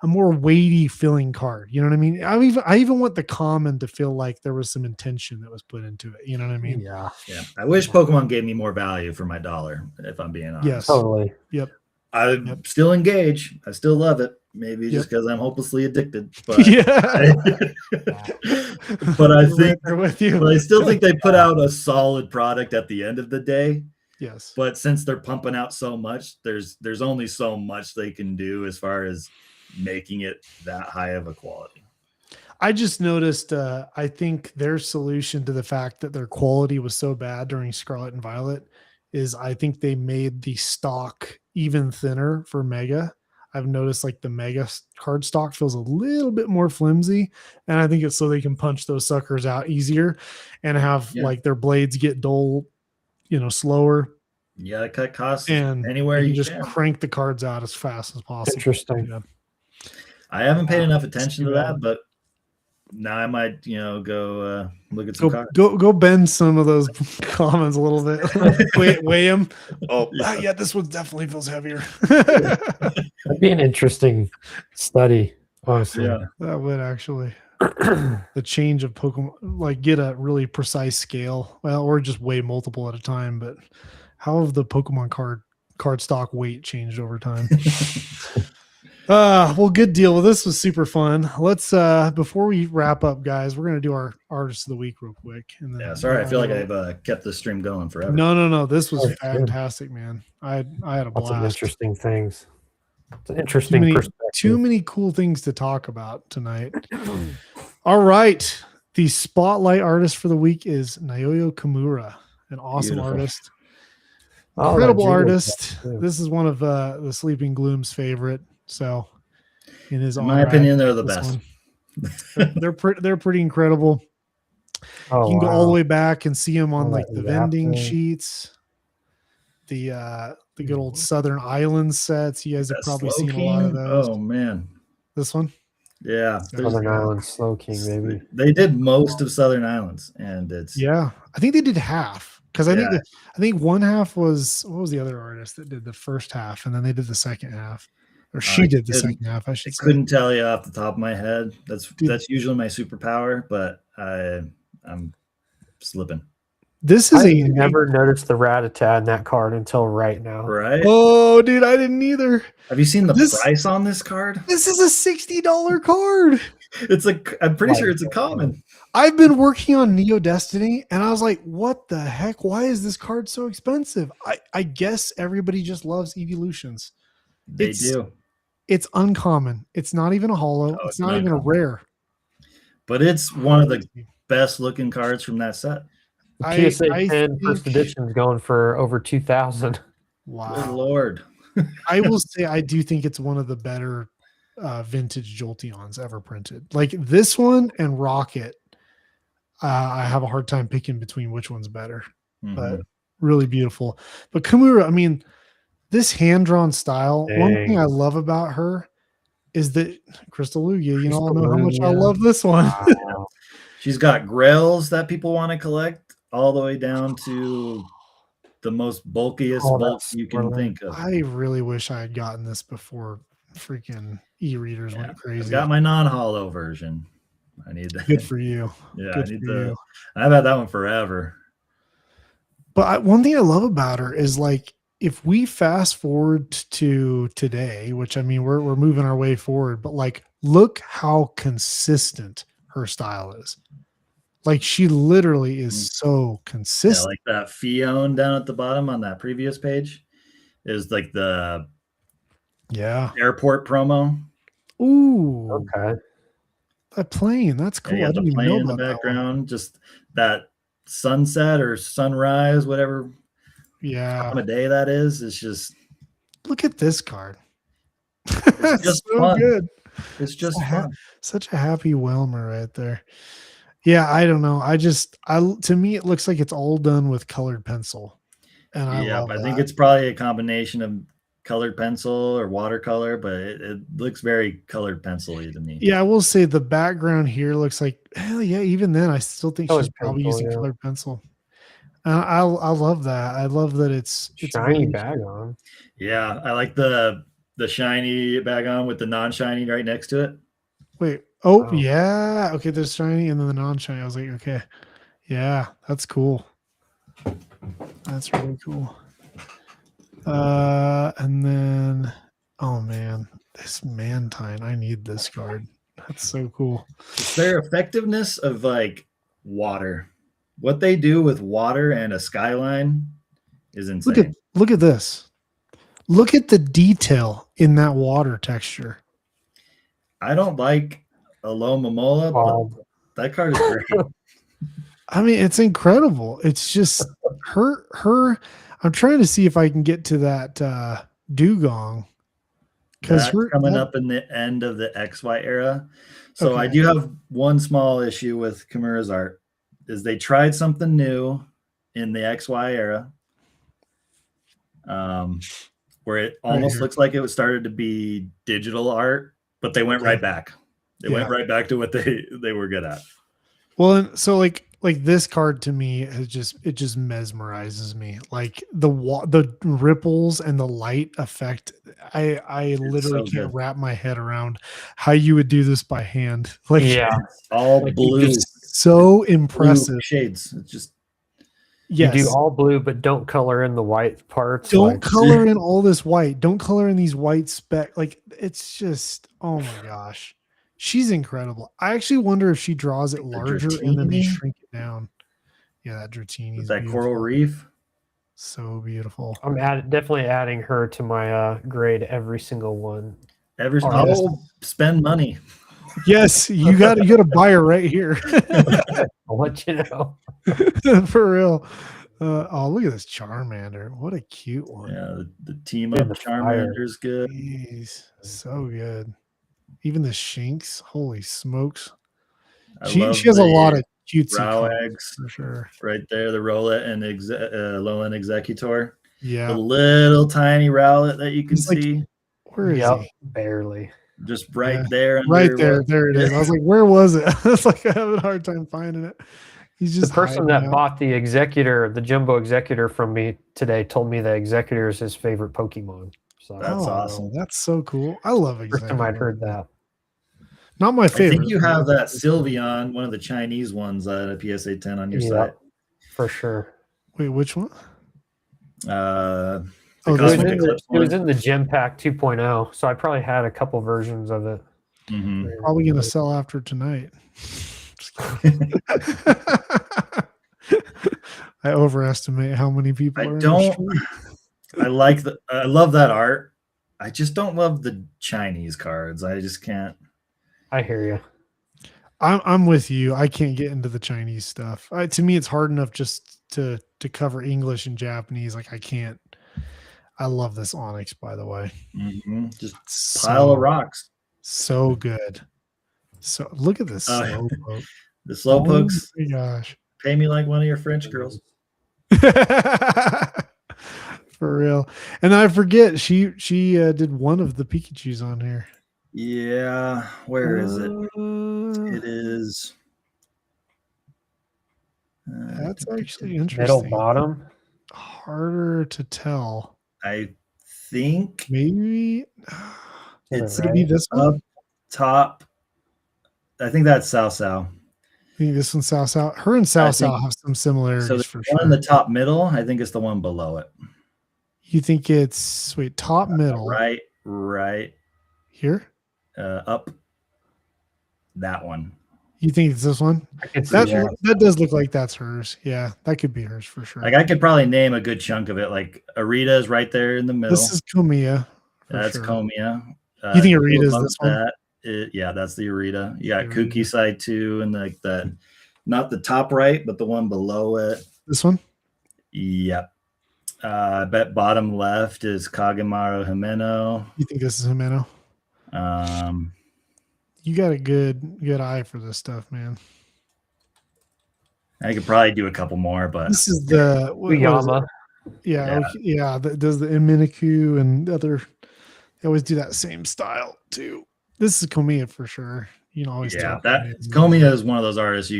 more weighty feeling card. You know what I mean? I even want the common to feel like there was some intention that was put into it. You know what I mean? Yeah. I wish Pokemon gave me more value for my dollar, if I'm being honest. Yes. Totally. Yep. I still engage. I still love it. Maybe just because I'm hopelessly addicted. But but I think with you. But I still think they put out a solid product at the end of the day. Yes. But since they're pumping out so much, there's only so much they can do as far as making it that high of a quality. I just noticed I think their solution to the fact that their quality was so bad during Scarlet and Violet is I think they made the stock even thinner for Mega. I've noticed like the Mega card stock feels a little bit more flimsy, and I think it's so they can punch those suckers out easier and have like their blades get dull, slower. Yeah, cut costs and anywhere you just crank the cards out as fast as possible. Interesting. Yeah. I haven't paid enough attention to that, but now I might, go look at some cards. Go bend some of those commons a little bit. weigh them. Yeah, this one definitely feels heavier. That'd be an interesting study, honestly. Yeah, that would actually. The change of Pokemon, like get a really precise scale, or just weigh multiple at a time. But how have the Pokemon card stock weight changed over time? Well, good deal. Well, this was super fun. Let's before we wrap up, guys, we're gonna do our artist of the week real quick. And then, sorry, I feel like I've kept the stream going forever. No. This was fantastic, man. I had a blast. Lots of interesting things. It's an interesting perspective. Too many cool things to talk about tonight. All right. The spotlight artist for the week is Naoyo Kimura, an awesome artist. Incredible artist. This is one of the Sleeping Gloom's favorite. So, in my opinion, they're the best. They're pretty incredible. You can go all the way back and see them on like the vending sheets, the good old Southern Island sets. You guys have probably seen a lot of those. Oh man, this one. Yeah, Southern Islands, Slow King, maybe. They did most of Southern Islands, and it's I think they did half because I think one half was what was the other artist that did the first half, and then they did the second half. or she did the couldn't- second half. I I should say. couldn't tell you off the top of my head. Dude. That's usually my superpower, but I'm slipping. This is I a never noticed the Rattata in that card until right now. Right? Oh, dude, I didn't either. Have you seen the This- price on this card? This is a $60 card. I'm pretty sure Like, it's a common. I've been working on Neo Destiny, and I was like, "What the heck? Why is this card so expensive?" I guess everybody just loves evolutions. They do. It's uncommon. It's not even a holo. Oh, it's not even a rare. But it's one of the best looking cards from that set. The PSA I 10 first think- edition is going for over 2,000. Good Wow. Lord. I will say I do think it's one of the better vintage Jolteons ever printed. Like this one and Rocket. I have a hard time picking between which one's better, but Mhm. really beautiful. But Kimura, I mean, this hand-drawn style, one thing Dang. I love about her is that Crystal Lugia, you all know how much I Lugia. love this one. Wow. She's got grails that people want to collect, all the way down to the most bulkiest Oh, bulk that's you can swirling. think of. I really wish I had gotten this before freaking e-readers Yeah, went crazy. I've got my non-hollow version. I need that. Good for you. Yeah, Good I need for you. I've had that one forever. But one thing I love about her is like if we fast forward to today, which I mean we're moving our way forward, but like look how consistent her style is. Like she literally is so Yeah, consistent. like that Fion down at the bottom on that previous page is like the Yeah. airport promo. Ooh, Okay. that plane. That's Yeah, cool. you I got the didn't even know plane in the about that one. background, just that sunset or sunrise, whatever Yeah. time of day that is. It's just Look at this card. it's just so fun. good. It's just So fun. Such a happy Wilmer right there. Yeah, I don't know. To me, it looks like it's all done with colored pencil. And I Yeah, love I that. think it's probably a combination of colored pencil or watercolor, but it looks very colored pencil-y to me. Yeah, I will say the background here looks like, hell yeah, even then, I still think Colored she's probably pencil, using yeah. colored pencil. I love that. I love that it's Shiny really- bag on. Yeah, I like the shiny bag on with the non-shiny right next to it. Wait, oh Wow. yeah. Okay, there's shiny and then the non-shiny. I was like, okay. Yeah, that's cool. That's really cool. And then oh man, this Mantine. I need this card. That's so cool. It's their effectiveness of like water. What they do with water and a skyline is insane. Look at this. Look at the detail in that water texture. I don't like Alola Momola, Bald. but that card is great. I mean, it's incredible. It's just her. I'm trying to see if I can get to that Dugong That's coming up in the end of the XY era. So I Okay. do have one small issue with Kimura's art is they tried something new in the XY era. Where it almost here. looks like it was started to be digital art, but they went Okay. right back. They went right back to what they were good at. Well, and so like this card to me it just mesmerizes me. Like the ripples and the light effect. I literally so can't good. wrap my head around how you would do this by hand. Like Yeah. All Like you blue, it's so blue impressive. shades. It's just Yes. You do all blue, but don't color in the white parts. Don't like- color in all this white. Don't color in these white speck. Like it's just, oh my gosh, she's incredible. I actually wonder if she draws it larger and then they Dratini? shrink it down. Yeah, that Dratini with is that beautiful. coral reef. So beautiful. I'm definitely adding her to my grade every single one. Every Oh, I'll spend money. Yes, you got to buy her right here I'll let you know. for real. Oh, look at this Charmander. What a cute one. Yeah, the team Yeah, up the fire. Charmander's good. Jeez, so good. Even the Shinx. Holy smokes. I She love has a lot the of cutesy Brow cards eggs for sure. right there. The Rowlet and Alolan Executor. Yeah. The little tiny Rowlet that you can It's like- see Where is Yep, he? barely. just right Yeah, there. Under Right there. what- There it is. I was like, where was it? I was like, I have a hard time finding it. He's The just person hiding that out. bought the Executor, the Jumbo Executor from me today, told me the Executor is his favorite Pokemon. So That's awesome. That's so cool. I love first time I'd Executive. heard that. Not my I favorite. think you have that Sylveon, one of the Chinese ones, at a PSA 10 on your site. For sure. Wait, which one? The Oh, It this was, Cosmic one? in the, Eclipse it was one. in the Gem Pack 2.0, so I probably had a couple versions of it. Mhm. Probably gonna sell after tonight. Just kidding. I overestimate how many people I are in the don't. stream. I love that art. I just don't love the Chinese cards. I just can't. I hear you. I'm with you. I can't get into the Chinese stuff. To me, it's hard enough just to cover English and Japanese. Like I can't. I love this Onyx, by the way. Just It's pile of rocks. so good. So look at this Slowpoke. The Slowpokes Oh my gosh. pay me like one of your French girls. For real. And I forget she did one of the Pikachus on here. Yeah, where is it? It is. That's actually Middle interesting. bottom. Harder to tell. I think Maybe it's could it be this one? up top. I think that's Sao Sao. I think this one's Sao Sao. Her and Sao I Sao think- have some similarities So the for one sure. in the top middle, I think it's the one below it. You think it's top middle Right, here? up. That one. You think it's this one? I could see That that. that does look like that's hers. Yeah, that could be hers for sure. Like I could probably name a good chunk of it. Like Arita is right there in the middle. This is Komiya. for That's sure. Komiya. You think Arita is above this one? that, yeah, that's the Arita. You got Arita. Kooky side too, and like that, not the top right, but the one below it. This one? Yep. I bet bottom left is Kagemaru Himeno. You think this is Himeno? You got a good eye for this stuff, man. I could probably do a couple more, but This is the what is it? Uyama. Yeah, Yeah. okay, yeah. Does the Iminiku and other? They always do that same style too. This is Komiya for sure. You know, always yeah, tell that Komiya. Komiya is one of those artists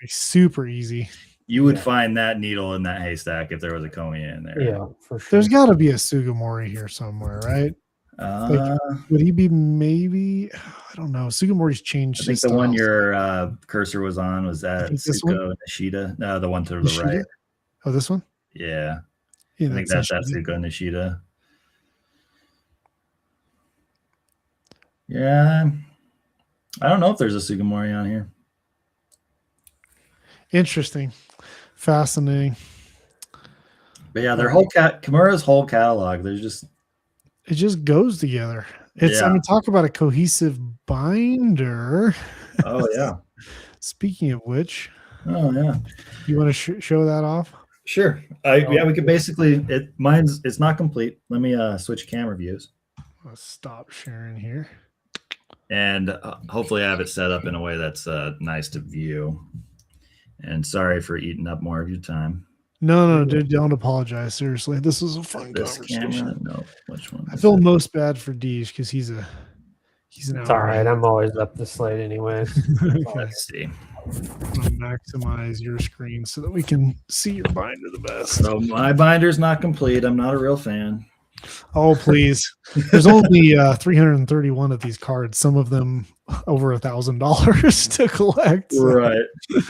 Super easy. you would Yeah. find that needle in that haystack if there was a Komiya in there. Yeah, for sure. There's got to be a Sugimori here somewhere, right? Would he be maybe? I don't know. Sugimori's changed. I think his the one style. your cursor was on was that think this one? Tsuko Nishida. No, the one to the Nishida? right. Oh, this one? Yeah, Yeah, I think that's Nishida. Tsuko Nishida. Yeah, I don't know if there's a Sugimori on here. Interesting, fascinating. But yeah, their whole Kimura's whole catalog. There's just It just goes together. It's. I Yeah. mean, talk about a cohesive binder. oh yeah, Speaking of which, oh yeah. you want to show that off? Sure. Yeah, we could basically it's not complete. Let me switch camera views. Let's stop sharing here. And hopefully I have it set up in a way that's nice to view. And sorry for eating up more of your time. No, dude, don't apologize. Seriously, this was a fun This conversation. camera? No, which one? I feel most bad for Deej because he's an It's all right. I'm always up this late anyways. Okay. Let's see. I'm gonna maximize your screen so that we can see your binder the best. So my binder's not complete. I'm not a real fan. Oh, please. There's only 331 of these cards. Some of them over $1,000 to collect. So Right.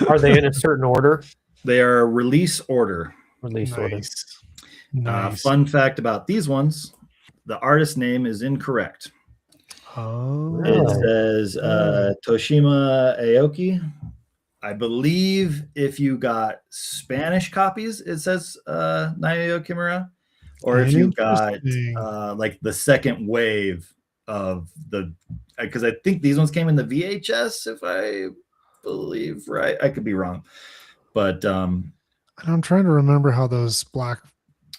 Are they in a certain order? They are release order. Release order. Nice. Fun fact about these ones: the artist name is incorrect. Oh, Really? It says Toshima Aoki. I believe if you got Spanish copies, it says Naoyo Kimura. Or if you got Interesting. like the second wave of the, because I think these ones came in the VHS, if I believe right. I could be wrong, but And I'm trying to remember how those Black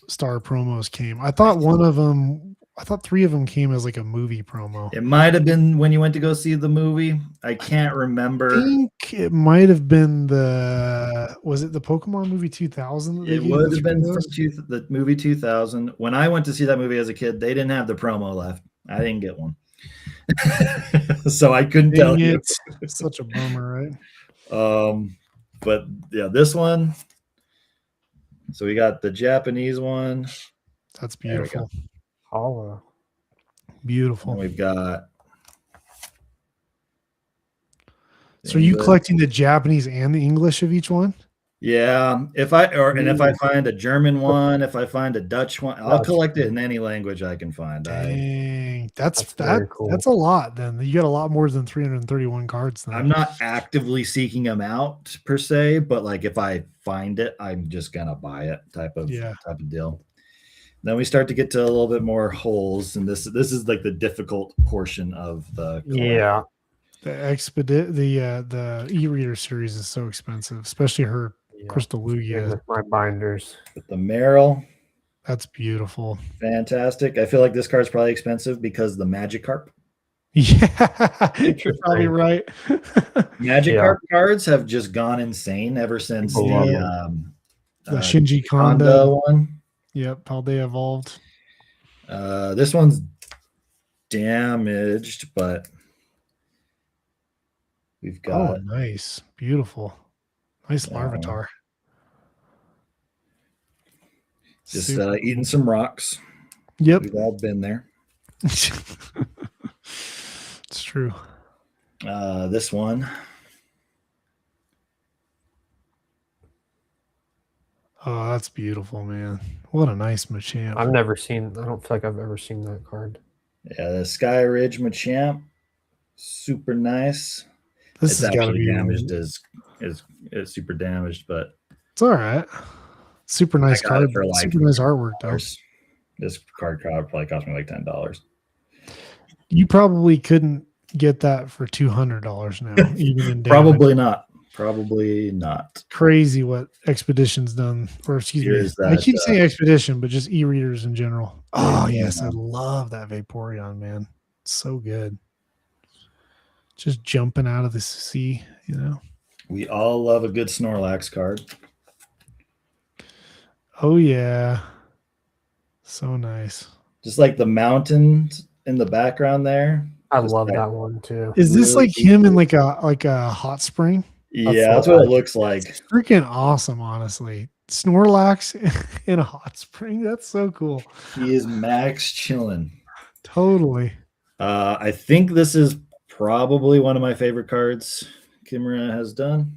Star promos came. I thought three of them came as like a movie promo. it might have been when you went to go see the movie. I can't I remember. think it might have been was it the Pokemon movie 2000? It would have been from the movie 2000. When I went to see that movie as a kid, they didn't have the promo left. I didn't get one. So I couldn't tell you. It's such a bummer, right? But yeah, this one. So we got the Japanese one. That's There we go. beautiful. Hollow. Beautiful. And we've got. So are you collecting the Japanese and the English of each one? Yeah, if I find a German one, if I find a Dutch one, I'll collect it in any language I can find. Dang, that's very cool. That's a lot. Then you got a lot more than 331 cards. Then I'm not actively seeking them out per se, but like if I find it, I'm just gonna buy it type of deal. Then we start to get to a little bit more holes, and this is like the difficult portion of the Yeah. The e-reader series is so expensive, especially her Crystal Lugia. With my binders. With the Meryl. That's beautiful. Fantastic. I feel like this card's probably expensive because the Magikarp. Yeah, you're probably right. Magikarp cards have just gone insane ever since the Shinji Kondo one. Yep, how they evolved. This one's damaged, but we've got nice, beautiful, nice Larvitar. Just eating some rocks. Yep, we've all been there. It's true. This one. Oh, that's beautiful, man. What a nice Machamp. I don't feel like I've ever seen that card. Yeah, the Sky Ridge Machamp. Super nice. This it's actually damaged is super damaged, but it's all right. Super nice card. For like super nice artwork, though. This card probably cost me like $10. You probably couldn't get that for $200 now, even in Probably not. Probably not. Crazy what Expedition's done, or excuse me. I keep saying Expedition, but just e-readers in general. Oh yes, I love that Vaporeon, man. It's so good. Just jumping out of the sea, you know. We all love a good Snorlax card. Oh yeah, so nice. Just like the mountains in the background there. I love that one too. Is this like him in like a hot spring? Yeah, that's what it looks like. It's freaking awesome, honestly. Snorlax in a hot spring. That's so cool. He is max chilling. Totally. I think this is probably one of my favorite cards Kimura has done.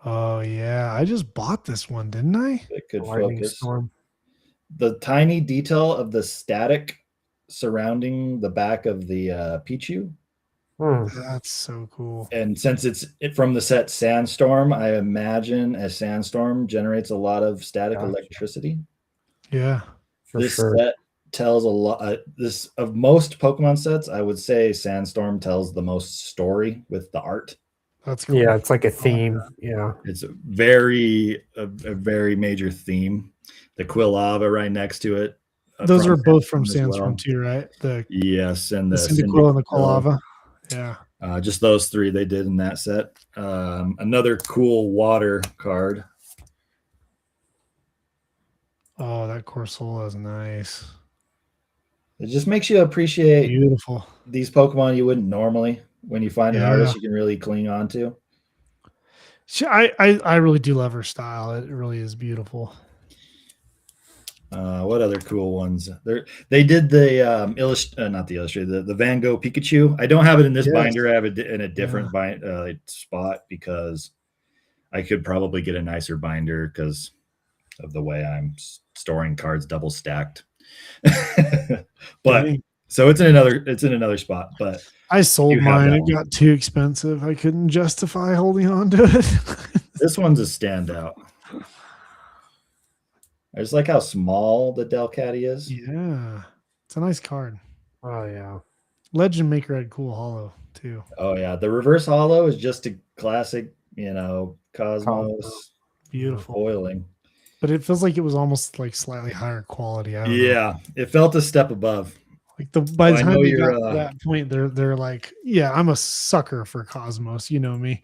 Oh yeah, I just bought this one, didn't I? It could focus. Storm. The tiny detail of the static surrounding the back of the Pichu. That's so cool. And since it's from the set Sandstorm, I imagine a sandstorm generates a lot of static electricity. Yeah, this set tells a lot. This of most Pokemon sets, I would say Sandstorm tells the most story with the art. That's cool. Yeah, it's like a theme. Yeah, it's a very major theme. The Quilava right next to it. Those are both from Sandstorm too, right? Yes, and the Cyndaquil and the Quilava. Yeah. Just those three they did in that set. Another cool water card. Oh, that Corsola is nice. It just makes you appreciate beautiful these Pokemon you wouldn't normally when you find an artist you can really cling on to. I really do love her style. It really is beautiful. What other cool ones? They did the not the illustrated, the Van Gogh Pikachu. I don't have it in this binder. I have it in a different spot because I could probably get a nicer binder because of the way I'm storing cards double stacked. But so it's in another spot. But I sold mine. It got too expensive. I couldn't justify holding on to it. This one's a standout. I just like how small the Delcatty is. Yeah. It's a nice card. Oh, yeah. Legend Maker had cool holo, too. Oh, yeah. The reverse holo is just a classic, Cosmos. Beautiful. Foiling. But it feels like it was almost like slightly higher quality. I don't know. It felt a step above. Like by the time they got to that point, they're like, yeah, I'm a sucker for Cosmos. You know me.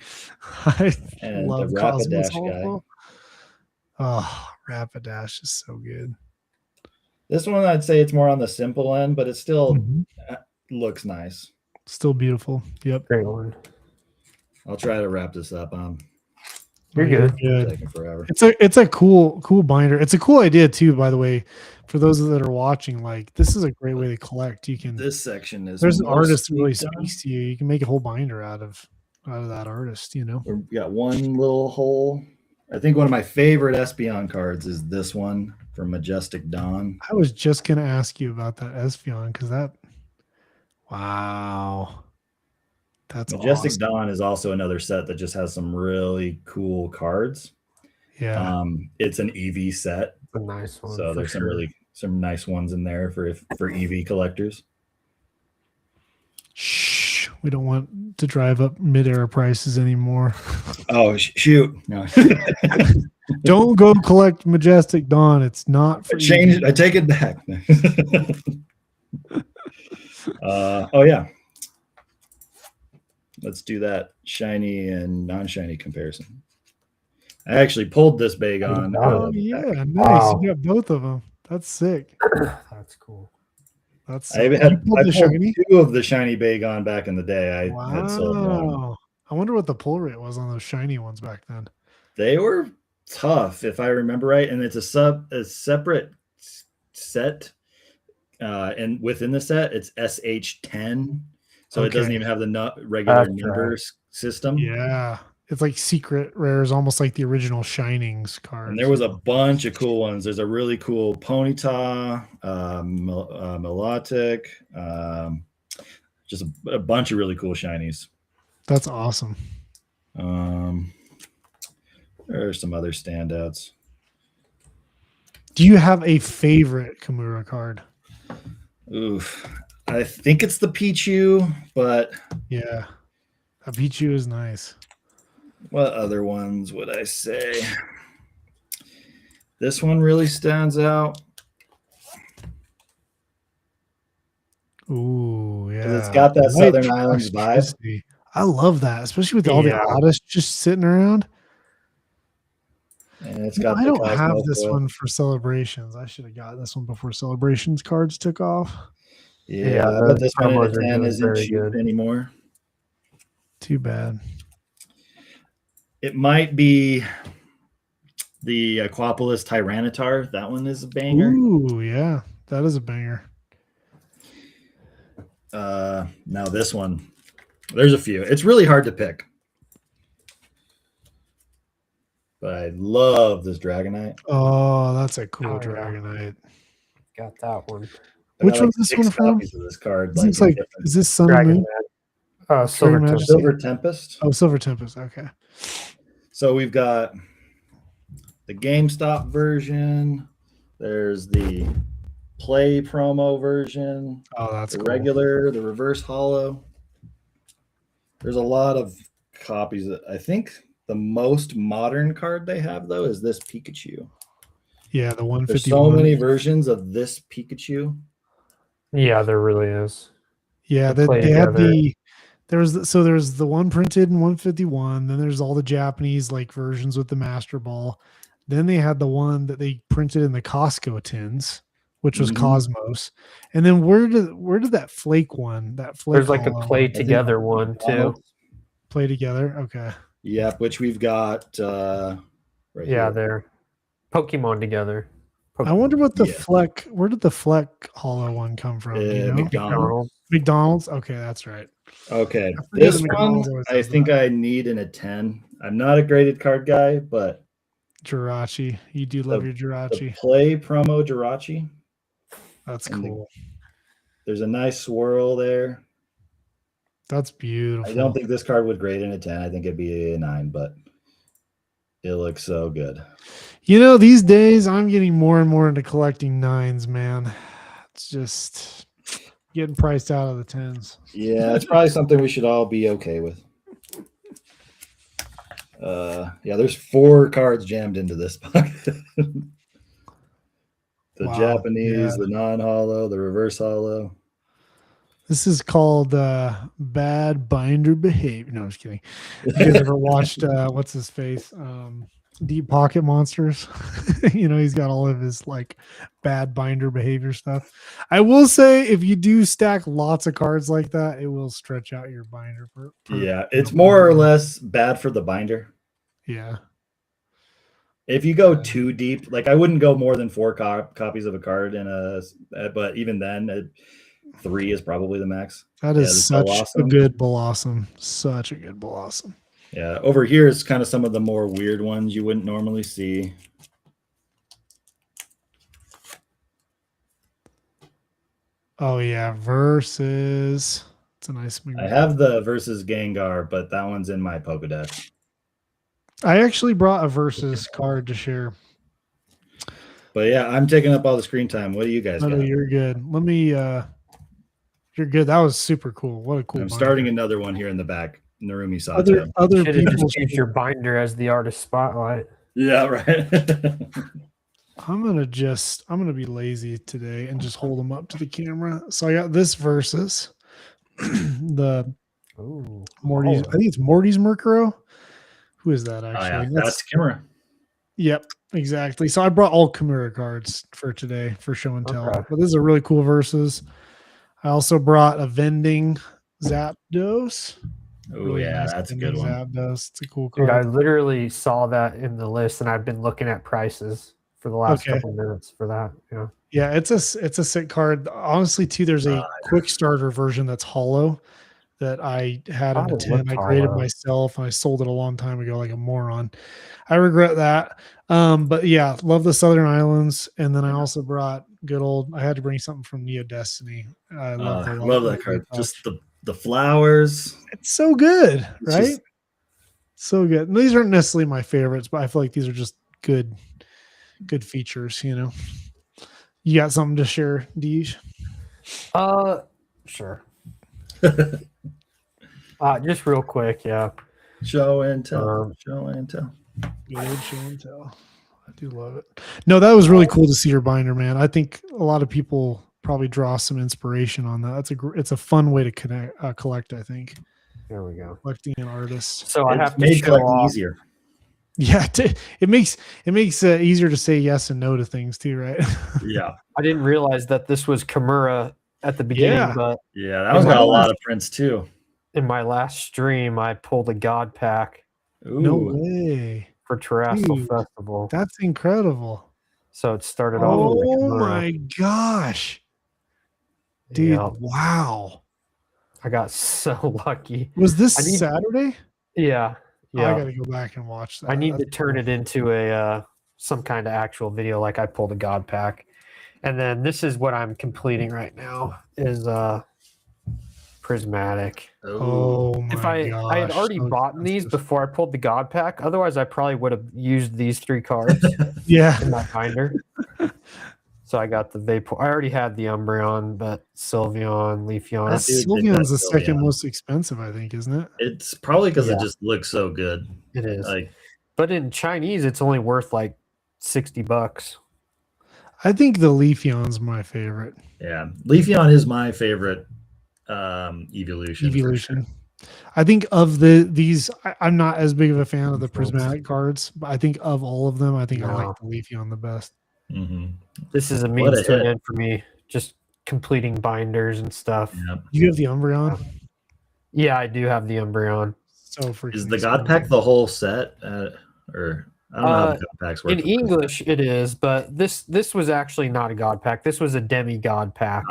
I love Cosmos holo. Oh, Rapidash is so good. This one, I'd say it's more on the simple end, but it still looks nice. Still beautiful. Yep. Great one. I'll try to wrap this up. You're good. Good. Taking forever. It's a cool binder. It's a cool idea too, by the way, for those that are watching, like this is a great way to collect. You can This section is there's an artist that mostly really done. speaks to you. You can make a whole binder out of that artist, you know. We got one little hole. I think one of my favorite Espeon cards is this one from Majestic Dawn. I was just gonna ask you about that Espeon because that wow. That's Majestic awesome. Dawn is also another set that just has some really cool cards. Yeah. It's an EV set, A nice one. so for there's sure. some nice ones in there for EV collectors. Shh. We don't want to drive up mid-air prices anymore. Oh shoot! No, Don't go collect Majestic Dawn. It's not for change EV. it. I take it back. Oh yeah, let's do that shiny and non-shiny comparison. I actually pulled this bag on. Oh yeah, nice. Wow. You got both of them. That's sick. That's cool. That's I sick. had You pulled I the pulled shiny. 2 of the shiny Bagon back in the day. I had sold one. Wow. I wonder what the pull rate was on those shiny ones back then. They were tough, if I remember right, and it's a separate set. And within the set, it's SH10, so it doesn't Okay. even have the regular That's numbers system. Yeah. It's like secret rares, almost like the original Shinings cards. And there was a bunch of cool ones. There's a really cool Ponyta, Melodic, just a bunch of really cool shinies. That's awesome. There are some other standouts. Do you have a favorite Kimura card? Oof. I think it's the Pichu, but Yeah. A Pichu is nice. what other ones would I say? This one really stands out. Ooh, yeah. 'Cause it's got that Light Southern Islands vibe. Electricity. I love that, especially with all the Yeah. artists just sitting around. And it's You know, got I the don't have Cosmo this foil. one for celebrations. I should have gotten this one before celebrations cards took off. Yeah, the but this one in promos a are 10 doing isn't very cheap good. anymore. Too bad. It might be the Aquapolis Tyranitar. That one is a banger. Ooh, yeah. That is a banger. Now this one, there's a few. It's really hard to pick. But I love this Dragonite. Oh, that's a cool Oh, yeah. Dragonite. Got that one. I Which got one's this 6 one from? copies of this card. This looks in like, different- is this Sun and Dragon Moon? Man. Silver Majesty. Tempest. Silver Tempest. Oh, Silver Tempest. Okay. So we've got the GameStop version. There's the Play promo version. Oh, that's The cool. regular, the reverse hollow. There's a lot of copies. I think the most modern card they have though is this Pikachu. Yeah, the There's 151. so many versions of this Pikachu. Yeah, there really is. Yeah, They play they had together. there's the one printed in 151. Then there's all the Japanese like versions with the Master Ball. Then they had the one that they printed in the Costco tins, which was Mhm. Cosmos. And then where did that Flake one? That Flake There's like a hollow play I think together one too. play together. Okay. Yep, which we've got right Yeah, here. they're Pokemon together. I wonder what the Yeah. where did the Fleck hollow one come from? Do you know? McDonald's. McDonald's. Okay, that's right. Okay, I forget this that one McDonald's always I has think that. I need in a 10. I'm not a graded card guy, but Jirachi. You do love your the Jirachi. Play promo Jirachi. That's and the- cool. There's a nice swirl there. That's beautiful. I don't think this card would grade in a 10. I think it'd be a 9, but it looks so good. You know, these days I'm getting more and more into collecting 9s, man. It's just getting priced out of the 10s. Yeah, it's probably something we should all be okay with. Yeah, there's 4 cards jammed into this pocket. The Wow, Japanese, yeah. the non-hollow, the reverse hollow. This is called bad binder behavior. No, I'm just kidding. You guys ever watched what's his face? Deep Pocket Monsters. You know, he's got all of his like bad binder behavior stuff. I will say, if you do stack lots of cards like that, it will stretch out your binder. Yeah, it's more or less bad for the binder. Yeah. If you go too deep, like I wouldn't go more than 4 copies of a card in but even then, 3 is probably the max. That Yeah, is the such a Blossom. good Blossom. Such a good Blossom. Yeah, over here is kind of some of the more weird ones you wouldn't normally see. Oh yeah, versus. It's a nice. I have the versus Gengar, but that one's in my Pokedex. I actually brought a versus card to share. But yeah, I'm taking up all the screen time. What do you guys No, got? you're good. Let me. You're good. That was super cool. What a cool. I'm binder. starting another one here in the back. Narumi Other Sato. Should have people. just used your binder as the artist spotlight. Yeah, right. I'm gonna be lazy today and just hold them up to the camera. So I got this versus the Ooh, Morty's. I think it's Morty's Murkrow. Who is that actually? Yeah, that's Kimura. Yep, exactly. So I brought all Kimura cards for today for show and tell. Okay. But this is a really cool versus. I also brought a vending Zapdos. Oh Really yeah, nice that's a vending good one. Zapdos. It's a cool dude, I card. literally saw that in the list, and I've been looking at prices for the last Okay. couple minutes for that. Yeah. Yeah, it's a sick card. Honestly, too, there's a quick starter version that's hollow that I had in Thought a it 10. looked I graded hollow. myself and I sold it a long time ago like a moron. I regret that. But yeah, love the Southern Islands. And then I also brought good old, I had to bring something from Neo Destiny. I love that card. Just the flowers. It's so good, It's right? just- So good. And these aren't necessarily my favorites, but I feel like these are just good features, you know. You got something to share, Deej? Sure. Just real quick, yeah. Show and tell. Show and tell. Good show and tell. I do love it. No, that was really cool to see your binder, man. I think a lot of people probably draw some inspiration on that. It's a fun way to collect. I think. There we go. Collecting an artist. So I have to made show collecting off. easier. Yeah, it makes easier to say yes and no to things too, right? Yeah. I didn't realize that this was Kimura at the beginning, but Yeah, that one's got a lot of prints too. in my last stream, I pulled a God pack Ooh. No way. for Terrestrial Dude, Festival. That's incredible. So it started off with a Oh Kimura. my gosh. Dude, Yeah, wow. I got so lucky. Was this I need- Saturday? Yeah. Oh, Yeah. I gotta go back and watch that. I need to That's turn cool. it into a some kind of actual video, like I pulled a God pack. And then this is what I'm completing right now is Prismatic. Oh my If I had gosh, already so bought these expensive. before I pulled the God pack, otherwise I probably would have used these 3 cards Yeah. in my binder. So I got the Vapor. I already had the Umbreon, but Sylveon, Leafeon. That's dude, Sylveon's the that's second Sylveon. most expensive, I think, isn't it? It's probably because Yeah. it just looks so good. It is. Like, But in Chinese, it's only worth like $60. I think the Leafeon's my favorite. yeah, Leafeon is my favorite evolution. for Evolution. I think of these, I'm not as big of a fan of the Influence. prismatic cards, but I think of all of them, I think I No. like the Leafeon the best. sure. This is a What means a to an hit. end for me. Just completing binders and stuff. Yeah. You have the Umbreon? Yeah, I do have the Umbreon. So freaking Is the God expensive. pack the whole set? Or I don't know how the God packs work. In English, it is, but this was actually not a God pack. This was a demigod pack.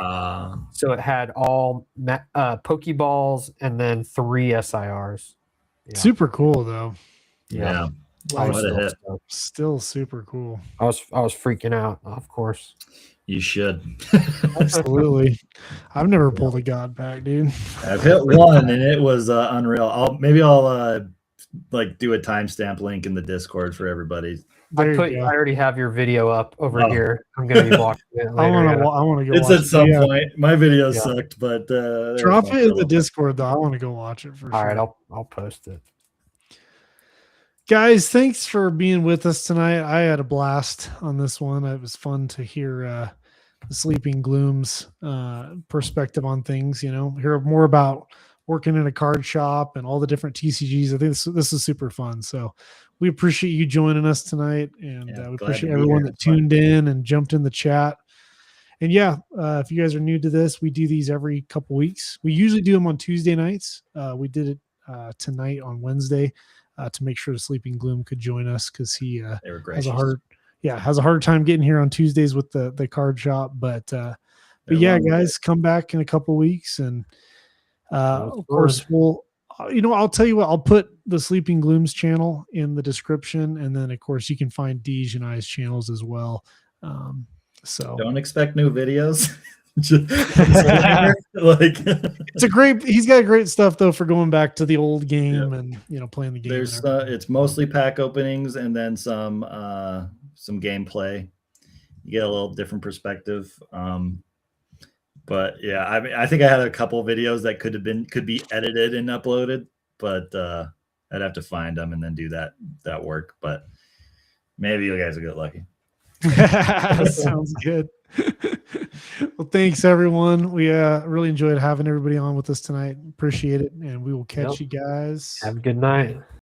So it had all Pokeballs and then 3 SIRs. Yeah. Super cool though. yeah. I was What a still hit. stoked. Still super cool. I was freaking out, of course. You should. Absolutely. I've never pulled a God pack, dude. I've hit one and it was unreal. I'll like do a timestamp link in the Discord for everybody. There you I go. already have your video up over Oh. here. I'm gonna be watching it later. I yeah. want to go. It's watch at some Yeah. point. My video Yeah. sucked, but Drop it in the Discord though. I want to go watch it for All sure. right, I'll post it. Guys, thanks for being with us tonight. I had a blast on this one. It was fun to hear the Sleeping Gloom's perspective on things, you know, hear more about working in a card shop and all the different TCGs. I think this is super fun. So we appreciate you joining us tonight, and Yeah, we glad appreciate to be everyone here. that tuned in and jumped in the chat. And yeah, if you guys are new to this, we do these every couple weeks. We usually do them on Tuesday nights. We did it tonight on Wednesday. to make sure the Sleeping Gloom could join us because he They were has a gracious. has a hard time getting here on Tuesdays with the card shop. But yeah, long guys, come back in a couple weeks, and of course we'll. I'll tell you what. I'll put the Sleeping Gloom's channel in the description, and then of course you can find Deej and I's channels as well. So Don't expect new videos. Like he's got great stuff though for going back to the old game and playing the game. There's it's mostly pack openings and then some gameplay. You get a little different perspective. But yeah, I mean, I think I had a couple videos that could be edited and uploaded, but I'd have to find them and then do that work. But maybe you guys will get lucky. Sounds good. Well, thanks everyone. We really enjoyed having everybody on with us tonight. Appreciate it, and we will catch you guys. Have a good night.